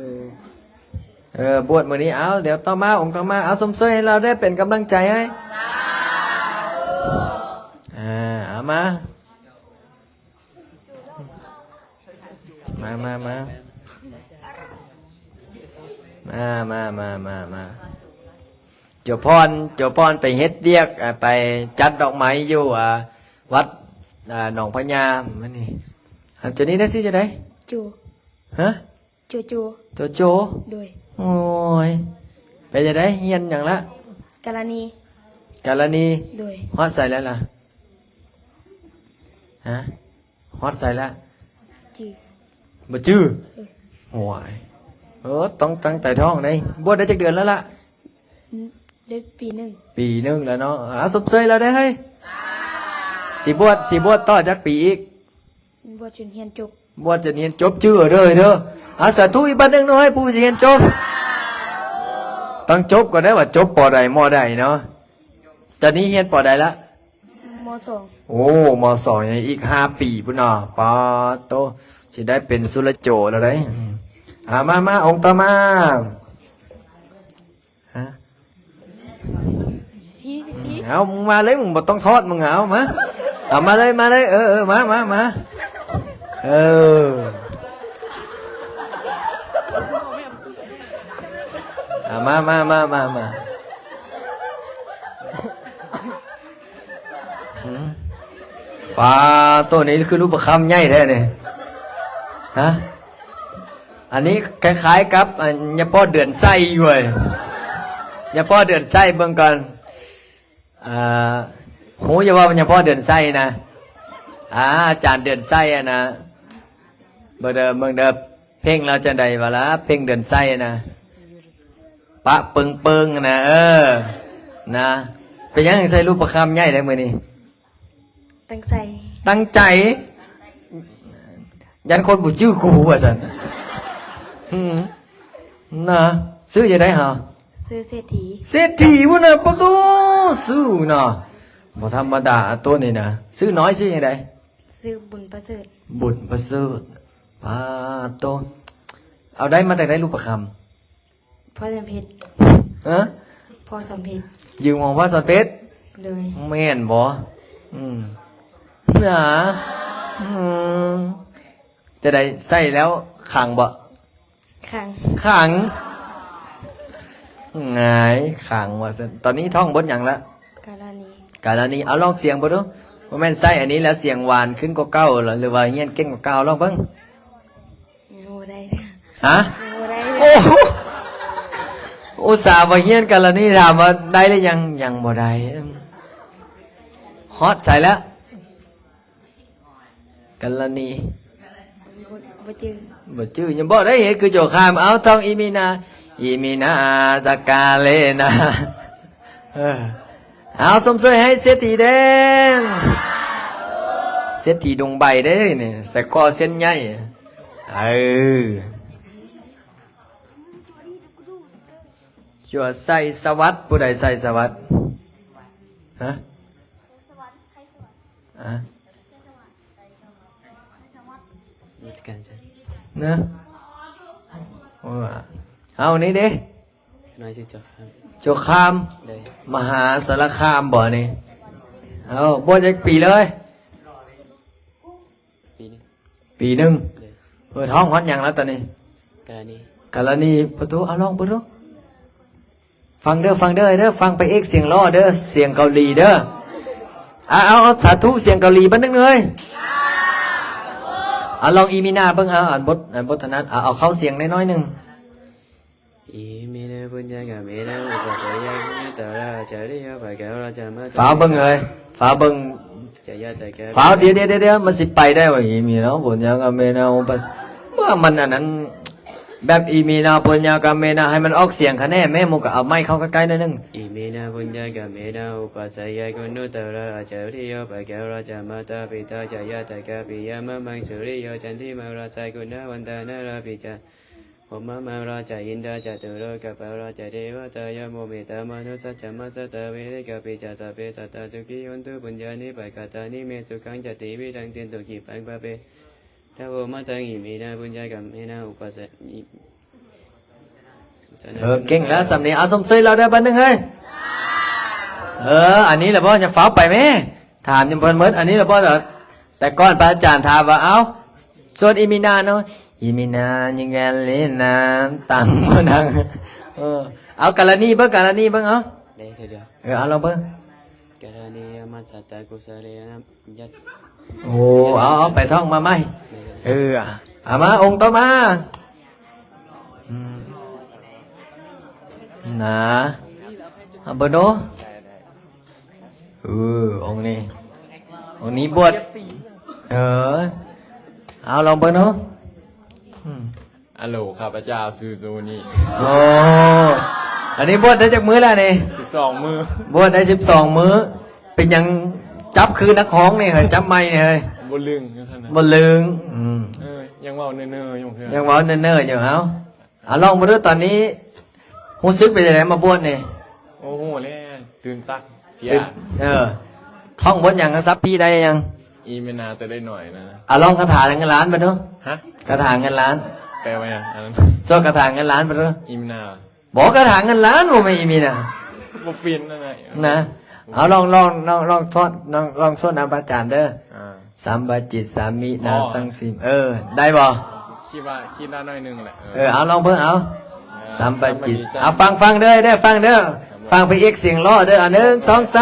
บวชมื้อนี้เอาเดี๋ยวต่อมาองค์ต่อมาเอาสมเสยให้เราได้เป็นกำลังใจให้เอามาเจ้าพรไปเฮ็ดเรียกไปจัดดอกไม้อยู่วัดหนองพญามันนี่เจ้านี้ได้สิจะได้ จู ฮะ จูจู โจ โดย โอ้ยไปจะได้เฮียนอย่างละ กาลานี กาลนี โดย ฮอดใส่แล้วล่ะฮะฮอดใส่แล้ว จี บ่จื้อโอ้ยต้องตั้งแต่ท้องได้บวชได้จักเดือนแล้วล่ะ ได้ปีหนึ่ง ปีหนึงแล้วเนาะสมเสยแล้วได้เฮ้ยสิบวชต่อจักปีอีก บวชจนเฮียนจบบ วชจะเรียนจบชื่อเด้อเด้อสาธุอีกบัดหนึงเนาะให้ผู้สิเรียนจบต้องจบก่อนได้ว่าจบปอใดมอใดเนาะตอนนี้เรียนปอใดละ มสอง โอ้มสองยังอีก5 ปีพุ่นเนาะปาโตสิได้เป็นสุรโจแล้วได้มาองค์ต่อมาฮะ ที่ เอามึงมาเลยมึงบ่ต้องทอดมึงเอามาเลยมามามาปลาตัวนี้คือรูปประคำใหญ่แท้เนี่ยฮะอันนี้คล้ายๆกับยาป้อเดือนไส้อยู่เลยยาป้อเดือนไส้เบิ่งก่อนโหอย่าว่ามันยาป้อเดือนไส้นะอาจารย์เดือนไส้นะเบิ่งเด้อเพ่งเราจะได้เวลาเพ่งเดือนไส้นะปะปึงนะนะเป็นยังใส่รูปประคำใหญ่ได้มื้อนี้ ตั้งใจ ตั้งใจยันคนบุชื่อกูว่าสันนะซื้อจะได้เหรอ ซื้อเศรษฐี เศรษฐีวะนะปะตูซื้อเนาะบ่ธรรมดาตัวนี้นะซื้อน้อยซื้อยังไง ซื้อบุญประเสริฐ บุญประเสริฐปาโตเอาได้มาแต่ได้รูปประค พ่อจำเพชร ำฮะ พ่อสมเพชร ยืมของพระสันเพชร เลย ไม่เห็นบ่หนาจะได้ใส่แล้วขังบ่ ขัง ขังไงขังว่าสิตอนนี้ท่องบทอย่างละ กาลานี กาลนี้เอาลองเสียงบ่ดูว่าแม่นใส่อันนี้แล้วเสียงหวานขึ้นกว่าเก่าเหรอหรือว่าเงี้ยเก่งกว่าเก่าลองเบิ่ง โง่ได้ ฮะ โง่ได้ โอ้อุตส่าห์มาเงี้ยกาลนี้ถามว่าได้หรือยังบ่ได้ฮอตใส่แล้วกาลนี้ บ่จือ บ่ชื่อยังบ่ได้เห็นคือโจคามเอาท่องอีมีนาจักกาเลนะเอาสมเสยให้เศรษฐีแดงเศรษฐีดงใบได้เนี่ยใส่คอเส้นใหญ่ชัวใส่สวัสดิ์ผู้ใดใส่สวัสดิ์ฮะนะเอานี่ดิ น้อยชื่อเจ้าครับ โจคาม เลย มหาสารคามบ่นี่เอาบวชจากปีเลย ปีนี้ ปีหนึ่ง เลย เปิดห้องฮอดอย่างแล้วตอนนี้ กาลานี กาลนีประตูเอาลองประตูฟังเด้อฟังไปเอกเสียงล้อเด้อเสียงเกาหลีเด้อเอาสาธุเสียงเกาหลีบ้านนึงเลยลองอีมีนาเบิ่งอ่านบทนั้นเอาเข้าเสียงน้อยๆหนึ่ง อีเมนะปุญญากะเมนะอุปสัยยะกุณตระจาริยปะกะราจามา ฝาเบิ่งเลยฝาเบิ่ง จะยะตะกะ ฝาเดี๋ยวมันสิไปได้ว่าอีมีเนาะบุญญากาเมนาอุปว่ามันอันนั้นแบบอีมีนาบุญญากาเมนาให้มันออกเสียงคะแนนแม่มุกเอาไม้เข้าใกล้ๆหน่อยนึง อีเมนะปุญญากะเมนะอุปสัยยะกุณตระจาริยปะกะราจามาตาปิตาจะยะตะกะปิยะมะมังสุริโยจันทิมาราไสกุณวันตานะราปิจาผมมาราชาอินดาจตุโลกะปะราชาเทวตายะโมเมตามนุสัจจมัสสะตะเวริกะปิจาสะเปสัตตะจุกิยุนตุปุญญานิปักตานิเมสุขังจติวิดังเตียนตุกิปังปะเปทะโวมะตังอิมินาปุญญากะเมนะอุปสัย เก่งแล้วสำเนียงเอาสมศรีเราได้บันหนึ่งเฮ้ยอันนี้แหละพ่อจะฟ้าไปไหมถามยังเพิ่นเมิดอันนี้แหละพ่อแต่ก่อนพระอาจารย์ถามว่าเอาส่วนอีมีนาเนาะอีมีนายังไงเล่นน้ำตังมานังเอากาลนีเบิ่งกาลนีเบิ่งเอา ได้ทีเดียว เอาลองเบิ่ง กรณียมัตตากุศเลนะยัด โอ้เอาไปท่องมาไหมเอามาองค์ต่อมานะเอาเบิ่งดูองค์นี้บวชเอาลองเบิ่งดูอัลโหลข้าพเจ้าซูซูนี่โอ้อันนี้บวชได้จากมื้อแล้วนี่12 มื้อบวชได้12 มื้อเป็นยังจับคือนักของนี่เฮ้ยจับไม่นี่เฮ้ยบ่ลึงยังเว้าเนิ่นๆอยู่เพิ่นยังเว้าเนิ่นๆอยู่เอาลองมาดูตอนนี้รู้สึกเป็นจังไดมาบวชนี่โอ้โหเลยตื่นตักเสียท่องบทหยังซับพี่ได้ยังอีเมนาแต่ได้หน่อยนะลองคาถาเงินล้านมาดูฮะคาถาเงินล้านแปลว่าหยังอันนั้นสวดคาถาเงินล้านมาดูอีเมนาบอกคาถาเงินล้านบ่ไม่อีเมนาบ่เปลี่ยนนั่นน่ะนะเอาลองสวดลองสวดนำพระอาจารย์เด้อสัมปจิตสามินาสังสิมได้บ่คิดว่าน้อยนึงแหละเอาลองเพิ่งเอาสัมปจิตเอาฟังเด้อฟังไปอีกเสียงล้อเด้อ1 2 3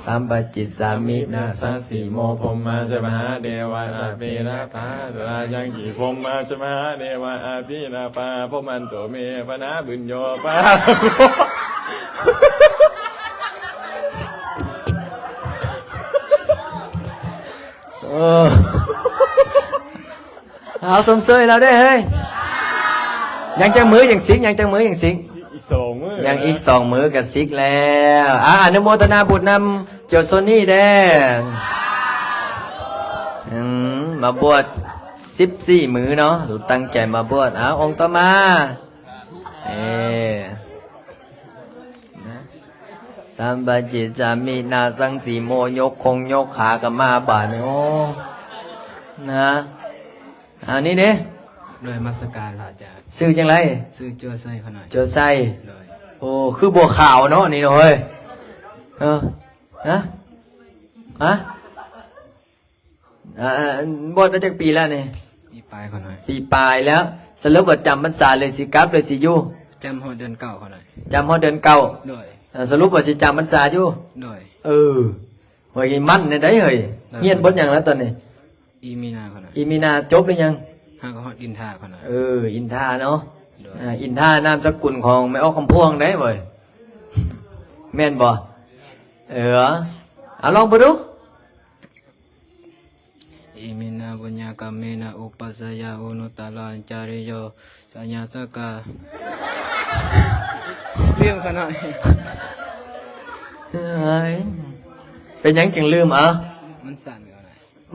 สัมปจิตสามินาสังสีโมพมมาจะมหาเดวะอาภิราภาตรายังกีพมมาจะมหาเดวะอาภิราภาพมันโตเมปนาบุญโยปาเอาสมเสยเราได้เฮ้ยยังจังมือยังสิงยังจังมือยังสิงอีก2 มื้อยังอีก2 มื้อกับสิกแล้วอนุโมทนาบุญนำเจ้าโซนี่แดงมาบวช14 มื้อเนาะตั้งใจมาบวชองค์ต่อมาสัมปจิตสามินาสังสีโมยกคงยกขากับมาบาดโอ้นะอันนี้เนี่ยด้วยมัสการพระอาจารย์ชื่อจังไรชื่อจัวไส้ขน่อยจัวไส้โอ้คือบัวขาวเนาะนี่เฮ้ยบวชมาจากปีแล้วนี่ปีปลายขน่อยปีปลายแล้วสรุปว่าจำพรรษาเลยสิกลับเลยสิอยู่จำฮอดเดือน9ขน่อยจำฮอดเดือน9ด้วยสรุปว่าสิจำพรรษาอยู่ด้วยเฮ้ยมั่นในได้เฮ้ยเฮียนบทอย่างแล้วตอนนี้อีมีนาขน่อยอีมีนาจบหรือยังหากฮอดอินทาขน่อยอินทาเนาะอินทานามสกุลของแม่ออกคำพวงได้บ่อยแม่นบ่ลองไปดูอิมินาบุญญากรรมเมนะอุปัสสยาอุนุตตลัญจาริโยสัญญาตกาเรื่องขนาดเป็นยังจึงลืมมันสั่นก่อน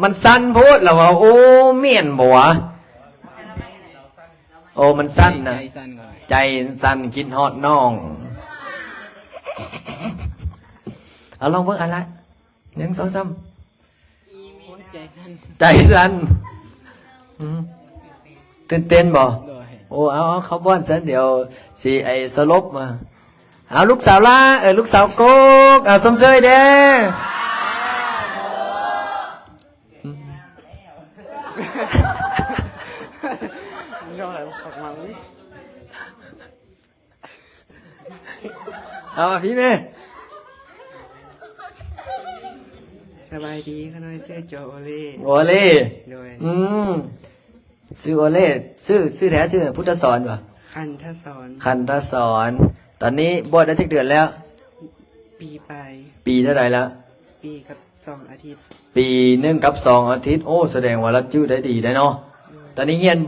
มันสั้นโพดแล้วว่าโอ้เมียนบ่วะโอ้มันสั้นนะใจสั้นคิดฮอดน้องลองเบิ่งอะไร1 2 3ใจสั่นตื่นเต้นบ่โอ้เอาเขาบ้อนซะเดี๋ยวสิไอ้สลบมาเอาลูกสาวล่ะลูกสาวโกกสมเสยเด้เอาพี่เมย์สบายดีขน้อยเสื้อโจโอเล่โอเล่ชื่อโอเล่ชื่อแท้ชื่อพุทธสอนป่ะคันทสอนตอนนี้บวชได้กี่เดือนแล้วปีไปปีเท่าไหร่แล้วปีกับ2 อาทิตย์ปี1 กับ 2 อาทิตย์โอ้แสดงว่าเราชื่อได้ดีได้เนาะตอนนี้เฮียน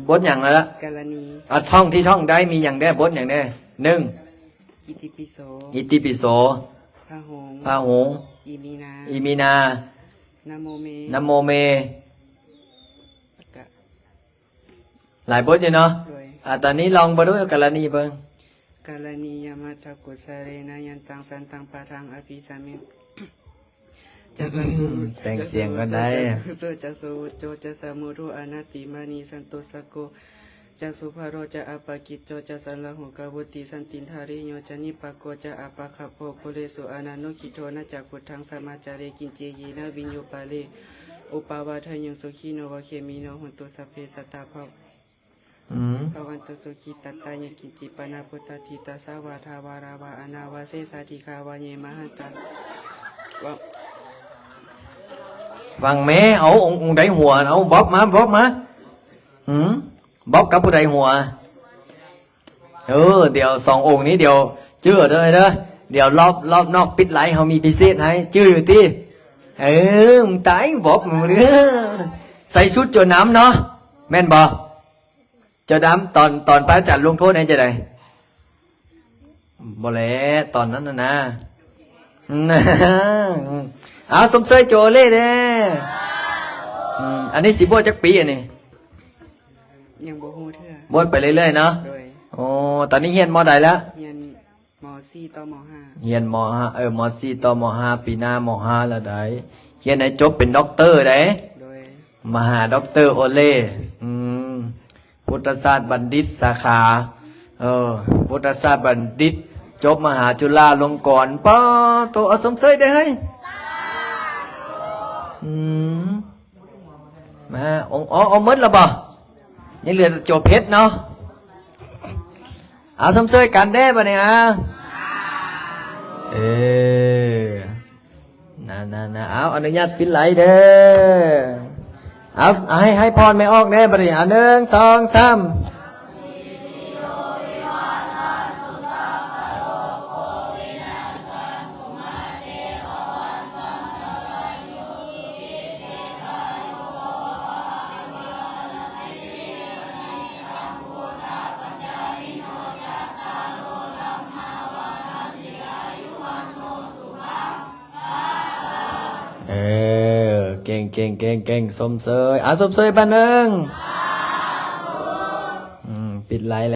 บทอย่างแล้วกาลณีท่องที่ท่องได้มีอย่างได้บทอย่างได้1อิติปิโสพาหงอีมีนานะโมเมหลายบทอยู่เนาะตอนนี้ลองมาดูกาลณีเบิ่งกาลณียมัตถกุสเลนะยันตังสันตังปะทังอภิสามิแต่งเสียงก็ได้จะสุโจจะสมุทุอนาติมานีสันตุสโก จะสุภาโรจะอาปากิจโจจะสันละหุกาวุติสันตินทาริโยจะนิปะโกจะอาปาคาโพโคเลสุอานานุขิโทนะจักขุทังสมาจาเรกินเจยีนะวิญโยปาเลอุปาวาทายังสุขีโนวะเคมีโนหุนตุสัพเพสัตตาภว ภวันตุสุขิตัตตายกินจิปนาพุทธทิตาสาวาทาวาราวาอนาวาเสสาธิคาวาเยมหันตา ฟังแม่เอาองค์ใดหัวเอาบ๊อบมาบ๊อบกับผู้ใดหัวเดี๋ยวสององค์นี้เดี๋ยวชื่อเด้อเด้อเดี๋ยวรอบนอกปิดไลท์เขามีพิเศษให้ชื่ออยู่ที่มึงตายบ๊อบมึงเด้อใส่ชุดโจน้ำเนาะแม่นบ่เจ้าดำตอนพระอาจารย์ลงโทษให้จะได้บ่แลตอนนั้นนะเอาสมเสยโจเล่เด้อันนี้สิบวชจักปีอันนี้ ยังบ่ฮู้เทื่อบ วชไปเรื่อยๆเนาะ โดย โอ้ตอนนี้เฮียนมอใดแล้ว เรียนม .4 ต่อม เฮียนม5ม4ต่อม5ปีหน้าม5แล้วได้เฮียนให้จบเป็นด็อกเตอร์ได้ .5 โดย มหาด็อกเตอร์โอเล่พุทธศาสตร์บัณฑิตสาขาพุทธศาสตร์บัณฑิตจบมหาจุฬาลงกรณ์ป้าโตเอาสมเสยได้ให้มาเอาหมดแล้วบ่ยังเหลือจบเพชรเนาะเอาสมเสยกันได้ป่ะเนี่ยน่ะเอาอนุญาตปิดไหลเด้อเอาให้พรไม่ออกแน่ป่ะเนี่ย1 2 3เก่งสมเสยสมเสยบ้านหนึ่งปิดไลน์